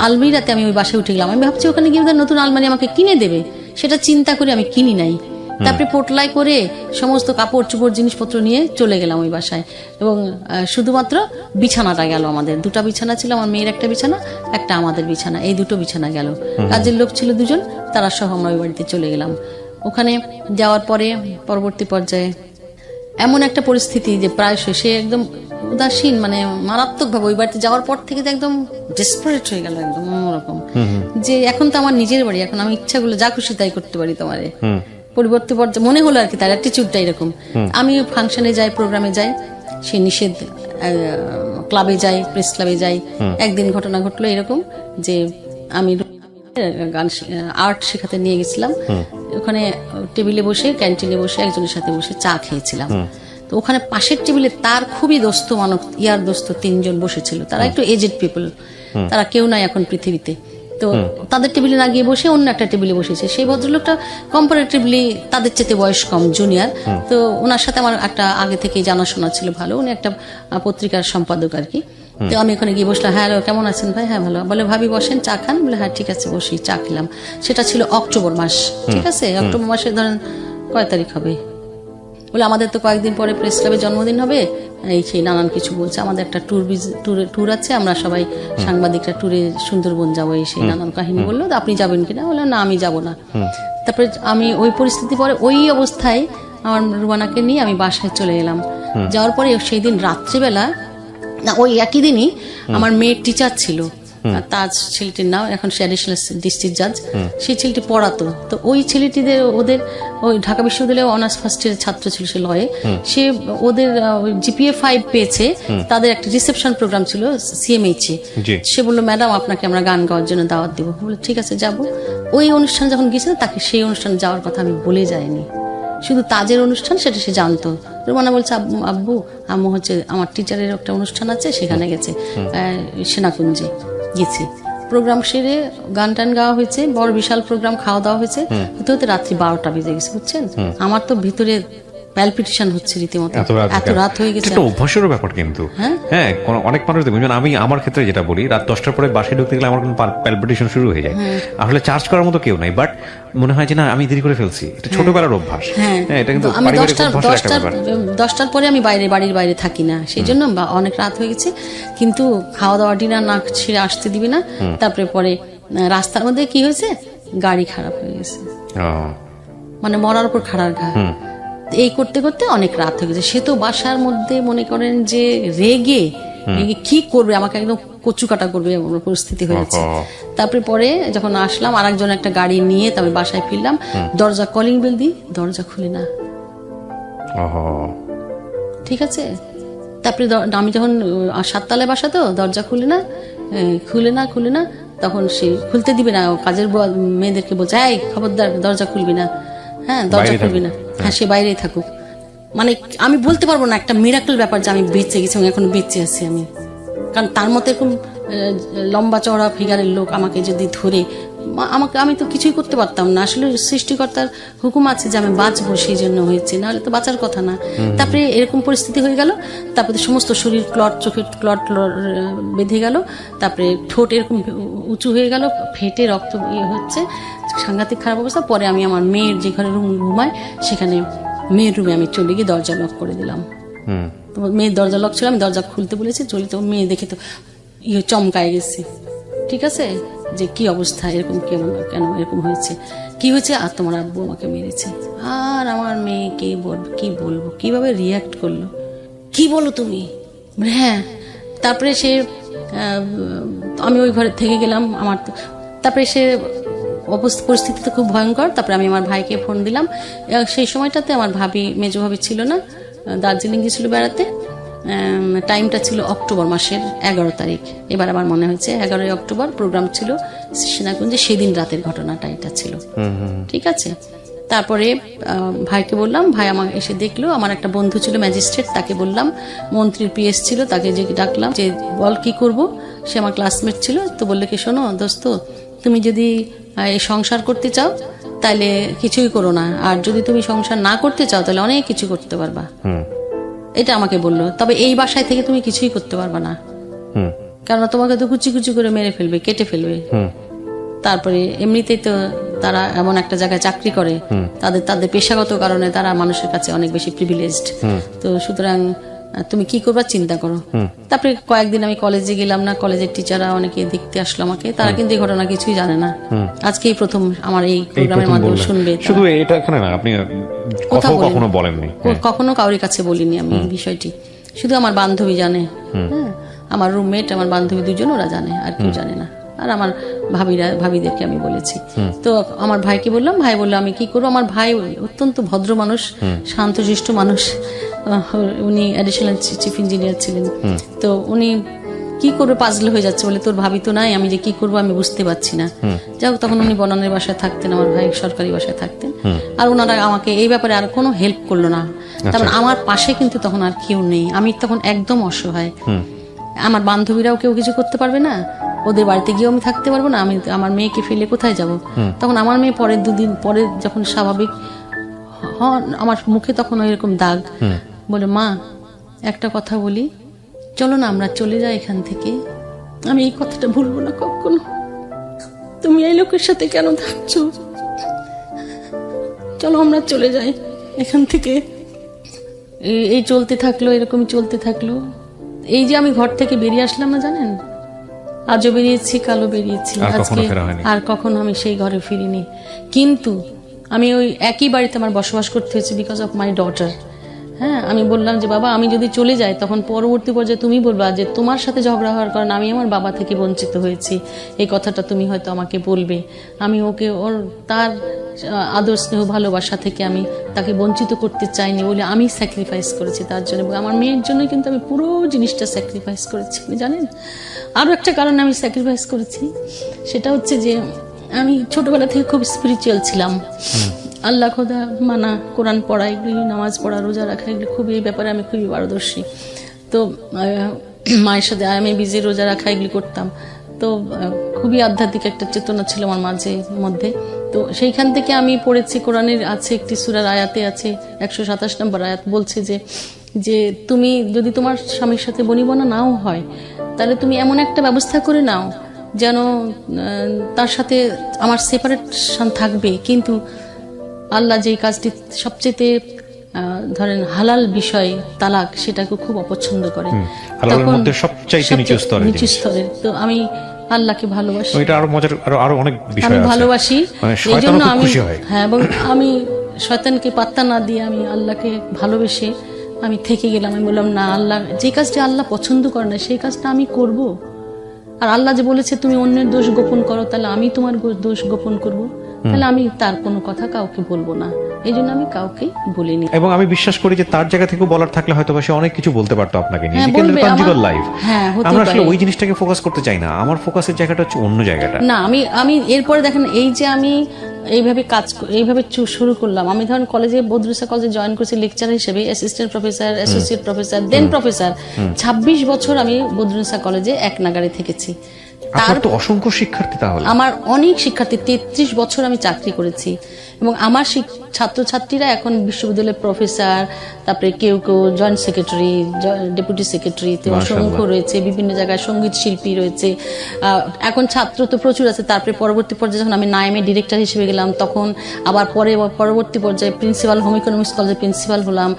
আলমিরাতে আমি ওই বাসায় উঠে গেলাম। আমি ভাবছি ওখানে গিয়ে নতুন আলমারি আমাকে কিনে দেবে, সেটা চিন্তা করে আমি কিনি নাই। তারপরে পোটলাই করে সমস্ত কাপড় চোপড় জিনিসপত্র নিয়ে চলে গেলাম ওই বাসায়। এবং শুধুমাত্র বিছানাটা গেল, আমাদের 2টা বিছানা ছিল, আমার মেয়ের একটা বিছানা, একটা আমাদের বিছানা, এই 2টো বিছানা গেল। কাজের লোক ছিল 2জন, তারা সহ আমরা ওই বাড়িতে চলে গেলাম। ওখানে যাওয়ার পরে পরবর্তী পর্যায়ে এমন একটা পরিস্থিতি যে প্রায় সে একদম উদাসীন, মানে মারাত্মকভাবে ওই বাড়িতে যাওয়ার পর থেকে একদম ডেসপারেট হয়ে গেল, একদম অন্যরকম, যে এখন তো আমার নিজের বাড়ি, এখন আমি ইচ্ছাগুলো যা খুশি তাই করতে পারি তোমারে। পরিবর্তী পর্যায়ে মনে হলো আর কি, তার অ্যাটিটিউডটা এরকম। আমি ফাংশনে যাই, প্রোগ্রামে যাই, সে নিষেধ, ক্লাবে যাই, প্রেস ক্লাবে যাই। একদিন ঘটনা ঘটলো এরকম যে আমি গান আর্ট শেখাতে নিয়ে গেছিলাম, ওখানে টেবিলে বসে, ক্যান্টিনে বসে একজনের সাথে বসে চা খেয়েছিলাম। তো ওখানে পাশের টেবিলে তার খুবই দোস্ত মানুষ, ইয়ার দোস্ত 3 জন বসেছিল। তারা একটু এজেড পিপল, তারা কেউ নাই এখন পৃথিবীতে। তো তাদের টেবিলে না গিয়ে বসে অন্য একটা টেবিলে বসেছে। সেই ভদ্রলোকটা কম্পারেটিভলি তাদের চেয়ে বয়স কম, জুনিয়র। তো ওনার সাথে আমার একটা আগে থেকে জানাশোনা ছিল ভালো, উনি একটা পত্রিকার সম্পাদক আর কি। তো আমি ওখানে গিয়ে বসলাম, হ্যাঁ কেমন আছেন ভাই? হ্যাঁ ভালো। বলে ভাবি বসেন, চা খান? বলে হ্যাঁ ঠিক আছে বসি, চা খেলাম। সেটা ছিল অক্টোবর মাস, ঠিক আছে। অক্টোবর মাসে ধরেন কয় তারিখ হবে? বলে আমাদের তো কয়েকদিন পরে প্রেস ক্লাবে জন্মদিন হবে, এই সেই নানান কিছু বলছে। আমাদের একটা ট্যুর আছে, আমরা সবাই সাংবাদিকরা ট্যুরে সুন্দরবন যাবো, এই সেই নানান কাহিনী বললো। আপনি যাবেন কিনা? বললাম না, আমি যাব না। তারপরে আমি ওই পরিস্থিতি পরে ওই অবস্থায় আমার রুবানাকে নিয়ে আমি বাসায় চলে এলাম। যাওয়ার পরে সেই দিন রাত্রিবেলা, না ওই একই দিনই আমার মেয়ের টিচার ছিল, তাজ ছেলেটির নাম, এখন সে অ্যাডিশনাল ডিস্ট্রিক্ট জাজ। সেই ছেলেটি পড়াতো, তো ওই ছেলেটিদের ওদের ওই ঢাকা বিশ্ববিদ্যালয়ে অনার্স ফার্স্ট ইয়ারের ছাত্র ছিল, সে লয়ে। সে ওদের জিপিএ 5 পেয়েছে, তাদের একটা রিসেপশন প্রোগ্রাম ছিল CMH এ। সে বললো ম্যাডাম আপনাকে আমরা গান গাওয়ার জন্য দাওয়াত দেবো। বলে ঠিক আছে যাব। ওই অনুষ্ঠান যখন গিয়েছিল তাকে সেই অনুষ্ঠানে যাওয়ার কথা আমি বলে যাইনি, শুধু তাজের অনুষ্ঠান সেটা সে জানতো। রুমানা বলছে আব্বু আম্মু হচ্ছে আমার টিচারের একটা অনুষ্ঠান আছে, সেখানে গেছে, সেনাকুঞ্জে গেছি। প্রোগ্রাম সেরে গান টান গাওয়া হয়েছে, বড় বিশাল প্রোগ্রাম, খাওয়া দাওয়া হয়েছে, হতে হতে রাত্রি 12টা বেজে গেছে, বুঝছেন। আমার তো ভিতরে প্যালপিটেশন হচ্ছে রীতিমতো, এত রাত হয়ে গেছে। এটা অভ্যাসেরও ব্যাপার কিন্তু। হ্যাঁ, অনেক মানুষ দেখবেন, আমি আমার ক্ষেত্রে যেটা বলি, রাত 10টার পরে বাসায় ঢুকতে গেলে আমার কোনো প্যালপিটেশন শুরু হয়ে যায়। আসলে চার্জ করার মতো কেউ নাই, বাট মনে হয় যে না আমি দেরি করে ফেলছি। এটা ছোটবেলার অভ্যাস। হ্যাঁ, এটা কিন্তু আমি পারিবারিক অভ্যাসের একটা ব্যাপার। 10টার পরে আমি বাড়ির বাইরে থাকি না, সেই জন্য অনেক রাত হয়ে গেছে। কিন্তু খাওয়া দাওয়া ডিনার না ছেড়ে আসতে দিবি না। তারপরে পরে রাস্তার মধ্যে কি হয়েছে, গাড়ি খারাপ হয়ে গেছে, মানে মরার উপর খাড়ার ঘা। এই করতে করতে অনেক রাত হয়ে গেছে। সে তো বাসার মধ্যে মনে করেন যে রেগে কি করবে, আমাকে একদম কচু কাটা করবে এমন পরিস্থিতি হয়ে যাচ্ছে। তারপরে পরে যখন আসলাম, আরেকজন একটা গাড়ি নিয়ে তারপরে বাসায় ফিরলাম, দরজা কলিং বেল দিই, দরজা খুলে না। ঠিক আছে, তারপরে আমি যখন 7 তলায় বাসা, তো দরজা খুলে না, তখন সে খুলতে দিবে না। কাজের মেয়েদেরকে বলছে এই খবরদার দরজা খুলবি না, হ্যাঁ দরজা খুলবি না, হ্যাঁ সে বাইরেই থাকুক। মানে আমি বলতে পারবো না, একটা মিরাকল ব্যাপার যে আমি বেঁচে গেছি এবং এখন বেঁচে আছি আমি। কারণ তার মতো এরকম লম্বা চওড়া ফিগারের লোক আমাকে যদি ধরে, আমি তো কিছুই করতে পারতাম না। আসলে সৃষ্টিকর্তার হুকুম আছে যে আমি বাঁচবো, সেই জন্য হয়েছে, নাহলে তো বাঁচার কথা না। তারপরে এরকম পরিস্থিতি হয়ে গেল, তারপরে সমস্ত শরীর ক্লট, চোখের ক্লট বেঁধে গেল, তারপরে ঠোঁট এরকম উঁচু হয়ে গেল, ফেটে রক্ত হচ্ছে, সাংঘাতিক খারাপ অবস্থা। পরে আমি আমার মেয়ের যে ঘরে রুম ঘুমায়, সেখানে মেয়ের রুমে আমি চলে গিয়ে দরজা লক করে দিলাম। তো মেয়ের দরজা লক ছিল, আমি দরজা খুলতে বলেছি, চলে তো মেয়ে দেখে তো চমকায় গেছে। ঠিক আছে, যে কি অবস্থা, এরকম কেন এরকম হয়েছে, কি হয়েছে, আর তোমার আব্বু আমাকে মেরেছে। আর আমার মেয়েকে কি বলবো, কিভাবে রিয়াক্ট করলো, কি বলো তুমি, হ্যাঁ। তারপরে সে আমি ওই ঘরে থেকে গেলাম, আমার তারপরে সে পরিস্থিতি তো খুব ভয়ঙ্কর। তারপরে আমি আমার ভাইকে ফোন দিলাম। সেই সময়টাতে আমার মেজো ভাবি ছিল না, দার্জিলিং গেছিল বেড়াতে। টাইমটা ছিল অক্টোবর মাসের 11 তারিখ, এবার আমার মনে হয়েছে 11ই অক্টোবর প্রোগ্রাম ছিল সেনাকুঞ্জে, সেদিন রাতের ঘটনাটা এটা ছিল। ঠিক আছে, তারপরে ভাইকে বললাম, ভাই আমার এসে দেখলো। আমার একটা বন্ধু ছিল ম্যাজিস্ট্রেট, তাকে বললাম, মন্ত্রীর PS ছিল, তাকে যে ডাকলাম যে বল কি করব। সে আমার ক্লাসমেট ছিল, তো বললে কি শোনো দোস্ত, তুমি যদি এই সংসার করতে চাও তাহলে কিছুই করো না, আর যদি তুমি সংসার না করতে চাও তাহলে অনেক কিছু করতে পারবা। এটা আমাকে বললো, তবে এই বাসায় থেকে তুমি কিছুই করতে পারবা না, কারণ তোমাকে তো কুচি কুচি করে মেরে ফেলবে, কেটে ফেলবে। তারপরে এমনিতেই তো তারা এমন একটা জায়গায় চাকরি করে, তাদের পেশাগত কারণে তারা মানুষের কাছে অনেক বেশি প্রিভিলেজড। তো সুতরাং তুমি কি করবা চিন্তা করো। তারপরে কয়েকদিন আমি কলেজে গেলাম না, কলেজের টিচাররা অনেকে দেখতে আসলো আমাকে, তারা কিন্তু এই ঘটনা কিছুই জানে না। আজকেই প্রথম আমার এই প্রোগ্রামের মাধ্যমে শুনবে। শুধু এটা এখানে না, আপনি কখনো বলেননি? কখনো কারোর কাছে বলিনি আমি এই বিষয়টি, শুধু আমার বান্ধবী জানে, হ্যাঁ আমার রুমমেট, আমার বান্ধবী দুজন, ওরা জানে, আর কেউ জানে না। আর আমার ভাবিদেরকে আমি বলেছি। তো আমার ভাইকে বললাম, ভাই বললো আমি কি করবো। আমার ভাই অত্যন্ত ভদ্র মানুষ, শান্তশিষ্ট মানুষ, উনি অ্যাডিশনাল চিফ ইঞ্জিনিয়ার ছিলেন। তো উনি কি করবে, পাজল হয়ে যাচ্ছে, বলে তোর ভাবি তো নাই, আমি যে কি করবো আমি বুঝতে পারছি না। যাই তখন উনি বনানের বাসায় থাকতেন, আমার ভাই সরকারি বাসায় থাকতেন, আর ওনারা আমাকে এই ব্যাপারে আর কোনো হেল্প করলো না। তারপর আমার পাশে কিন্তু তখন আর কেউ নেই, আমি তখন একদম অসহায়। আমার বান্ধবীরাও কেউ কিছু করতে পারবে না, ওদের বাড়িতে গিয়েও আমি থাকতে পারবো না, আমি আমার মেয়েকে ফেলে কোথায় যাব। তখন আমার মেয়ে পরের 2 দিন পরে যখন স্বাভাবিক, আমার মুখে তখন এরকম দাগ, বলে মা একটা কথা বলি, চলো না আমরা চলে যাই এখান থেকে। আমি এই কথাটা ভুলবো না কখনো। তুমি এই লোকের সাথে কেন থাকছো, চলো আমরা চলে যাই এখান থেকে। এই চলতে থাকলো, এরকমই চলতে থাকলো। এই যে আমি ঘর থেকে বেরিয়ে আসলাম না জানেন, আজও বেরিয়েছি, কালও বেরিয়েছি, আর কখনো আজকে ফেরা হয়নি। আর কখনো আমি সেই ঘরে ফিরিনি। কিন্তু আমি ওই একই বাড়িতে আমার বসবাস করতে হয়েছে বিকজ অফ মাই ডটার। হ্যাঁ, আমি বললাম যে বাবা আমি যদি চলে যাই তখন পরবর্তী পর্যায়ে তুমি বলবা যে তোমার সাথে ঝগড়া হওয়ার কারণে আমি আমার বাবা থেকে বঞ্চিত হয়েছি, এই কথাটা তুমি হয়তো আমাকে বলবে। আমি ওকে ওর তার আদর স্নেহ ভালোবাসা থেকে আমি তাকে বঞ্চিত করতে চাইনি বলে আমি স্যাক্রিফাইস করেছি তার জন্য, এবং আমার মেয়ের জন্য কিন্তু আমি পুরো জিনিসটা স্যাক্রিফাইস করেছি। আপনি জানেন আরও একটা কারণে আমি স্যাক্রিফাইস করেছি, সেটা হচ্ছে যে আমি ছোটবেলা থেকে খুব স্পিরিচুয়াল ছিলাম। আল্লাহ খোদা মানা, কোরআন পড়া, এগুলি নামাজ পড়া, রোজা রাখা, এগুলি খুবই এই ব্যাপারে আমি খুবই পারদর্শী। তো মায়ের সাথে আমি বিজি রোজা রাখা এগুলি করতাম। তো খুবই আধ্যাত্মিক একটা চেতনা ছিল আমার মধ্যে। তো সেইখান থেকে আমি পড়েছি, কোরআনের আছে একটি সূরার আয়াতে আছে 127 নম্বর আয়াত, বলছে যে তুমি যদি তোমার স্বামীর সাথে বনিবনা নাও হয় তাহলে তুমি এমন একটা ব্যবস্থা করে নাও যেন তার সাথে আমার সেপারেশন থাকবে, কিন্তু আল্লাহ যে কাজটি সবচেয়ে ধরেন হালাল বিষয় তালাক, সেটাকে খুব অপছন্দ করে। হালালের মধ্যে সবচাইতে নিচু স্তরের। তো আমি আল্লাহকে ভালোবাসি, এটা আরো মজার, আরো অনেক বিষয় আমি আছে। ভালোবাসি, মানে এই জন্য শয়তানও খুব আমি খুশি হয়। হ্যাঁ, এবং আমি শয়তানকে পাত্তা না দিয়ে আমি আল্লাহকে ভালোবেসে আমি থেকে গেলাম। আমি বললাম না, আল্লাহ যে কাজটা আল্লাহ পছন্দ করে না সেই কাজটা আমি করব। আর আল্লাহ যে বলেছে তুমি অন্যের দোষ গোপন করো, তাহলে আমি তোমার দোষ গোপন করব, তাহলে আমি তার কোনো কথা কাউকে বলবো না। এই জন্য আমি কাউকে বলিনি। এবং আমি বিশ্বাস করি যে তার জায়গা থেকে বলার থাকলে হয়তো সে অনেক কিছু বলতে পারতো আপনাকে নিয়ে, হ্যাঁ, বিকজ বলবে, কনজুগাল আমার- লাইফ। হ্যাঁ, হতে আমরা আসলে পারে। ওই জিনিসটাকে ফোকাস করতে চাই না, আমার ফোকাসের জায়গাটা হচ্ছে অন্য জায়গাটা। না, আমি এরপরে দেখেন এই যে আমি এইভাবে এইভাবে শুরু করলাম। আমি ধরেন কলেজে, বদরুসা কলেজে জয়েন করেছি লেকচারার হিসেবে, অ্যাসিস্ট্যান্ট প্রফেসর, অ্যাসোসিয়েট প্রফেসর, দেন প্রফেসর। 26 বছর আমি বদরুসা কলেজে এক নাগারে থেকেছি। আপনার তো অসংখ্য শিক্ষার্থী তাহলে। আমার অনেক শিক্ষার্থী, 33 বছর আমি চাকরি করেছি, এবং আমার ছাত্রছাত্রীরা এখন বিশ্ববিদ্যালয়ের প্রফেসর, তারপরে কেউ কেউ জয়েন্ট সেক্রেটারি, ডেপুটি সেক্রেটারি, অসংখ্য রয়েছে, বিভিন্ন জায়গায় সঙ্গীত শিল্পী রয়েছে। এখন ছাত্র তো প্রচুর আছে। তারপরে পরবর্তী পর্যায়ে যখন আমি নাইমে ডিরেক্টর হিসেবে গেলাম, তখন আবার পরবর্তী পর্যায়ে প্রিন্সিপাল, হোম ইকোনমিক্স কলেজের প্রিন্সিপাল হলাম।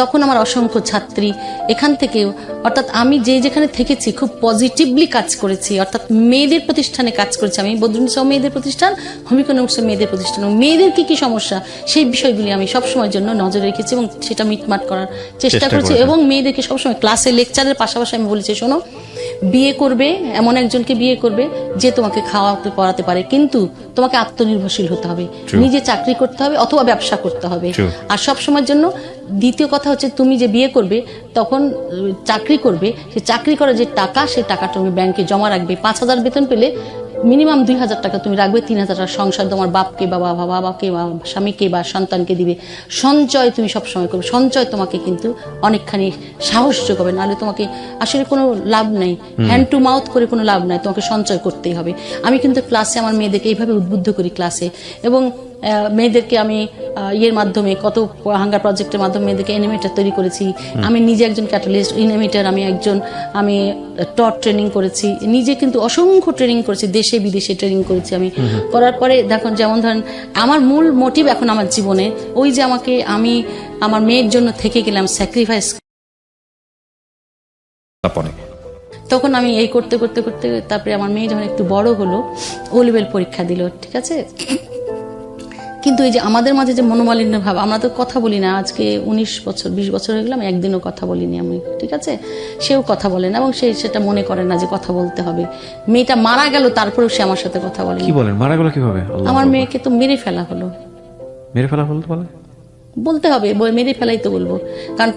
তখন আমার অসংখ্য ছাত্রী। এখান থেকেও অর্থাৎ আমি যেখানে থেকেছি খুব পজিটিভলি কাজ করেছি, অর্থাৎ মেয়েদের প্রতিষ্ঠানে কাজ করেছি। আমি বদরুন্নেসা মেয়েদের প্রতিষ্ঠান, হোম ইকোনমিক্স মেয়েদের প্রতিষ্ঠান, মেয়েদের কি সমস্যা সেই বিষয়গুলি আমি সবসময়ের জন্য নজরে রেখেছি এবং সেটা মিটমাট করার চেষ্টা করেছি। এবং মেয়েদেরকে সবসময় ক্লাসে লেকচারের পাশাপাশি আমি বলেছি, শোনো, বিয়ে করবে এমন একজনকে বিয়ে করবে যে তোমাকে খাওয়াতে পড়াতে পারে, কিন্তু তোমাকে আত্মনির্ভরশীল হতে হবে, নিজে চাকরি করতে হবে অথবা ব্যবসা করতে হবে। আর সবসময়ের জন্য দ্বিতীয় কথা হচ্ছে, তুমি যে বিয়ে করবে তখন চাকরি করবে, সে চাকরি করার যে টাকা, সেই টাকাটা তুমি ব্যাংকে জমা রাখবে। 5,000 বেতন পেলে মিনিমাম 2,000 টাকা তুমি রাখবে, 3,000 টাকা সংসার তোমার বাপকে বা বাবাকে বা স্বামীকে বা সন্তানকে দিবে। সঞ্চয় তুমি সবসময় করবে, সঞ্চয় তোমাকে কিন্তু অনেকখানি সাহস যোগাবে, নাহলে তোমাকে আসলে কোনো লাভ নেই, হ্যান্ড টু মাউথ করে কোনো লাভ নাই, তোমাকে সঞ্চয় করতেই হবে। আমি কিন্তু ক্লাসে আমার মেয়েদেরকে এইভাবে উদ্বুদ্ধ করি ক্লাসে, এবং মেয়েদেরকে আমি ইয়ের মাধ্যমে, কত হাঙ্গার প্রজেক্টের মাধ্যমে মেয়েদেরকে অ্যানিমেটর তৈরি করেছি। আমি নিজে একজন ক্যাটালিস্ট, অ্যানিমেটর, আমি টট ট্রেনিং করেছি, নিজে কিন্তু অসংখ্য ট্রেনিং করেছি, দেশে বিদেশে ট্রেনিং করেছি। আমি করার পরে দেখুন, যেমন ধরেন আমার মূল মোটিভ এখন আমার জীবনে ওই যে আমি আমার মেয়ের জন্য থেকে গেলাম স্যাক্রিফাইস। তখন আমি এই করতে করতে করতে তারপরে আমার মেয়ে যখন একটু বড় হলো, ও লেভেল পরীক্ষা দিল, ঠিক আছে। কিন্তু এই যে আমাদের মাঝে যে মনোমালিন্য ভাব, আমরা তো কথা বলি না, আজকে 20 বছর হয়ে গেলাম, একদিনও কথা বলিনি আমি, ঠিক আছে। সেও কথা বলে না এবং সেটা মনে করে না যে কথা বলতে হবে। মেয়েটা মারা গেল, তারপরেও সে আমার সাথে কথা বলে। কি বলেন, মারা গেল কিভাবে? আমার মেয়েকে তো মেরে ফেলা হলো। মেরে ফেলা হলো বলে বলতে হবে, মেরে ফেলাই তো বলবো, কারণ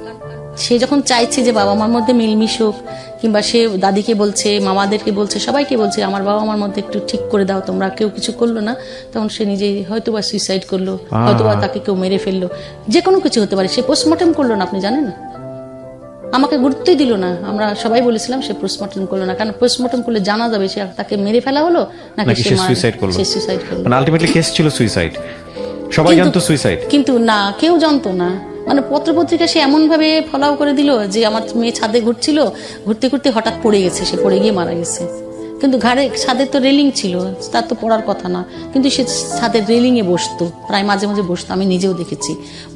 সে যখন চাইছে যে বাবা মার মধ্যে মিল মিশুক, কিংবা সে দাদিকে বলছে, মামাদেরকে বলছে, সবাইকে বলছে আমার বাবা মার মধ্যে একটু ঠিক করে দাও তোমরা, কেউ কিছু করলো না, তখন সে নিজেই হয়তোবা সুইসাইড করলো, হয়তোবা তাকে কেউ মেরে ফেললো, যে কোনো কিছু হতে পারে। সে পোস্টমর্টম করলো না, আপনি জানেন, আমাকে গুরুত্বই দিল না। আমরা সবাই বলেছিলাম সে পোস্টমর্টম করলো না, কারণ পোস্টমর্টম করলে জানা যাবে সে তাকে মেরে ফেলা হলো নাকি সে সুইসাইড করলো। মানে আলটিমেটলি কেস ছিল সুইসাইড, সবাই জানতো সুইসাইড, কিন্তু না, কেউ জানতো না। মানে পত্রপত্রিকা সে এমন ভাবে ফলাও করে দিল যে আমার মেয়ে ছাদে ঘুরছিল, ঘুরতে ঘুরতে হঠাৎ পড়ে গেছে, সে পড়ে গিয়ে মারা গেছে। কিন্তু ঘাড়ে ছাদের তো রেলিং ছিল, তার তো পড়ার কথা না, কিন্তু সে ছাদের রেলিংয়ে বসতো, প্রায় মাঝে মাঝে বসতো, আমি নিজেও দেখেছি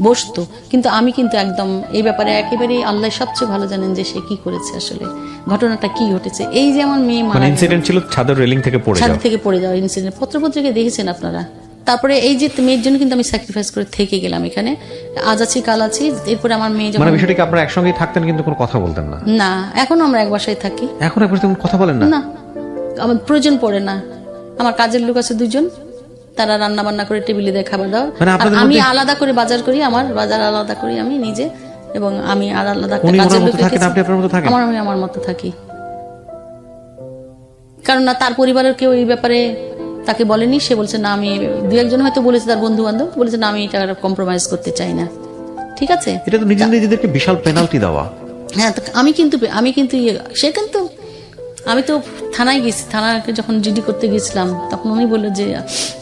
বসতো। কিন্তু আমি কিন্তু একদম এই ব্যাপারে একেবারেই আল্লাহ সবচেয়ে ভালো জানেন যে সে কি করেছে, আসলে ঘটনাটা কি ঘটেছে। এই যে আমার মেয়ে মানে ইনসিডেন্ট ছিল ছাদের রেলিং থেকে পড়ে ছাদ যাওয়া। থেকে পড়ে যাওয়া ইনসিডেন্ট, পত্রপত্রিকায় দেখেছেন আপনারা। তারপরে এই যে মেয়ের জন্য কিন্তু আমি স্যাক্রিফাইস করে থেকে গেলাম এখানে, আজ আছি কাল আছি। এরপরে আমার মেয়ে মানে যখন, বিষয়টা কি আপনারা একসঙ্গেই থাকতেন কিন্তু কোনো কথা বলতেন না? না এখনো আমরা এক বাসায় থাকি। এখন একবার তেমন কথা বলেন না? না, আমার প্রয়োজন পড়ে না। আমার কাজের লোক আছে 2 জন, তারা রান্না বান্না করে টেবিলে দিয়ে খাবার দাও। মানে আপনাদের আমি মধ্যে- আলাদা করে বাজার করি, আমার বাজার আলাদা করি আমি নিজে, এবং আমি আর আলাদা একটা উনি কাজের ওনার লোক মতো থাকেন, রেখেছি। আপনি আপনার মতো থাকেন? আমি আমার মতো থাকি, কারণ না তার পরিবারের কেউ এই ব্যাপারে তাকে বলেনি। সে বলছে না, আমি 2-1 হয়তো বলেছে, তার বন্ধু বান্ধব বলেছে না, আমি এটা কম্প্রোমাইজ করতে চাই না। ঠিক আছে, এটা তো নিজেদেরকে বিশাল পেনাল্টি দেওয়া। হ্যাঁ, তো আমি কিন্তু সে কিন্তু, আমি তো থানায় গেছি, থানাকে যখন জিডি করতে গেছিলাম তখন উনি বললো যে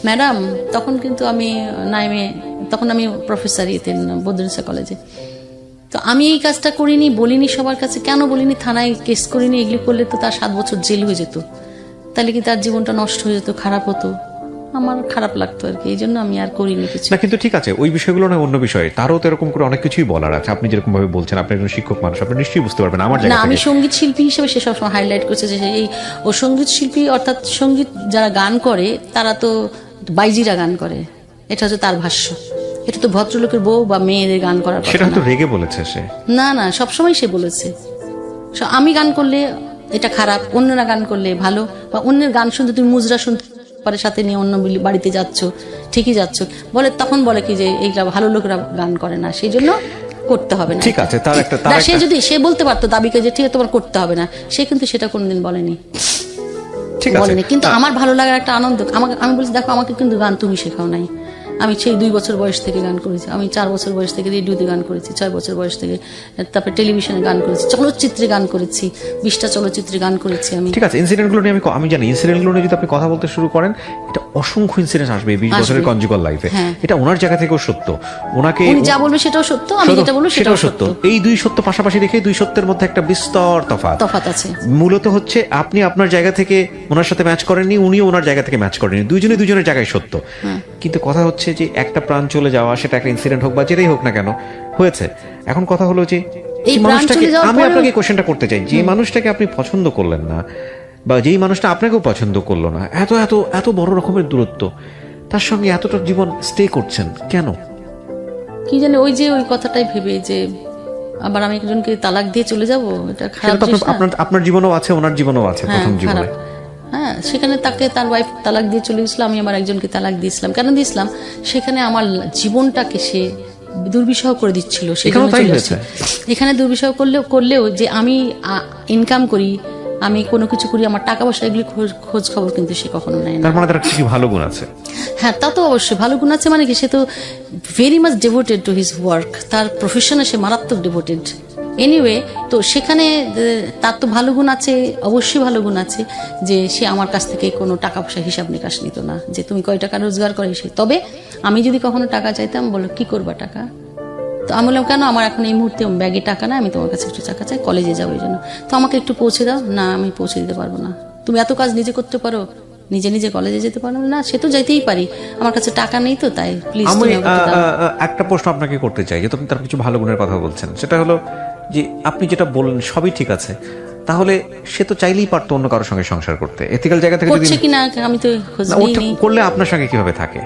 ম্যাডাম, তখন কিন্তু আমি নাইমে, তখন আমি প্রফেসর ইয়েতে বদরুন্নেসা কলেজে, তো আমি এই কাজটা করিনি, বলিনি সবার কাছে। কেন বলিনি? থানায় কেস করিনি, এগুলি করলে তো তার 7 বছর জেল হয়ে যেত, তাহলে কি তার জীবনটা নষ্ট হয়ে যেত, খারাপ হতো, আমার খারাপ লাগতো আর কি, এই জন্য আমি আর করিনি কিছু। না কিন্তু ঠিক আছে, ওই বিষয়গুলো না অন্য বিষয়। তারও তো এরকম করে অনেক কিছুই বলার আছে। আপনি যেরকম ভাবে বলছেন, আপনি একজন শিক্ষক মানুষ, আপনি নিশ্চয়ই বুঝতে পারবেন আমার না, জায়গা আমি থেকে। সঙ্গীত শিল্পী হিসেবে সে সবসময় হাইলাইট করছে যে এই ও সঙ্গীত শিল্পী, অর্থাৎ সঙ্গীত যারা গান করে তারা তো বাইজিরা গান করে, এটা হচ্ছে তার ভাষ্য। এটা তো ভদ্রলোকের বউ বা মেয়েদের গান করার কথা সেটা না। হয়তো রেগে বলেছে সে। না না, সবসময় সে বলেছে আমি গান করলে এটা খারাপ, অন্যরা গান করলে ভালো, বা অন্যের গান শুনতে তুমি মুজরা শুনতে পারে সাথে নিয়ে অন্য বাড়িতে যাচ্ছ, ঠিকই যাচ্ছ বলে, তখন বলে কি যে এইগুলা ভালো লোকেরা গান করে না, সেই জন্য করতে হবে না। ঠিক আছে, তার একটা না, সে যদি সে বলতে পারতো দাবিকে যে ঠিক আছে তোমার করতে হবে না, সে কিন্তু সেটা কোনোদিন বলেনি, ঠিক আছে। বলেনি। কিন্তু আমার ভালো লাগার একটা আনন্দ, আমি বলছি দেখো আমাকে কিন্তু গান তুমি শেখাও নাই, আমি সেই 2 বছর বয়স থেকে গান করেছি, আমি 4 বছর বয়স থেকে রেডিওতে গান করেছি, 6 বছর বয়স থেকে তারপরে টেলিভিশনে গান করেছি, চলচ্চিত্রে গান করেছি, 20টা চলচ্চিত্রে গান করেছি আমি। ঠিক আছে, ইনসিডেন্টগুলো নিয়ে আমি জানি, ইনসিডেন্টগুলো নিয়ে যদি আপনি কথা বলতে শুরু করেন, এটা অসংখ্য ইনসিডেন্ট আসবে 20 বছরের কনজুগাল লাইফে। হ্যাঁ। এটা ওনার জায়গা থেকেও সত্য। ওনাকে উনি যা বলবে সেটাও সত্য, আমি যেটা বলবো সেটাও সত্য। এই 2 সত্য পাশাপাশি রেখে 2 সত্যের মধ্যে একটা বিস্তর তফাৎ আছে। মূলত হচ্ছে আপনি আপনার জায়গা থেকে ওনার সাথে ম্যাচ করেননি, উনিও ওনার জায়গা থেকে ম্যাচ করেননি, দুজনের জায়গায় সত্য। কিন্তু কথা হচ্ছে যে একটা প্রাণ চলে যাওয়া, সেটা একটা ইনসিডেন্ট হোক বা যেটাই হোক না কেন হয়েছে। এখন কথা হলো যে এই প্রাণ মানুষটাকে, চলে যাওয়ার আমি পরেও- আপনাকে কোশ্চেনটা করতে চাই, যে মানুষটাকে আপনি পছন্দ করলেন না, বা যেই মানুষটা আপনাকেও পছন্দ করলো না, এত এত এত বড় রকমের দূরত্ব, তার সঙ্গে এতটা জীবন স্টে করছেন কেন? কি জানে, ওই যে ওই কথাটাই ভেবে যে আবার আমি একজনকে তালাক দিয়ে চলে যাব, এটা খারাপ সেটা তো জিনিস না? আপনার জীবনও আছে, ওনার জীবনও আছে, হ্যাঁ, প্রথম জীবনে। খারাপ। হ্যাঁ, সেখানে তাকে তার ওয়াইফ তালাক দিয়ে চলে গেছিল, আমি আমার একজনকে তালাক দিয়েছিলাম। কেন দিয়েছিলাম? সেখানে আমার জীবনটাকে সে দুর্বিষহ করে দিচ্ছিল, সেই এখানেও জন্য তাই চলে হয়েছে? এসেছি। এখানে দুর্বিষহ করলেও যে আমি ইনকাম করি, আমি কোনো কিছু করি, আমার টাকা পয়সা এগুলি খোঁজ খবর কিন্তু সে কখনো নেয় না। তার মানে তার কিছু ভালো গুণ আছে। হ্যাঁ, তা তো অবশ্যই ভালো গুণ আছে, মানে কি সে তো very much devoted to his work, তার প্রফেশনে সে মারাত্মক ডেভোটেড। এনিওয়ে, তো সেখানে তার তো ভালো গুণ আছে, অবশ্যই ভালো গুণ আছে যে সে আমার কাছ থেকে কোনো টাকা পয়সা হিসাব নিকাশ নিত না, যে তুমি কয় টাকা রোজগার করে সে। তবে আমি যদি কখনো টাকা চাইতাম, বলো কি করবা টাকা, তো আমি বললাম কেন, আমার এখন এই মুহূর্তে ব্যাগে টাকা না, আমি তোমার কাছে একটু টাকা চাই, কলেজে যাবো এই জন্য, তো আমাকে একটু পৌঁছে দাও। না, আমি পৌঁছে দিতে পারবো না। তুমি এত কাজ নিজে করতে পারো, নিজে নিজে কলেজে যেতে পারো না? সে তো যেতেই পারি, আমার কাছে টাকা নেই, তো তাই প্লিজ আমি তুমি আমাকে দাও। একটা প্রশ্ন আপনাকে করতে চাই, যে আপনি তার কিছু ভালো গুণের কথা বলছেন, সেটা হলো যে আপনি যেটা বললেন সবই ঠিক আছে, তাহলে সে তো চাইলেই পারতো অন্য কারোর সঙ্গে সংসার করতে, এথিক্যাল জায়গা থেকে যদি করছে কিনা আমি তো খোঁজ না, ওটা নিইনি। করলে আপনার সঙ্গে কিভাবে থাকে?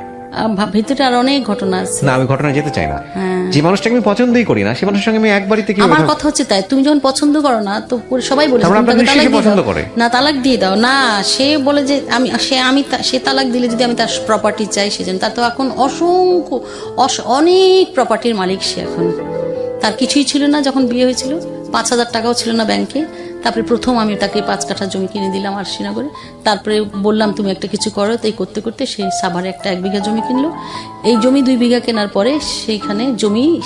ভিতরে আর অনেক ঘটনা আছে। না, আমি ঘটনা যেতে চাই না। যে মানুষটাকে আমি পছন্দই করি না, সে মানুষের সঙ্গে আমি এক বাড়িতে কি আমার কথা হচ্ছে তাই, তুমি যখন পছন্দ করো না, তো সবাই বলে তার মানে তুমি আপনার তাকে নিশ্চয়ই তালাক দিয়ে পছন্দ দাও। করে। না, তালাক দিয়ে দাও না, সে বলে যে সে তালাক দিলে যদি আমি তার প্রপার্টি চাই, সেজন্য তার তো এখন অসংখ্য অনেক প্রপার্টির মালিক সে এখন। তার কিছুই ছিল না যখন বিয়ে হয়েছিল, 5,000 টাকাও ছিল না ব্যাংকে। তারপরে প্রথম আমি তাকে 5 কাঠা জমি কিনে দিলাম আরশিনগরে, তারপরে বললাম তুমি একটা কিছু করো, তাই করতে করতে সে সাভারে একটা 1 বিঘা জমি কিনলো। এই জমি 2 বিঘা কেনার পরে সেইখানে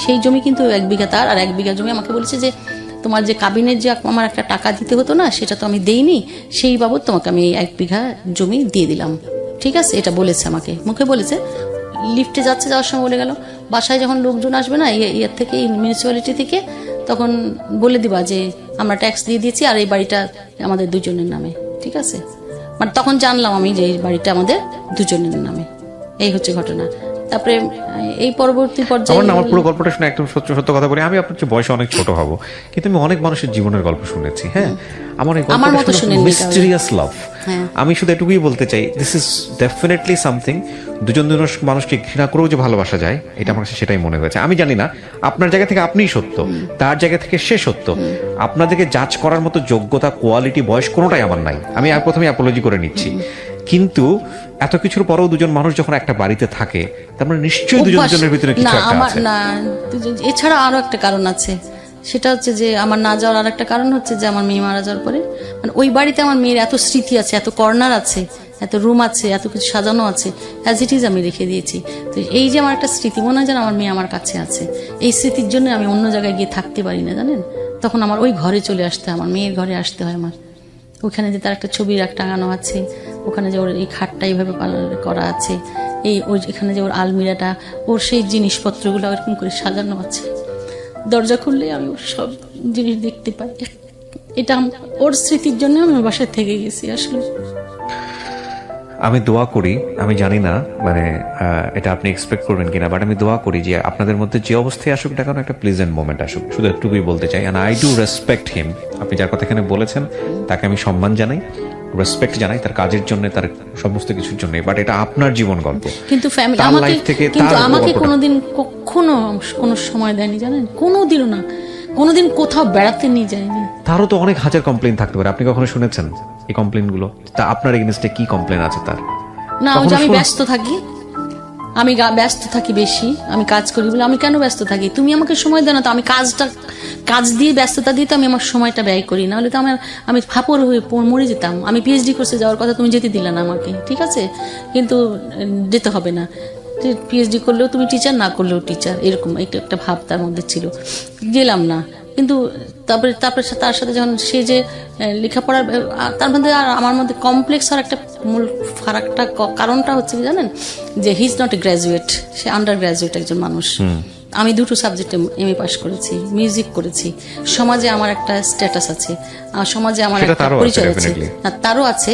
সেই জমি কিন্তু 1 বিঘা তার, আর 1 বিঘা জমি আমাকে বলেছে যে তোমার যে কাবিনের যে আমার একটা টাকা দিতে হতো না, সেটা তো আমি দেইনি, সেই বাবদ তোমাকে আমি এই 1 বিঘা জমি দিয়ে দিলাম। ঠিক আছে, এটা বলেছে আমাকে, মুখে বলেছে। লিফটে যাওয়ার সময় বলে গেল, বাসায় যখন লোকজন আসবে না ইয়ের থেকে, মিউনিসিপ্যালিটি থেকে, তখন বলে দিবা যে আমরা ট্যাক্স দিয়ে দিয়েছি আর এই বাড়িটা আমাদের 2 জনের নামে। ঠিক আছে, মানে তখন জানলাম আমি যে এই বাড়িটা আমাদের দুজনের নামে। এই হচ্ছে ঘটনা। তারপরে এই পরবর্তী পর্যায়ে আমার পুরো গল্পটা শুনে একদম সত্য সত্য কথা বলি, আমি আপনার চেয়ে বয়সে অনেক ছোট হব, কিন্তু আমি অনেক মানুষের জীবনের গল্প শুনেছি। হ্যাঁ, আমার এই আমার মতো শুনেননি মিস্টেরিয়াস লাভ। হ্যাঁ। আমি শুধু এটুকুই বলতে চাই, দিস ইজ ডেফিনেটলি সামথিং। দুজন মানুষকে ঘৃণা করেও যে ভালোবাসা যায়, এটা আমার কাছে সেটাই মনে হয়েছে। আমি জানি না আপনার জায়গা থেকে আপনিই সত্য, তার জায়গা থেকে সে সত্য। আপনাদেরকে জাজ করার মতো যোগ্যতা, কোয়ালিটি, বয়স কোনোটাই আমার নাই। আমি প্রথমে অ্যাপোলজি করে নিচ্ছি। কিন্তু এত কিছুর পরেও দুজন মানুষ যখন একটা বাড়িতে থাকে, তার মানে নিশ্চয়ই দুজনের ভিতরে কিছু একটা আছে। না, এছাড়া আরো একটা কারণ আছে। সেটা হচ্ছে যে আমার না যাওয়ার আর একটা কারণ হচ্ছে যে আমার মেয়ে মারা যাওয়ার পরে মানে ওই বাড়িতে আমার মেয়ের এত স্মৃতি আছে, এত কর্নার আছে, এত রুম আছে, এত কিছু সাজানো আছে, অ্যাজ ইট ইজ আমি রেখে দিয়েছি। তো এই যে আমার একটা স্মৃতি, মনে হয় যেন আমার মেয়ে আমার কাছে আছে। এই স্মৃতির জন্য আমি অন্য জায়গায় গিয়ে থাকতে পারি না, জানেন। তখন আমার ওই ঘরে চলে আসতে হয়, আমার মেয়ের ঘরে আসতে হয় আমার। ওখানে যে তার একটা ছবি টাঙানো আছে, ওখানে যে ওর এই খাটটা এইভাবে করা আছে, ওই এখানে যে ওর আলমিরাটা, ওর সেই জিনিসপত্রগুলো এরকম করে সাজানো আছে। দরজা খুললেই আমি ওর সব জিনিস দেখতে পাই। এটা ওর স্মৃতির জন্য আমি বাসায় থেকে গেছি আসলে। আমি দোয়া করি, আমি জানি না মানে এটা আপনি এক্সপেক্ট করবেন কিনা, বাট আমি দোয়া করি যে আপনাদের মধ্যে যে অবস্থায় আসুক না কেন, একটা প্লেজেন্ট মোমেন্ট আসুক। শুধু একটুকুই বলতে চাই, অ্যান্ড আই ডু রেসপেক্ট হিম। আপনি যার কথা এখানে বলেছেন তাকে আমি সম্মান জানাই, রেসপেক্ট জানাই তার কাজের জন্য, তার সমস্ত কিছুর জন্য। বাট এটা আপনার জীবন গল্প, কিন্তু ফ্যামিলি আমাকে কোনোদিন কখনো কোনো সময় দেয়নি, জানেন, কোনোদিনও না, কোনোদিন কোথাও বেড়াতে নিয়ে যায়নি। তারও তো অনেক হাজার কমপ্লেন থাকতে পারে, আপনি কখনো শুনেছেন এই কমপ্লেন গুলো? তা আপনার এগেইনস্টে কি কমপ্লেন আছে তার? না, আমি ব্যস্ত থাকি, আমি ব্যস্ত থাকি বেশি, আমি কাজ করি বলে। আমি কেন ব্যস্ত থাকি? তুমি আমাকে সময় দাও না তো। আমি কাজ দিয়ে ব্যস্ততা দিয়ে তো আমি আমার সময়টা ব্যয় করি, না হলে তো আমি ফাপড় হয়ে মরে যেতাম। আমি পিএইচডি কোর্সে যাওয়ার কথা, তুমি যেতে দিলে না আমাকে, ঠিক আছে, কিন্তু যেতে হবে না। পিএইচডি করলেও তুমি টিচার, না করলেও টিচার, এরকম একটা ভাব তার মধ্যে ছিল। গেলাম না। কিন্তু তারপরে তার সাথে যখন সে যে লেখাপড়ার, তার মধ্যে আর আমার মধ্যে কমপ্লেক্স আর একটা মূল ফারাকটা কারণটা হচ্ছে কি জানেন, যে he is not a graduate, say under graduate একজন মানুষ। আমি দুটো সাবজেক্টে এমএ পাস করেছি, মিউজিক করেছি। সমাজে আমার একটা স্ট্যাটাস আছে, সমাজে আমার একটা পরিচয় আছে, তারও আছে।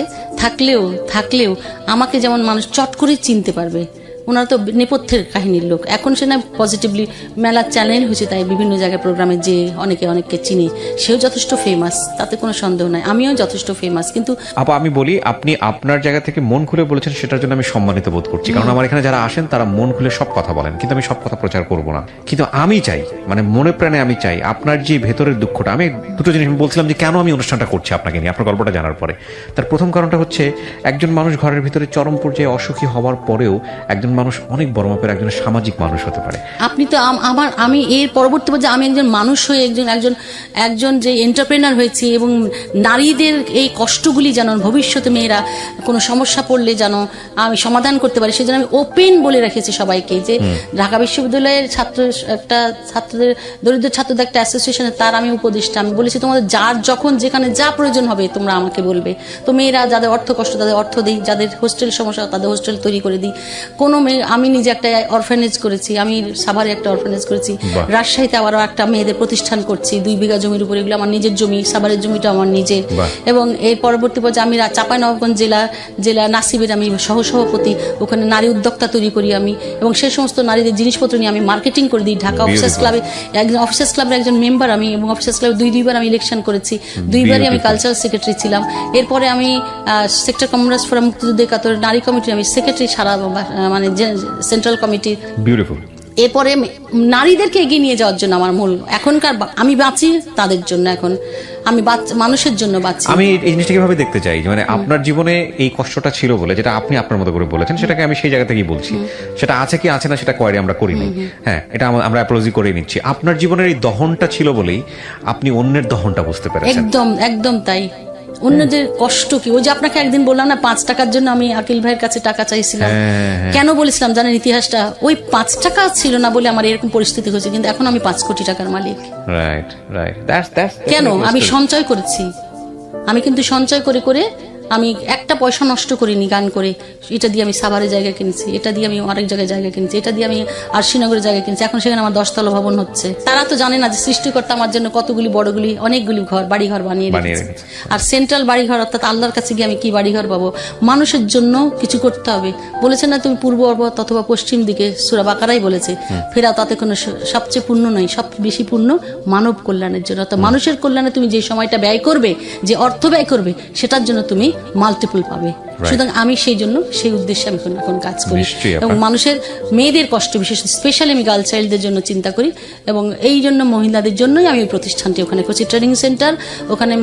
থাকলেও আমাকে যেমন মানুষ চট করে চিনতে পারবে, ওনারা তো নেপথ্যের কাহিনীর লোক। এখন সে না পজিটিভলি মেলা চ্যানেল হয়েছে, তাই বিভিন্ন জায়গায় প্রোগ্রামে যে অনেককে চিনে, সেও যথেষ্ট ফেমাস, তাতে কোনো সন্দেহ নাই, আমিও যথেষ্ট ফেমাস। কিন্তু আমি বলি, আপনি আপনার জায়গা থেকে মন খুলে বলেছেন, সেটার জন্য আমি সম্মানিত বোধ করছি। কারণ আমার এখানে যারা আসেন তারা মন খুলে সব কথা বলেন, কিন্তু আমি সব কথা প্রচার করব না। কিন্তু আমি চাই, মানে মনে প্রাণে আমি চাই আপনার যে ভেতরের দুঃখটা। আমি দুটো জিনিস বলছিলাম যে কেন আমি অনুষ্ঠানটা করছি আপনাকে নিয়ে, আপনার গল্পটা জানার পরে। তার প্রথম কারণটা হচ্ছে, একজন মানুষ ঘরের ভিতরে চরম পর্যায়ে অসুখী হওয়ার পরেও একজন মানুষ অনেক বড় মাপের একজন সামাজিক মানুষ হতে পারে। আপনি তো আমি এর পরবর্তী পর্যায়ে আমি একজন মানুষ হয়ে একজন যে এন্টারপ্রেনার হয়েছি, এবং নারীদের এই কষ্টগুলি যেন ভবিষ্যতে মেয়েরা কোনো সমস্যা পড়লে যেন আমি সমাধান করতে পারি, সেজন্য আমি ওপেন বলে রেখেছি সবাইকে যে ঢাকা বিশ্ববিদ্যালয়ের ছাত্রদের দরিদ্র ছাত্রদের একটা অ্যাসোসিয়েশনে তার আমি উপদেষ্টা। আমি বলেছি তোমাদের যার যখন যেখানে যা প্রয়োজন হবে তোমরা আমাকে বলবে। তো মেয়েরা যাদের অর্থ কষ্ট তাদের অর্থ দিই, যাদের হোস্টেল সমস্যা তাদের হোস্টেল তৈরি করে দিই। কোনো মেয়ে, আমি নিজে একটা অরফানেজ করেছি, আমি সাভারে একটা অরফানেজ করেছি, রাজশাহীতে আবারও একটা মেয়েদের প্রতিষ্ঠান করছি 2 বিঘা জমির উপর। এগুলো আমার নিজের জমি, সাভারের জমিটা আমার নিজের। এবং এর পরবর্তী পর্যায়ে আমি চাঁপাইনবাবগঞ্জ জেলা নাসিবের আমি সহসভাপতি, ওখানে নারী উদ্যোক্তা তৈরি করি আমি, এবং সেই সমস্ত নারীদের জিনিসপত্র নিয়ে আমি মার্কেটিং করে দিই। ঢাকা অফিসার্স ক্লাবে অফিসার্স ক্লাবের একজন মেম্বার আমি, এবং অফিসার্স ক্লাবে 2 বার আমি ইলেকশন করেছি, 2 বারই আমি কালচারাল সেক্রেটারি ছিলাম। এরপরে আমি সেক্টর কমরেডস ফোরাম মুক্তিযুদ্ধের কাতর নারী কমিটির আমি সেক্রেটারি, সারা মানে সেন্ট্রাল কমিটির। বিউটিফুল। এরপরে নারীদেরকে এগিয়ে নিয়ে যাওয়ার জন্য আমার মূল এখনকার, আমি বাঁচি তাদের জন্য, এখন আমি মানুষের জন্য বাঁচি। আমি এই জিনিসটা কিভাবে দেখতে চাই, মানে আপনার জীবনে এই কষ্টটা ছিল বলে, যেটা আপনি আপনার মতো করে বলেছেন, সেটাকে আমি সেই জায়গা থেকেই বলছি। সেটা আছে কি আছে না সেটা কোয়ারি আমরা করিনি, হ্যাঁ, এটা আমরা অ্যাপোলজি করে নিচ্ছি। আপনার জীবনের এই দহনটা ছিল বলেই আপনি অন্যের দহনটা বুঝতে পেরেছেন। একদম তাই। অন্যদের কষ্ট কি, ওই যে আপনাকে একদিন বললাম না 5 টাকার জন্য আমি আকিল ভাইয়ের কাছে টাকা চাইছিলাম, কেন বলেছিলাম জানেন ইতিহাসটা? ওই 5 টাকা ছিল না বলে আমার এরকম পরিস্থিতি হয়েছে, কিন্তু এখন আমি 5 কোটি টাকার মালিক। রাইট। কেন? আমি সঞ্চয় করেছি, আমি কিন্তু সঞ্চয় করে আমি 1 একটা পয়সা নষ্ট করিনি গান করে। এটা দিয়ে আমি সাভারে জায়গা কিনেছি, এটা দিয়ে আমি আরেক জায়গায় জায়গা কিনেছি, এটা দিয়ে আমি আরশিনগরে জায়গা কিনেছি। এখন সেখানে আমার 10তলা ভবন হচ্ছে। তারা তো জানে না যে সৃষ্টিকর্তা আমার জন্য কতগুলি বড়গুলি অনেকগুলি বাড়িঘর বানিয়ে রেখেছে। আর সেন্ট্রাল বাড়িঘর অর্থাৎ আল্লাহর কাছে গিয়ে আমি কি বাড়িঘর পাবো? মানুষের জন্য কিছু করতে হবে। বলেছে না তুমি পূর্ব অথবা পশ্চিম দিকে, সূরা বাকারাই বলেছে ফেরা তাতে কোনো সবচেয়ে পূর্ণ নয়, সবচেয়ে বেশি পূর্ণ মানব কল্যাণের জন্য। অর্থাৎ মানুষের কল্যাণে তুমি যে সময়টা ব্যয় করবে, যে অর্থ ব্যয় করবে, সেটার জন্য তুমি মাল্টিপল পাবে। সুতরাং আমি সেই জন্য সেই উদ্দেশ্যে আমি এখন কাজ করি এবং মানুষের মেয়েদের কষ্ট, বিশেষ স্পেশালি আমি গার্ল চাইল্ডদের জন্য চিন্তা করি এবং এই জন্য মহিলাদের জন্যই আমি ওই প্রতিষ্ঠানটি ওখানে করছি, ট্রেনিং সেন্টার। ওখানে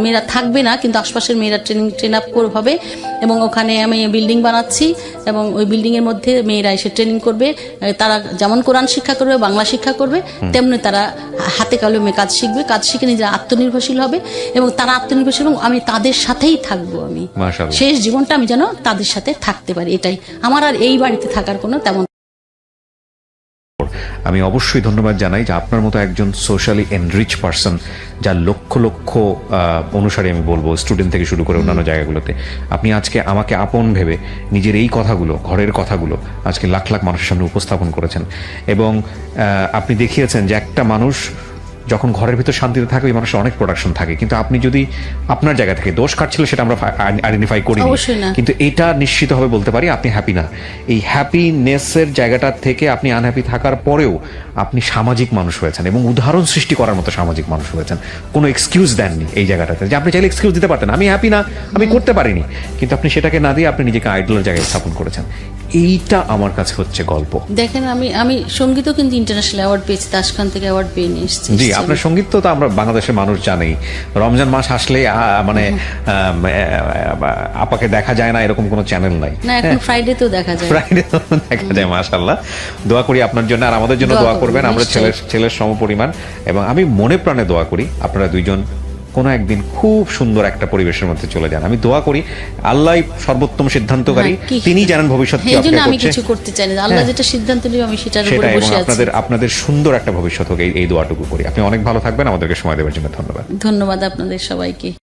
মেয়েরা থাকবে না, কিন্তু আশপাশের মেয়েরা ট্রেন আপ হবে এবং ওখানে আমি বিল্ডিং বানাচ্ছি এবং ওই বিল্ডিং এর মধ্যে মেয়েরা এসে ট্রেনিং করবে। তারা যেমন কোরআন শিক্ষা করবে, বাংলা শিক্ষা করবে, তেমনি তারা হাতে কলমে কাজ শিখবে, কাজ শিখে নিজেরা আত্মনির্ভরশীল হবে এবং তারা আত্মনির্ভরশীল এবং আমি তাদের সাথেই থাকবো। আমি শেষ জীবনটা আমি যেন তাদের সাথে থাকতে পারি, এটাই আমার। আর এই বাড়িতে থাকার কোনো তেমন। আমি অবশ্যই ধন্যবাদ জানাই যে আপনার মতো একজন সোশ্যালি এনরিচ পারসন, যার লক্ষ লক্ষ অনুসারী, আমি বলবো স্টুডেন্ট থেকে শুরু করে অন্যান্য জায়গাগুলোতে, আপনি আজকে আমাকে আপন ভেবে নিজের এই কথাগুলো, ঘরের কথাগুলো আজকে লাখ লাখ মানুষের সামনে উপস্থাপন করেছেন এবং আপনি দেখিয়েছেন যে একটা মানুষ যখন ঘরের ভিতর শান্তিতে থাকে ওই মানুষের অনেক প্রোডাকশন থাকে, কিন্তু আপনি যদি আপনার জায়গা থেকে দোষ কাটছিল সেটা আমরা আইডেন্টিফাই করি, কিন্তু এটা নিশ্চিতভাবে বলতে পারি আপনি হ্যাপি না। এই হ্যাপিনেসের জায়গাটা থেকে আপনি আনহ্যাপি থাকার পরেও আপনি সামাজিক মানুষ হয়েছেন এবং উদাহরণ সৃষ্টি করার মতো সামাজিক মানুষ হয়েছেন। কোনো এক্সকিউজ দেননি এই জায়গাটাতে, যে আপনি চাইলে এক্সকিউজ দিতে পারতেন আমি হ্যাপি না, আমি করতে পারিনি, কিন্তু আপনি সেটাকে না দিয়ে আপনি নিজেকে আইডলের জায়গায় স্থাপন করেছেন। এইটা আমার কাছে হচ্ছে গল্প। দেখেন আমি সঙ্গীতও কিন্তু ইন্টারন্যাশনাল অ্যাওয়ার্ড পেয়েছি, তাসখান থেকে অ্যাওয়ার্ড পেয়ে নিয়ে এসেছি। জি, আপনার সঙ্গীত তো আমরা বাংলাদেশের মানুষ জানেই। রমজান মাস আসলে মানে আপাকে দেখা যায় না এরকম কোনো চ্যানেল নাই। না, এখন ফ্রাইডেতেও দেখা যায়, মাশাআল্লাহ। দোয়া করি আপনার জন্য, আর আমাদের জন্য দোয়া করবেন। আমরা ছেলের সমপরিমাণ এবং আমি মনে প্রাণে দোয়া করি আপনারা দুইজন কোনো একদিন খুব সুন্দর একটা পরিবেশের মধ্যে চলে যান। আমি দোয়া করি আল্লাহ সর্বোত্তম সিদ্ধান্তকারী, তিনি জানেন ভবিষ্যৎ কি হবে। আমি কিছু করতে চাই না, আল্লাহ যেটা সিদ্ধান্ত নেবে আমি সেটার উপরে বসে আছি। আপনাদের সুন্দর একটা ভবিষ্যৎ হোক এই দোয়াটুকু করি। আপনি অনেক ভালো থাকবেন। আমাদেরকে সময় দেওয়ার জন্য ধন্যবাদ। ধন্যবাদ আপনাদের সবাইকে।